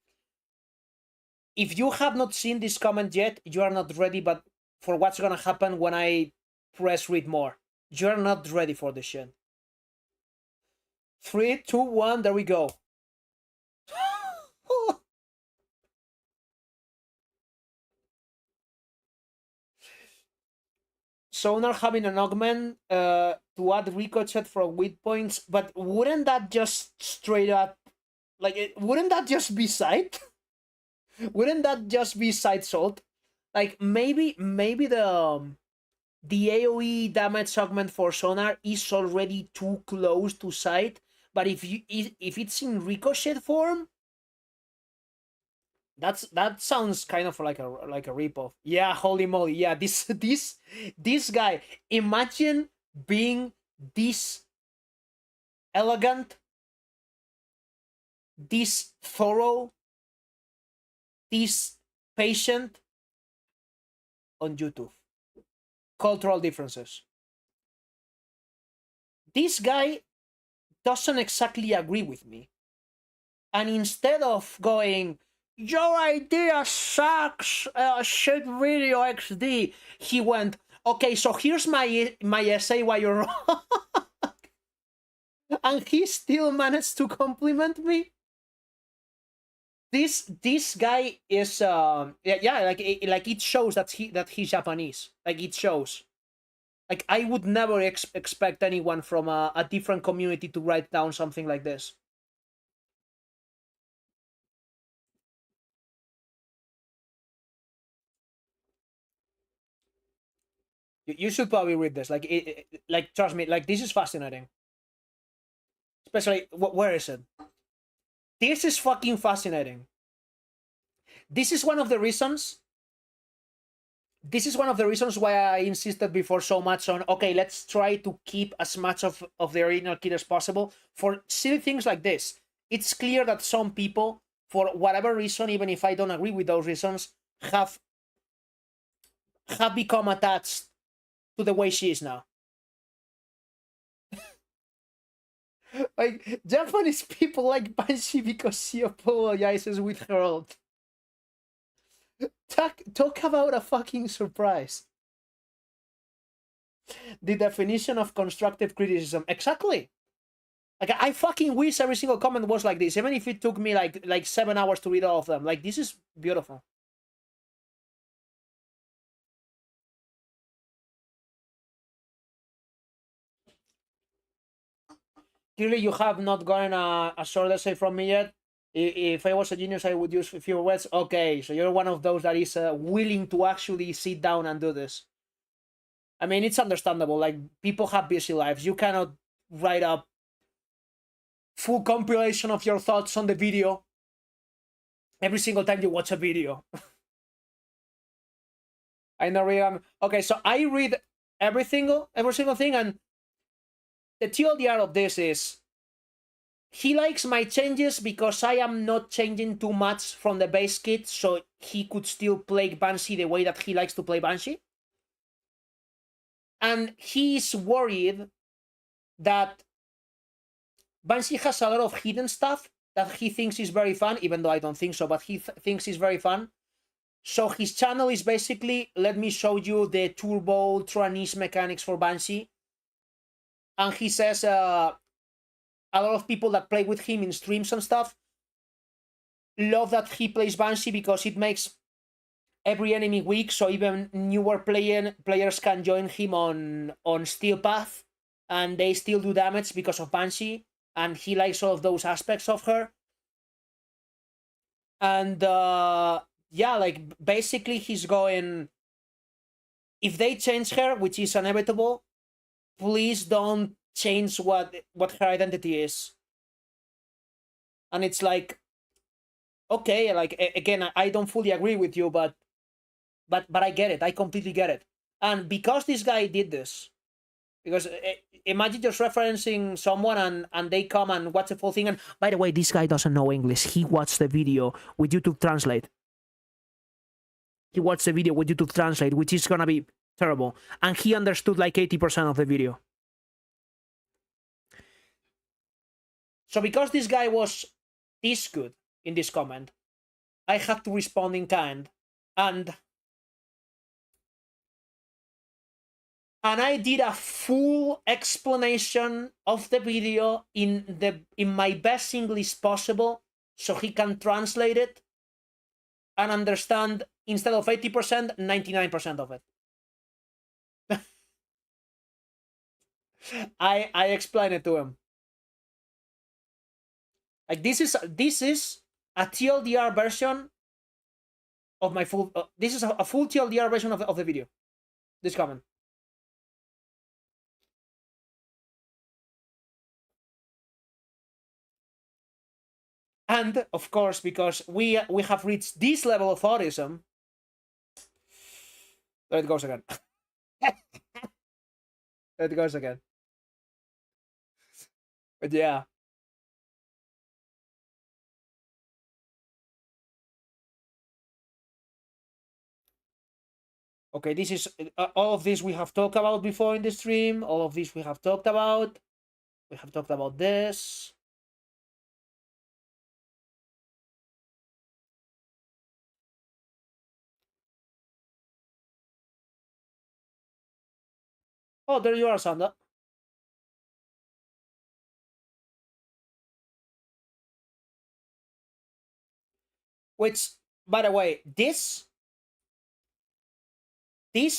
If you have not seen this comment yet, you are not ready, but for what's gonna happen when I press read more. You're not ready for this shit. 3, 2, 1, there we go. Sonar having an augment to add ricochet from weak points, but wouldn't that just straight up Like, wouldn't that just be sight? Wouldn't that just be sight salt? Like, maybe the AoE damage augment for sonar is already too close to sight, but if it's in ricochet form, that sounds kind of like a ripoff. Yeah, holy moly. Yeah, this guy. Imagine being this elegant, this thorough, this patient on YouTube. Cultural differences. This guy doesn't exactly agree with me. And instead of going, your idea sucks, shit video XD, he went, okay, so here's my essay why you're wrong. And he still managed to compliment me. This guy is yeah, like it shows that he's Japanese. Like, it shows. Like, I would never expect anyone from a different community to write down something like this. You should probably read this. Like, like, trust me, like, this is fascinating. Especially, where is it? This is fucking fascinating. This is one of the reasons. This is one of the reasons why I insisted before so much on, okay, let's try to keep as much of the original kit as possible for silly things like this. It's clear that some people, for whatever reason, even if I don't agree with those reasons, have become attached to the way she is now. Like, Japanese people like Banshee because she apologizes with her ult. Talk about a fucking surprise. The definition of constructive criticism. Exactly. Like, I fucking wish every single comment was like this, even if it took me like 7 hours to read all of them. Like, this is beautiful. Clearly, you have not gotten a short essay from me yet. If I was a genius, I would use fewer words. Okay, so you're one of those that is willing to actually sit down and do this. I mean, it's understandable. Like, people have busy lives. You cannot write a full compilation of your thoughts on the video every single time you watch a video. I know, Rian. Okay, so I read every single thing, and the TLDR of this is he likes my changes because I am not changing too much from the base kit, so he could still play Banshee the way that he likes to play Banshee. And he's worried that Banshee has a lot of hidden stuff that he thinks is very fun, even though I don't think so, but he thinks is very fun. So his channel is basically, let me show you the turbo ultra niche mechanics for Banshee. And he says a lot of people that play with him in streams and stuff love that he plays Banshee because it makes every enemy weak, so even newer players can join him on Steel Path, and they still do damage because of Banshee, and he likes all of those aspects of her. And yeah, like, basically he's going, if they change her, which is inevitable, please don't change what her identity is. And it's like, okay, like, again, I don't fully agree with you, but I get it. I completely get it. And because this guy did this, because imagine just referencing someone and they come and watch the full thing, and by the way, this guy doesn't know English. He watched the video with YouTube Translate. He watched the video with YouTube Translate, which is gonna be terrible. And he understood like 80% of the video. So because this guy was this good in this comment, I had to respond in kind. And I did a full explanation of the video in my best English possible, so he can translate it and understand, instead of 80%, 99% of it. I explained it to him. Like this is a TLDR version of my full. This is a full TLDR version of the video. This comment. And of course, because we have reached this level of autism, there it goes again. There it goes again. But yeah. Okay, this is all of this we have talked about before in the stream. All of this we have talked about. We have talked about this. Oh, there you are, Sanda. Which, by the way, this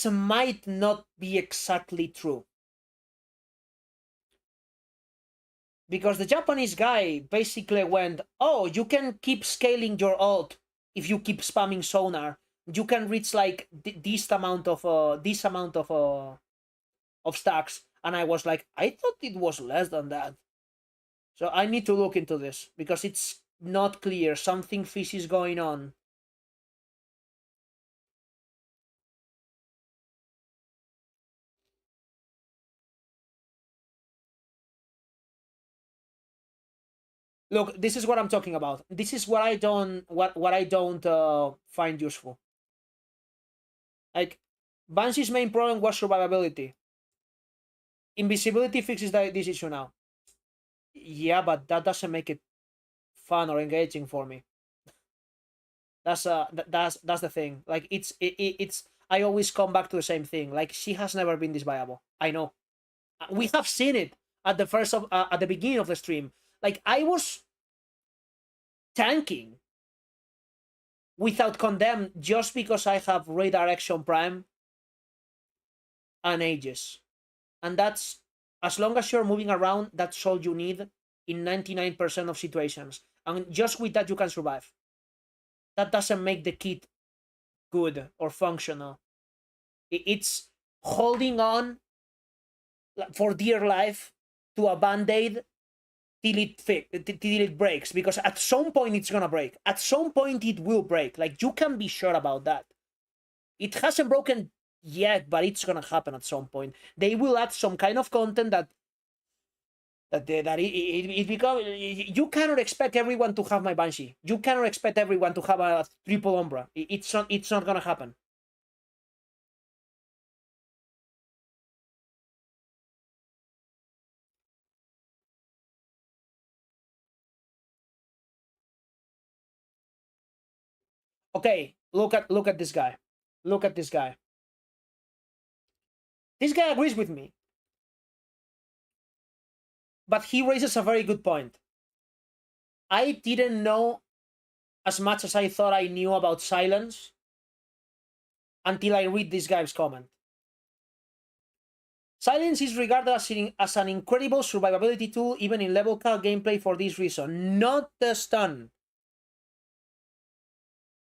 might not be exactly true. Because the Japanese guy basically went, oh, you can keep scaling your ult if you keep spamming sonar. You can reach like this amount of stacks. And I was like, I thought it was less than that. So I need to look into this because it's not clear. Something fishy is going on. Look, this is what I'm talking about. This is what I don't find useful. Like, Banshee's main problem was survivability. Invisibility fixes this issue now. Yeah, but that doesn't make it fun or engaging for me. That's the thing. Like, it's I always come back to the same thing. Like, she has never been this viable. I know. We have seen it at the beginning of the stream. Like, I was tanking without condemn just because I have redirection prime and ages. And that's, as long as you're moving around, that's all you need in 99% of situations. And just with that, you can survive. That doesn't make the kit good or functional. It's holding on for dear life to a band-aid till it breaks, because at some point it's gonna break. At some point it will break. Like, you can be sure about that. It hasn't broken yet, but it's gonna happen at some point. They will add some kind of content that it becomes. You cannot expect everyone to have my Banshee. You cannot expect everyone to have a triple Umbra. It's not gonna happen. Okay, look at this guy. Look at this guy. This guy agrees with me, but he raises a very good point. I didn't know as much as I thought I knew about silence until I read this guy's comment. Silence is regarded as an incredible survivability tool, even in level cap gameplay, for this reason. Not the stun.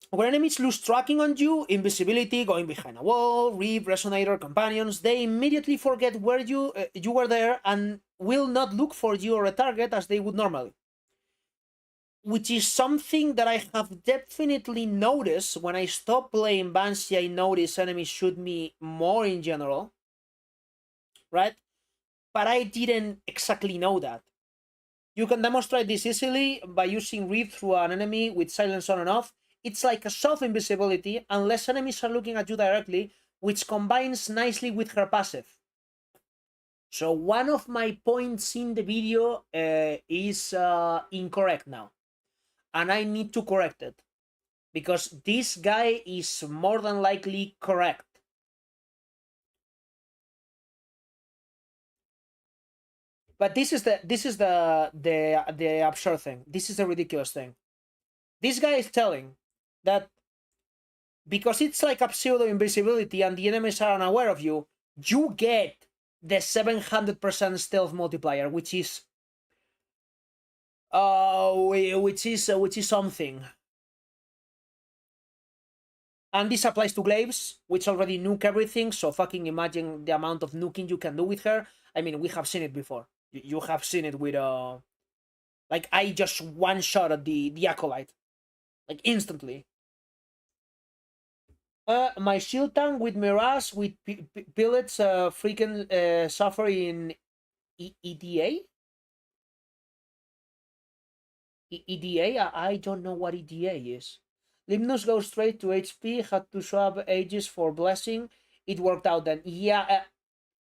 When enemies lose tracking on you, invisibility, going behind a wall, reap, resonator, companions, they immediately forget where you were there and will not look for you or a target as they would normally. Which is something that I have definitely noticed. When I stopped playing Banshee, I noticed enemies shoot me more in general, right? But I didn't exactly know that. You can demonstrate this easily by using read through an enemy with silence on and off. It's like a soft invisibility unless enemies are looking at you directly, which combines nicely with her passive. So one of my points in the video is incorrect now, and I need to correct it, because this guy is more than likely correct. But this is the absurd thing. This is the ridiculous thing. This guy is telling that because it's like a pseudo invisibility and the enemies are unaware of you, you get the 700% stealth multiplier, which is Which is something. And this applies to Glaives, which already nuke everything, so fucking imagine the amount of nuking you can do with her. I mean, we have seen it before. You have seen it with, like, I just one-shot at the Acolyte. Like, instantly. My shield tank with Mirage, with pellets, freaking suffer in EDA? EDA? I don't know what EDA is. Limnus goes straight to HP, had to swap ages for Blessing. It worked out then. Yeah,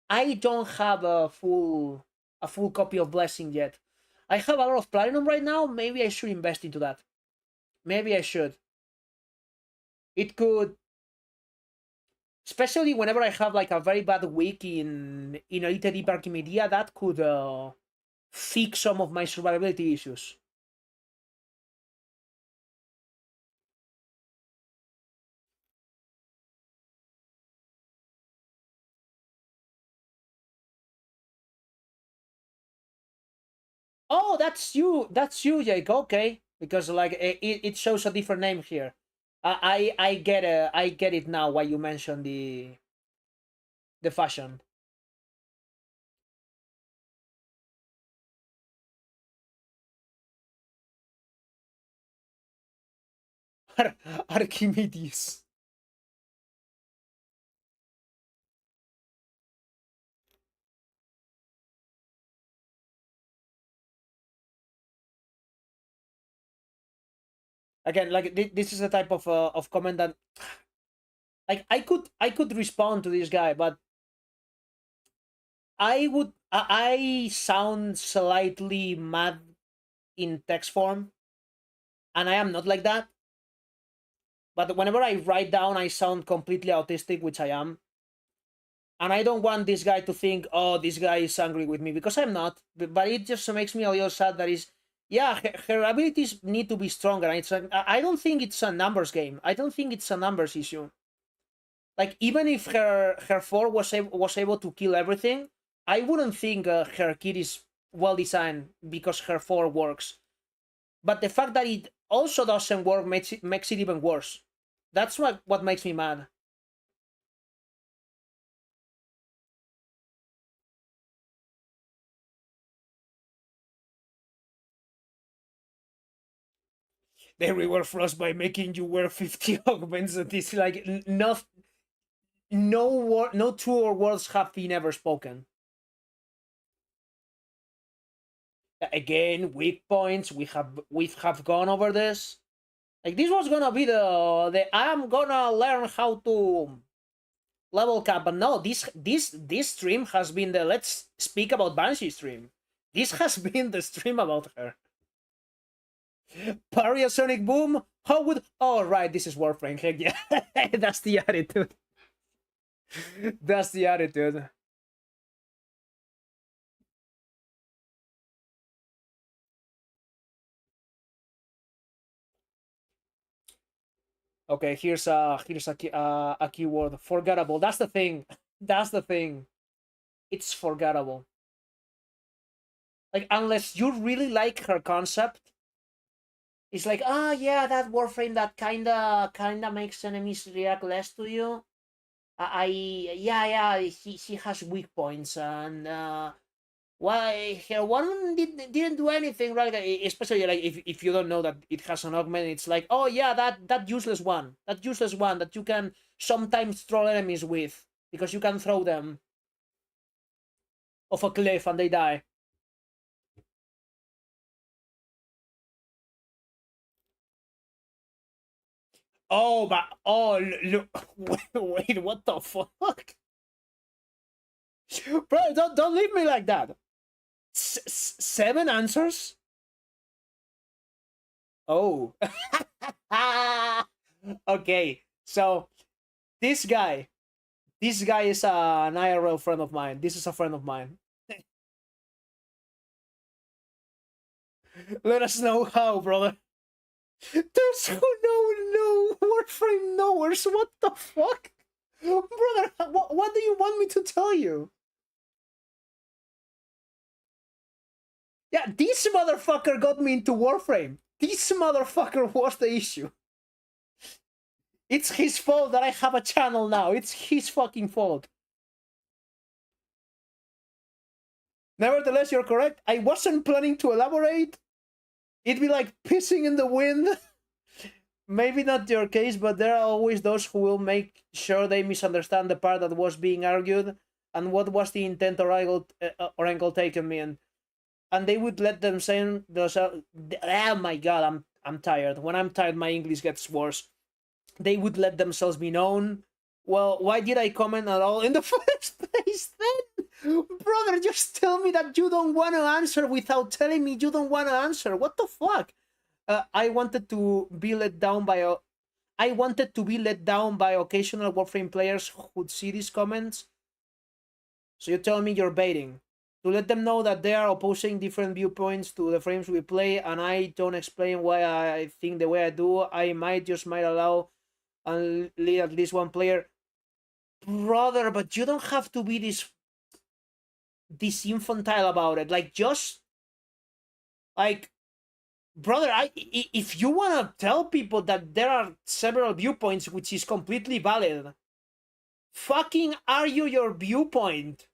I don't have a full copy of Blessing yet. I have a lot of Platinum right now. Maybe I should invest into that. Maybe I should. It could, especially whenever I have like a very bad week in Elite Deep Archimedia, that could fix some of my survivability issues. Oh, that's you. That's you, Jake. Okay, because like it shows a different name here. I get I get it now. Why you mentioned the fashion. Archimedes. Again, like this is a type of comment that, like, I could respond to this guy, but I sound slightly mad in text form, and I am not like that. But whenever I write down, I sound completely autistic, which I am. And I don't want this guy to think, oh, this guy is angry with me, because I'm not. But it just makes me a little sad that is, yeah, her abilities need to be stronger. And it's I don't think it's a numbers game. I don't think it's a numbers issue. Like, even if her four was able to kill everything, I wouldn't think her kit is well designed because her four works. But the fact that it also doesn't work makes it even worse. That's what makes me mad. They reward Frost by making you wear 50 augments, and this like no truer words have been ever spoken. Again, weak points. We have gone over this. Like, this was gonna be the I'm gonna learn how to level cap, but no, this stream has been the let's speak about Banshee stream. This has been the stream about her. Parry a Sonic Boom? How would... Oh, right, this is Warframe. Heck yeah. That's the attitude. That's the attitude. Okay, here's a keyword. Forgettable. That's the thing. That's the thing. It's forgettable. Like, unless you really like her concept, it's like, ah, oh, yeah, that Warframe that kinda makes enemies react less to you. Yeah, he has weak points, and why her one didn't do anything, right? Especially like if you don't know that it has an augment, it's like, oh yeah, that useless one that you can sometimes troll enemies with because you can throw them off a cliff and they die. Oh, but oh look, wait, what the fuck, bro? Don't leave me like that. 7 answers. Oh. Okay, so this guy is an IRL friend of mine. This is a friend of mine. Let us know how, brother. There's no Warframe knowers. What the fuck, brother? What do you want me to tell you? Yeah, this motherfucker got me into Warframe. This motherfucker was the issue. It's his fault that I have a channel now. It's his fucking fault. Nevertheless, you're correct. I wasn't planning to elaborate. It'd be like pissing in the wind. Maybe not your case, but there are always those who will make sure they misunderstand the part that was being argued and what was the intent or angle taken mean. And they would let them say those. Oh my god, I'm tired. When I'm tired, my English gets worse. They would let themselves be known. Well, why did I comment at all in the first place then? Brother, just tell me that you don't want to answer without telling me you don't want to answer. What the fuck? I wanted to be let down by occasional Warframe players who would see these comments. So you tell me you're baiting. To let them know that they are opposing different viewpoints to the frames we play, and I don't explain why I think the way I do. I might allow and lead at least one player. Brother, but you don't have to be this infantile about it. Like, just like, brother, if you want to tell people that there are several viewpoints, which is completely valid, fucking argue your viewpoint.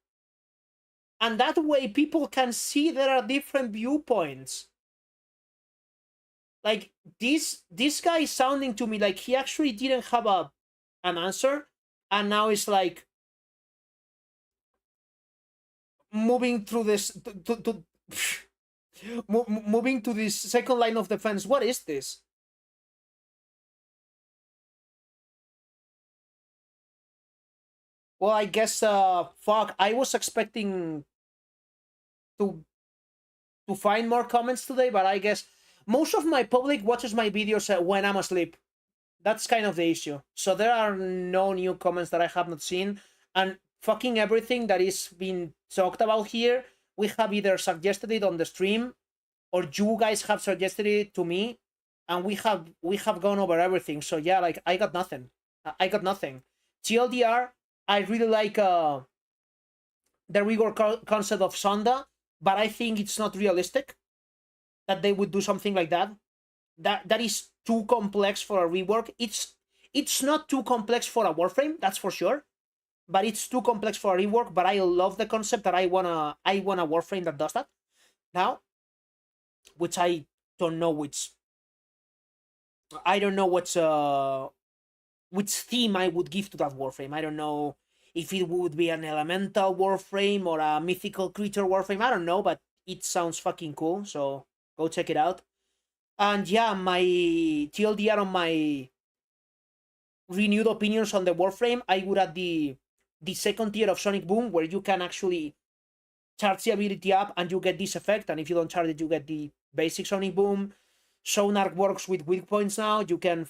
And that way people can see there are different viewpoints. Like, this guy is sounding to me like he actually didn't have an answer, and now it's like moving through this moving to this second line of defense. What is this? Well, I guess fuck, I was expecting to find more comments today, but I guess most of my public watches my videos when I'm asleep. That's kind of the issue. So there are no new comments that I have not seen, and fucking everything that is being talked about here, we have either suggested it on the stream, or you guys have suggested it to me, and we have gone over everything. So yeah, like, I got nothing. I got nothing. TLDR, I really like the rework concept of Sonda, but I think it's not realistic that they would do something like that. That is too complex for a rework. It's not too complex for a Warframe, that's for sure, but it's too complex for a rework. But I love the concept that I want a Warframe that does that now, which I don't know which which theme I would give to that Warframe. I don't know if it would be an elemental Warframe or a mythical creature Warframe. I don't know, but it sounds fucking cool, so go check it out. And yeah, my TLDR on my renewed opinions on the Warframe, I would add the second tier of Sonic Boom, where you can actually charge the ability up and you get this effect, and if you don't charge it, you get the basic Sonic Boom. Sonar works with weak points now. You can,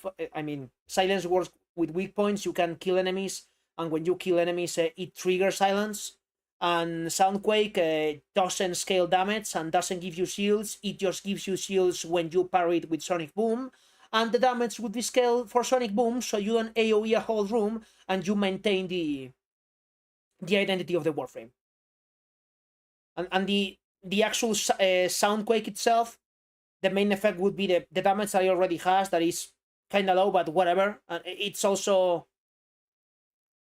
silence works with weak points. You can kill enemies, and when you kill enemies, it triggers silence. And Soundquake doesn't scale damage and doesn't give you shields. It just gives you shields when you pair it with Sonic Boom. And the damage would be scaled for Sonic Boom, so you don't AoE a whole room, and you maintain the identity of the Warframe. And the actual Soundquake itself, the main effect would be the damage that it already has, that is kind of low, but whatever. And it's also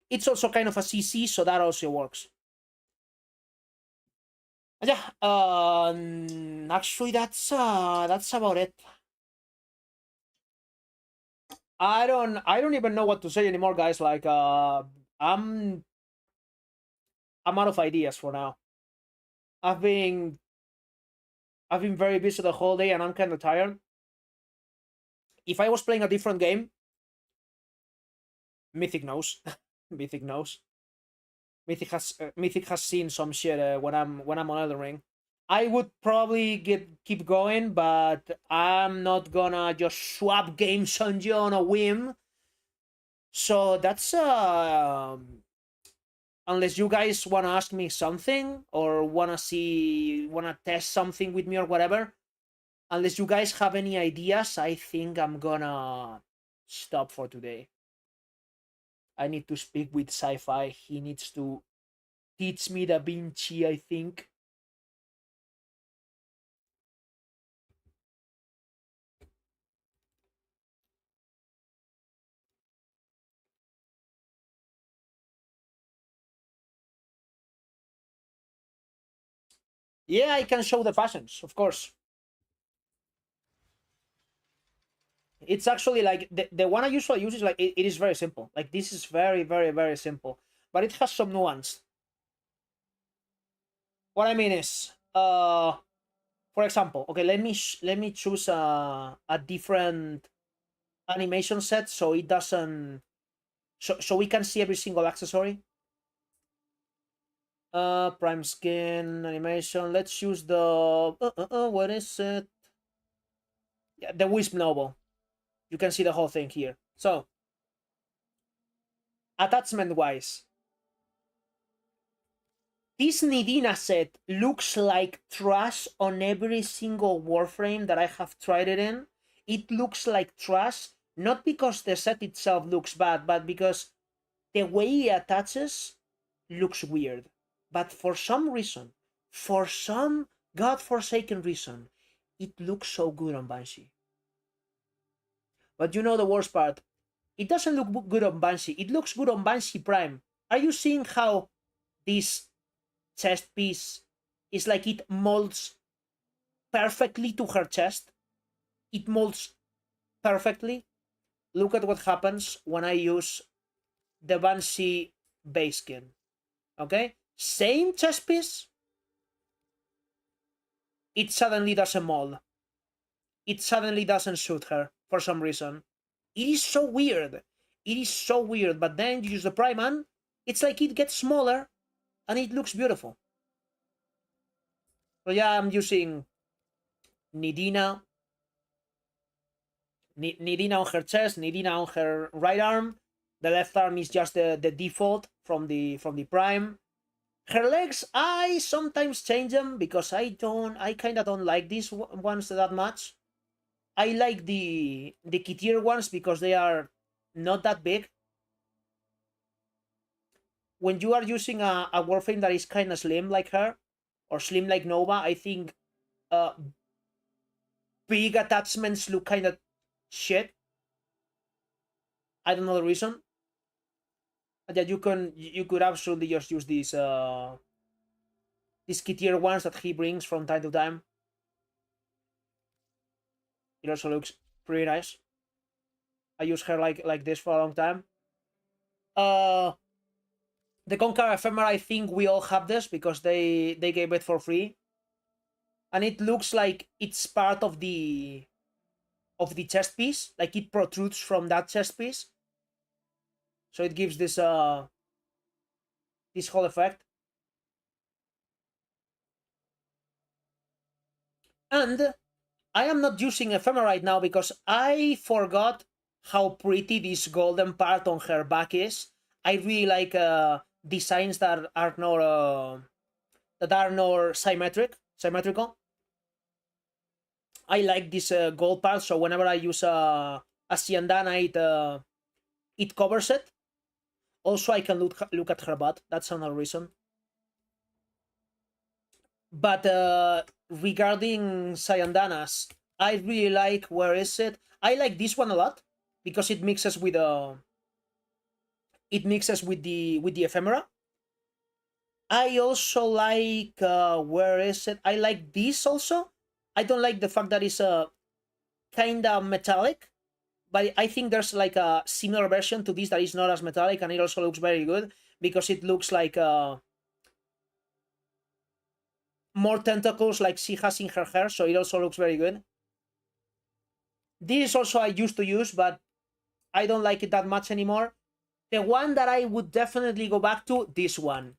kind of a CC, so that also works. Yeah, actually, that's about it. I don't even know what to say anymore, guys. Like, I'm out of ideas for now. I've been very busy the whole day, and I'm kind of tired. If I was playing a different game, Mythic knows. Mythic knows. Mythic has seen some shit when I'm on Elden Ring. I would probably keep going, but I'm not gonna just swap games on you on a whim. So that's unless you guys wanna ask me something or wanna test something with me or whatever. Unless you guys have any ideas, I think I'm gonna stop for today. I need to speak with Sci-Fi. He needs to teach me the Banshee, I think. Yeah, I can show the fashions, of course. It's actually like the one I usually use is like it is very simple. Like this is very, very, very simple, but it has some nuance. What I mean is, for example, okay, let me choose a different animation set so it doesn't so we can see every single accessory. Prime skin animation. Let's use the what is it? Yeah, the Wisp Noble. You can see the whole thing here. So attachment wise, this Nidina set looks like trash on every single Warframe that I have tried it in. It looks like trash, not because the set itself looks bad, but because the way it attaches looks weird. But for some reason, for some godforsaken reason, it looks so good on Banshee. But you know the worst part? It doesn't look good on Banshee. It looks good on Banshee Prime. Are you seeing how this chest piece is like it molds perfectly to her chest? It molds perfectly. Look at what happens when I use the Banshee base skin. Okay? Same chest piece, it suddenly doesn't mold. It suddenly doesn't suit her for some reason. It is so weird. It is so weird. But then you use the Priman, it's like it gets smaller and it looks beautiful. So yeah, I'm using Nidina. Nidina on her chest, Nidina on her right arm. The left arm is just the default from the Prime. Her legs, I sometimes change them because I kind of don't like these ones that much. I like the Kitier ones because they are not that big. When you are using a Warframe that is kind of slim like her, or slim like Nova, I think uh, big attachments look kind of shit. I don't know the reason. But yeah, you could absolutely just use these Kitier ones that he brings from time to time. It also looks pretty nice. I use her like this for a long time. Uh, the Conquer Ephemera, I think we all have this because they gave it for free, and it looks like it's part of the chest piece, like it protrudes from that chest piece, so it gives this whole effect. And I am not using Ephemera right now because I forgot how pretty this golden part on her back is. I really like designs that are not symmetrical. I like this gold part, so whenever I use a Siandana, it covers it. Also, I can look at her butt. That's another reason. But regarding Sayandanas, I really like, where is it? I like this one a lot because it mixes with the ephemera. I also like where is it? I like this also. I don't like the fact that it's kind of metallic, but I think there's like a similar version to this that is not as metallic, and it also looks very good because it looks like more tentacles like she has in her hair, so it also looks very good. This also I used to use, but I don't like it that much anymore. The one that I would definitely go back to, this one.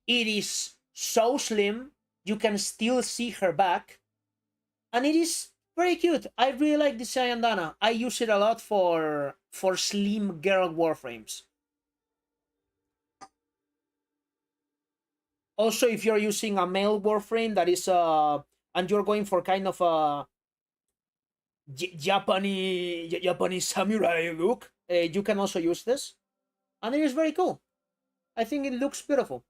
It is so slim, you can still see her back, and it is very cute. I really like this Sayandana. I use it a lot for slim girl warframes. Also, if you're using a male warframe that is and you're going for kind of a Japanese samurai look, you can also use this, and it is very cool. I think it looks beautiful.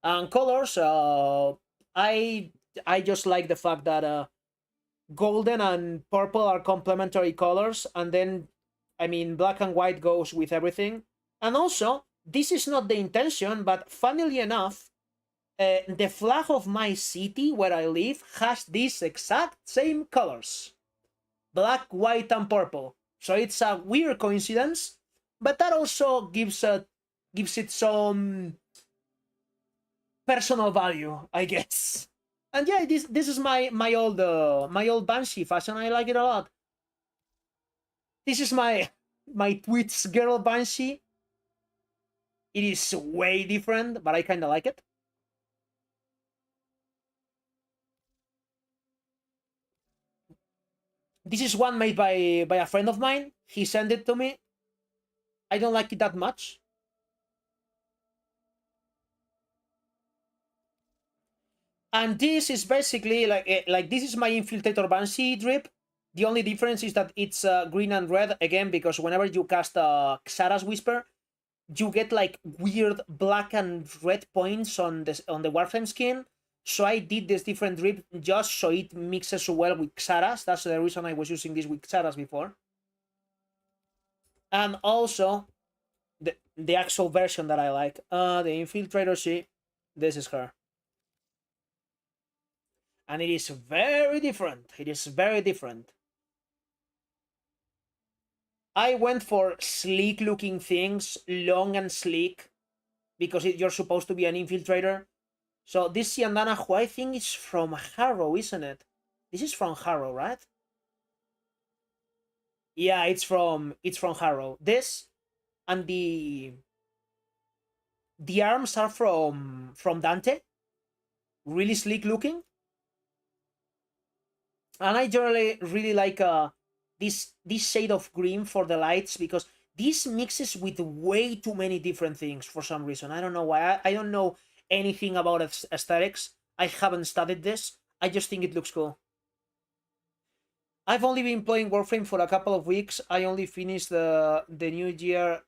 And colors, I just like the fact that golden and purple are complementary colors, and then I mean black and white goes with everything. And also, this is not the intention, but funnily enough, The flag of my city where I live has these exact same colors. Black, white, and purple. So it's a weird coincidence, but that also gives it some personal value, I guess. And yeah, this is my old Banshee fashion. I like it a lot. This is my Twitch girl Banshee. It is way different, but I kind of like it. This is one made by a friend of mine. He sent it to me. I don't like it that much. And this is basically like this is my Infiltrator Banshee drip. The only difference is that it's green and red again, because whenever you cast Xara's Whisper, you get like weird black and red points on the Warframe skin. So I did this different drip just so it mixes well with Xara's. That's the reason I was using this with Xara's before. And also the actual version that I like, the Infiltrator She, this is her. And it is very different. It is very different. I went for sleek looking things, long and sleek, because you're supposed to be an infiltrator. So this Siandana, who I think is from Harrow, isn't it? This is from Harrow, right? Yeah, it's from Harrow. This and the arms are from Dante. Really sleek looking. And I generally really like this shade of green for the lights, because this mixes with way too many different things for some reason. I don't know why. I don't know anything about aesthetics. I haven't studied this. I just think it looks cool. I've only been playing Warframe for a couple of weeks. I only finished the new year,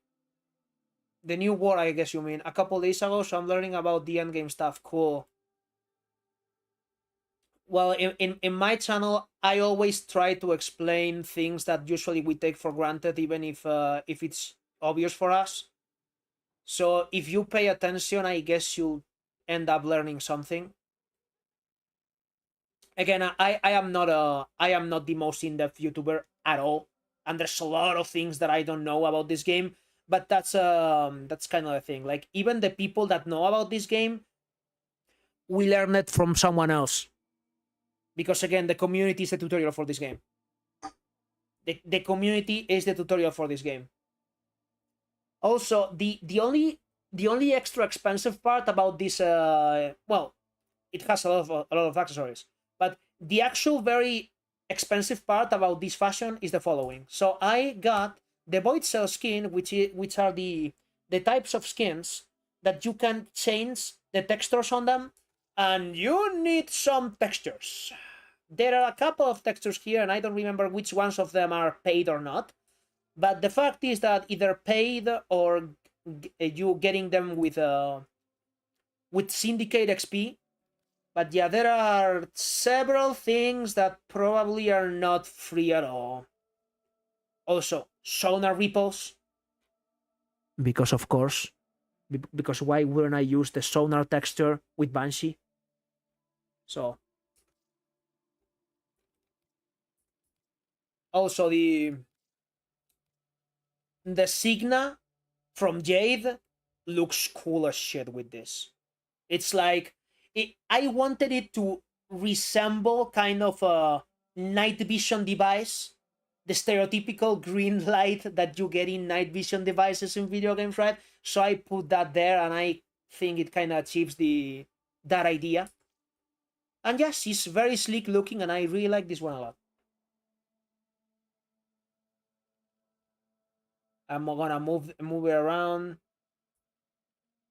the new war, I guess you mean, a couple days ago, so I'm learning about the endgame stuff. Cool. Well, in my channel, I always try to explain things that usually we take for granted, even if it's obvious for us. So if you pay attention, I guess you'll end up learning something. Again, I am not the most in-depth YouTuber at all, and there's a lot of things that I don't know about this game. But that's kind of the thing. Like, even the people that know about this game, we learn it from someone else. Because again, the community is the tutorial for this game. The community is the tutorial for this game. Also, the only extra expensive part about this, well, it has a lot of accessories, but the actual very expensive part about this fashion is the following. So I got the Void Cell skin, which are the types of skins that you can change the textures on them, and you need some textures. There are a couple of textures here, and I don't remember which ones of them are paid or not. But the fact is that either paid or you getting them with Syndicate XP. But yeah, there are several things that probably are not free at all. Also, sonar ripples. Because of course, because why wouldn't I use the sonar texture with Banshee? So also the Signa from Jade looks cool as shit with this. It's like I wanted it to resemble kind of a night vision device, the stereotypical green light that you get in night vision devices in video games, right? So I put that there, and I think it kind of achieves that idea. And yeah, she's very sleek looking, and I really like this one a lot. I'm gonna move it around.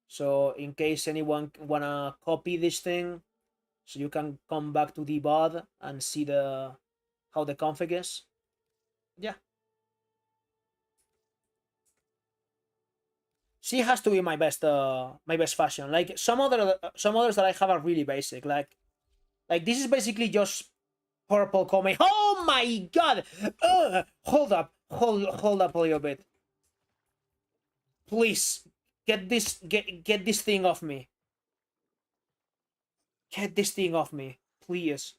So in case anyone wanna copy this thing, so you can come back to the VOD and see how the config is. Yeah. She has to be my best fashion. Like some others that I have are really basic. Like this is basically just purple coming. Oh my god! Hold up a little bit. Please get this thing off me. Get this thing off me, please.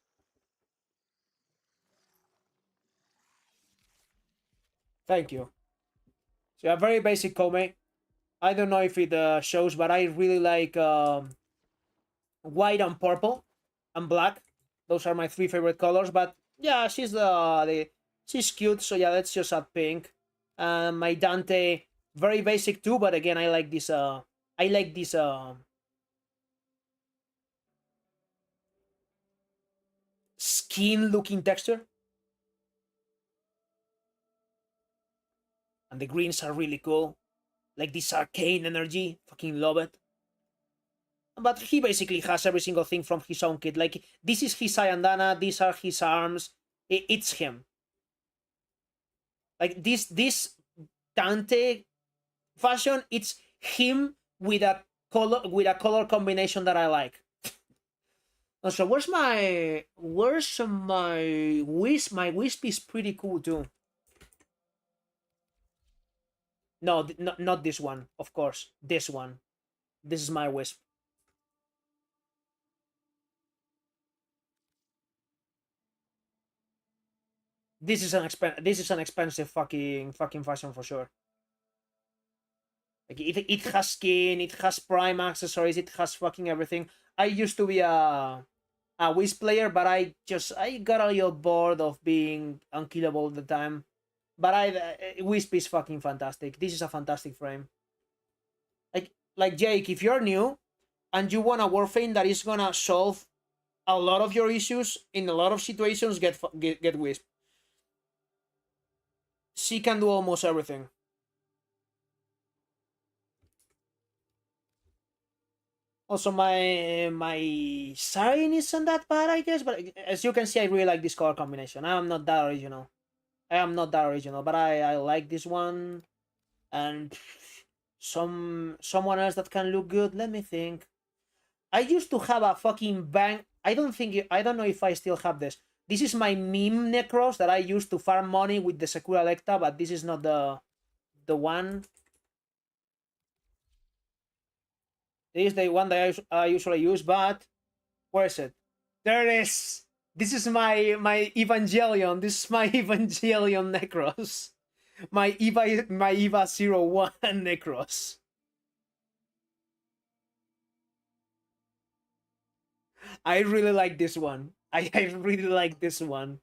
Thank you. So a very basic Kome. I don't know if it shows, but I really like white and purple and black. Those are my 3 favorite colors. But yeah, she's cute. So yeah, let's just add pink. My Dante, very basic too. But again, I like this. I like this. Skin looking texture. And the greens are really cool. Like this arcane energy. Fucking love it. But he basically has every single thing from his own kit. Like, this is his Sayandana, these are his arms. It's him. Like, this Dante fashion, it's him with a color combination that I like. Also, where's my wisp? My wisp is pretty cool too. No, not this one, of course. This one. This is my wisp. This is an expensive fucking fashion for sure. Like it has skin, it has prime accessories, it has fucking everything. I used to be a Wisp player, but I got a little bored of being unkillable all the time. But Wisp is fucking fantastic. This is a fantastic frame. Like Jake, if you're new and you want a Warframe that is gonna solve a lot of your issues in a lot of situations, get Wisp. She can do almost everything. Also, my Siren isn't that bad, I guess, but as you can see, I really like this color combination. I am not that original. But I like this one. And someone else that can look good. Let me think. I used to have a fucking bang. I don't know if I still have this. This is my meme Necros that I used to farm money with the Sakura Electa, but this is not the one. This is the one that I usually use, but where is it? There it is. This is my Evangelion. This is my Evangelion Necros. My Eva 01 Necros. I really like this one. I really like this one.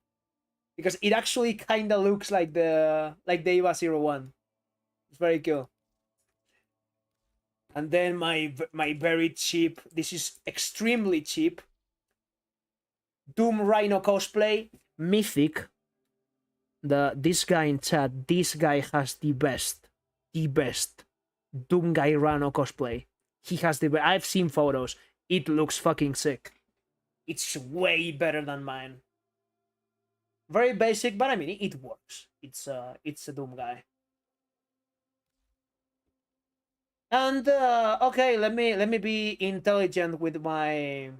Because it actually kinda looks like the Eva 01. It's very cool. And then my very cheap, this is extremely cheap, Doom Rhino cosplay, Mythic. This guy in chat, this guy has the best Doom Guy Rhino cosplay. He has I've seen photos. It looks fucking sick. It's way better than mine. Very basic, but I mean it works. It's a Doom guy. And okay, let me be intelligent with my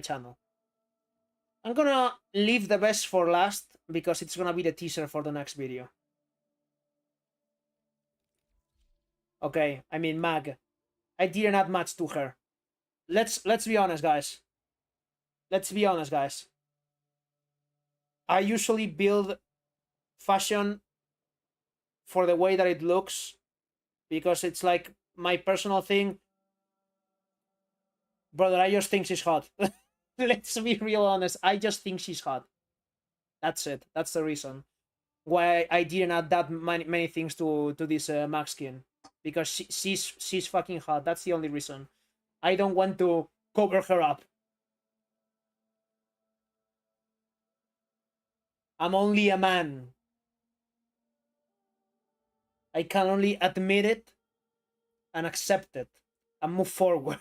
channel. I'm gonna leave the best for last because it's gonna be the teaser for the next video. Okay, I mean Mag. I didn't add much to her. Let's be honest, guys. Let's be honest, guys. I usually build fashion for the way that it looks because it's like my personal thing. Brother, I just think she's hot. Let's be real honest. I just think she's hot. That's it. That's the reason why I didn't add that many things to this Max skin. Because she's fucking hot. That's the only reason. I don't want to cover her up. I'm only a man. I can only admit it and accept it and move forward.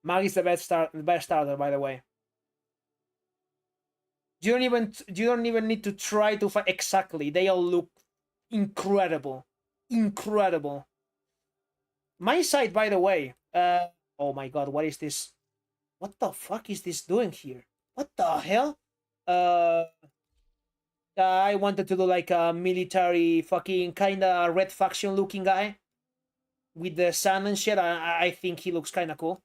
Mag is the best starter, by the way. You don't even need to try to find exactly. They all look incredible. Incredible. My side, by the way. Oh my god, what is this? What the fuck is this doing here? What the hell? Yeah, I wanted to do like a military fucking kind of red faction looking guy with the sun and shit. I think he looks kind of cool.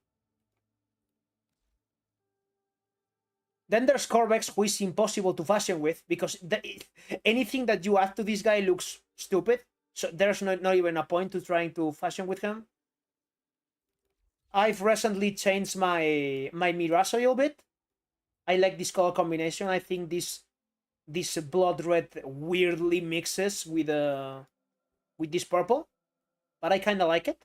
Then there's Corvex, who is impossible to fashion with because anything that you add to this guy looks stupid. So there's not even a point to trying to fashion with him. I've recently changed my Mirage a little bit. I like this color combination. I think this blood red weirdly mixes with this purple, but I kind of like it.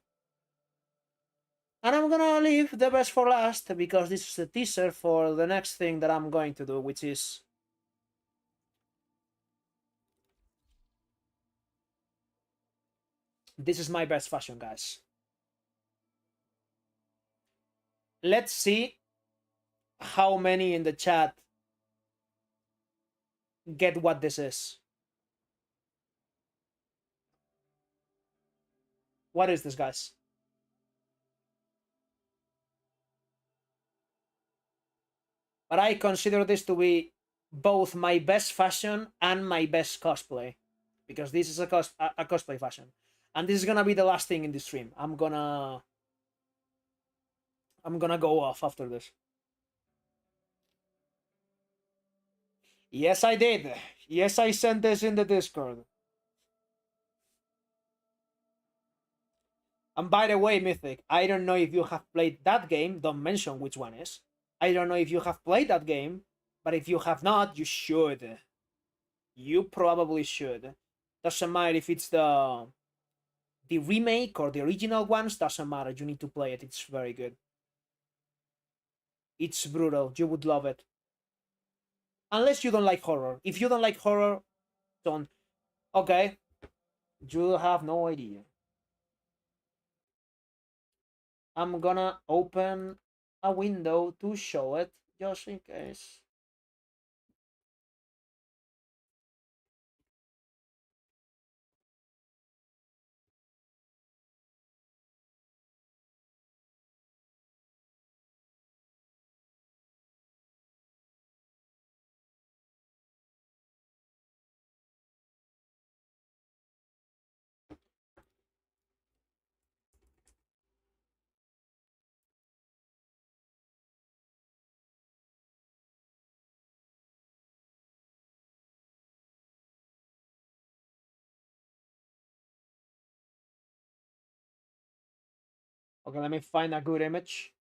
And I'm gonna leave the best for last because this is a teaser for the next thing that I'm going to do, which is this is my best fashion, guys. Let's see how many in the chat get what this is. What is this, guys? But I consider this to be both my best fashion and my best cosplay, because this is a cosplay fashion, and this is gonna be the last thing in the stream. I'm gonna go off after this. Yes, I did. Yes, I sent this in the Discord. And by the way, Mythic, I don't know if you have played that game. Don't mention which one is. I don't know if you have played that game, but if you have not, you should. You probably should. Doesn't matter if it's the remake or the original ones, doesn't matter. You need to play it. It's very good. It's brutal. You would love it. Unless you don't like horror. If you don't like horror, don't. Okay. You have no idea. I'm gonna open a window to show it, just in case. Okay, let me find a good image.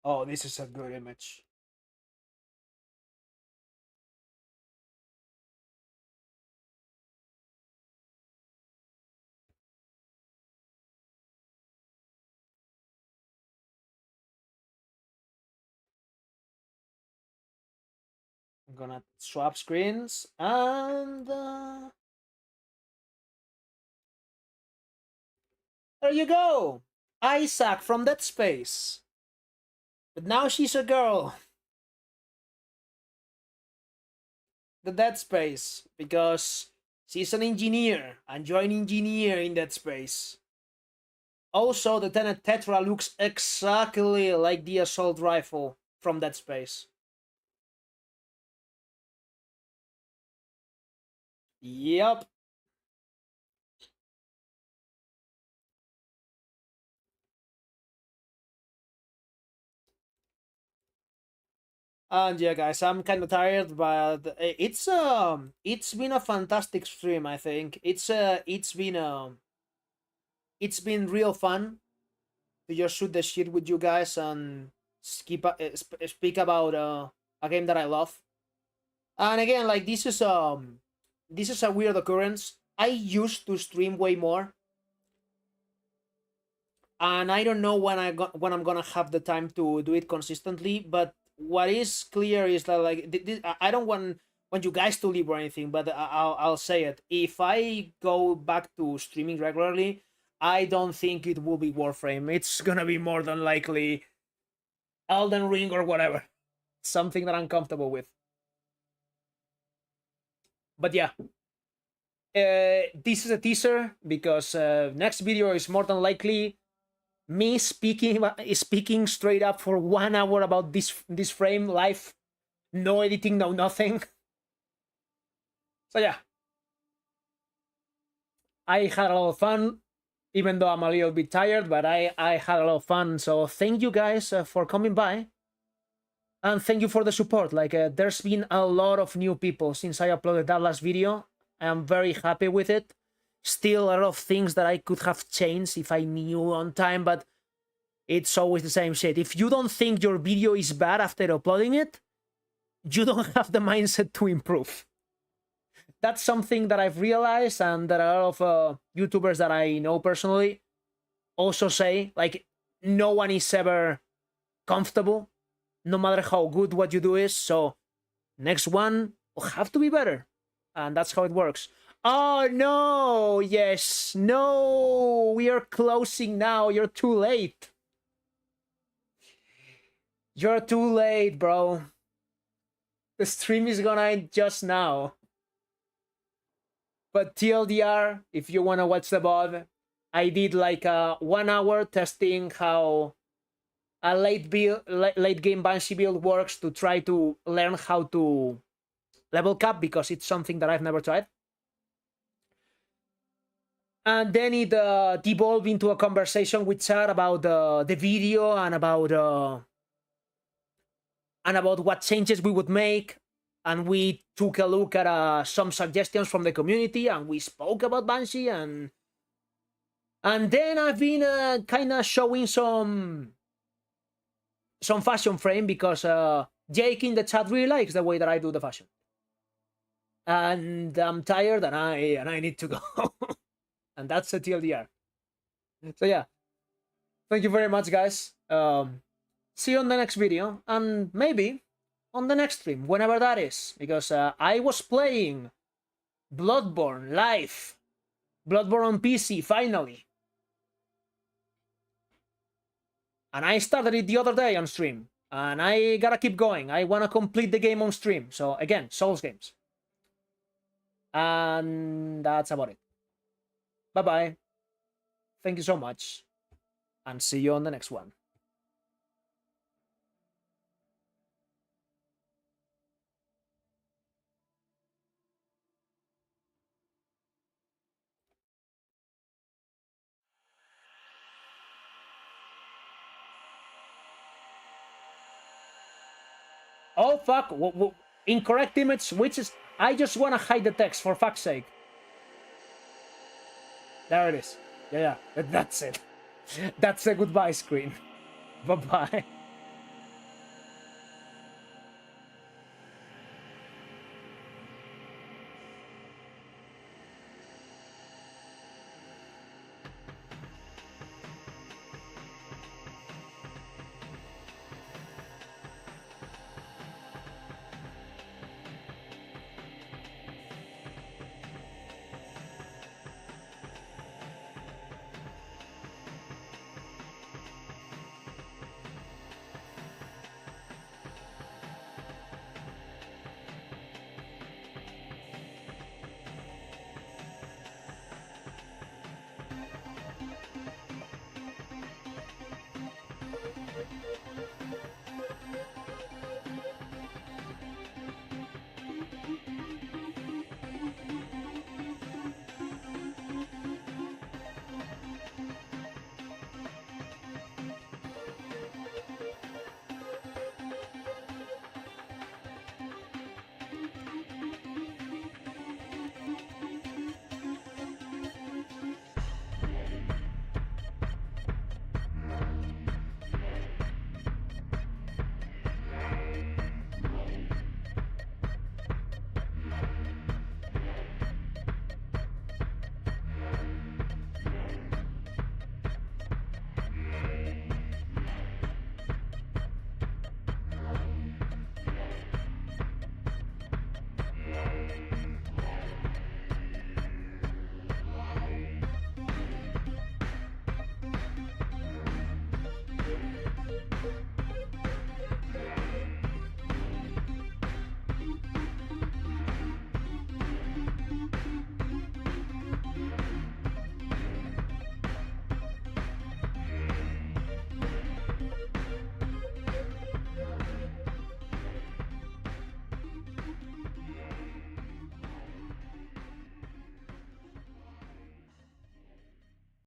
Oh, this is a good image. I'm gonna swap screens and there you go. Isaac from Dead Space. But now she's a girl. The Dead Space, because she's an engineer, and you're an engineer in Dead Space. Also, the Tenet Tetra looks exactly like the assault rifle from Dead Space. Yep. And yeah, guys, I'm kind of tired, but it's been a fantastic stream. I think it's been real fun to just shoot the shit with you guys and speak about a game that I love. And again, like this is a weird occurrence. I used to stream way more, and I don't know when when I'm gonna have the time to do it consistently. But what is clear is that like I don't want you guys to leave or anything, but I'll say it. If I go back to streaming regularly, I don't think it will be Warframe. It's gonna be more than likely Elden Ring or whatever, something that I'm comfortable with. But yeah, this is a teaser because next video is more than likely me speaking straight up for 1 hour about this frame live, No editing, no nothing. So yeah, I had a lot of fun, even though I'm a little bit tired, but I had a lot of fun. So thank you guys for coming by. And thank you for the support. Like, there's been a lot of new people since I uploaded that last video. I'm very happy with it. Still a lot of things that I could have changed if I knew on time, but it's always the same shit. If you don't think your video is bad after uploading it, you don't have the mindset to improve. That's something that I've realized, and that a lot of YouTubers that I know personally also say. Like, no one is ever comfortable, no matter how good what you do is. So next one will have to be better, and that's how it works. Oh no, yes, no, we are closing now. You're too late. You're too late, bro. The stream is gonna end just now. But TLDR, if you wanna watch the VOD, I did like a 1 hour testing how a late game Banshee build works, to try to learn how to level cap, because it's something that I've never tried. And then it devolved into a conversation with chat about the video, and about what changes we would make. And we took a look at some suggestions from the community, and we spoke about Banshee, and then I've been kind of showing some fashion frame, because Jake in the chat really likes the way that I do the fashion. And I'm tired, and I need to go. And that's a TLDR. So yeah, thank you very much, guys. See you on the next video, and maybe on the next stream, whenever that is, because I was playing Bloodborne live. Bloodborne on PC, finally. And I started it the other day on stream, and I gotta keep going. I wanna complete the game on stream. So again, Souls games. And that's about it. Bye-bye. Thank you so much, and see you on the next one. Oh, fuck. Incorrect image, which is... I just want to hide the text, for fuck's sake. There it is. Yeah, that's it. That's the goodbye screen. Bye-bye.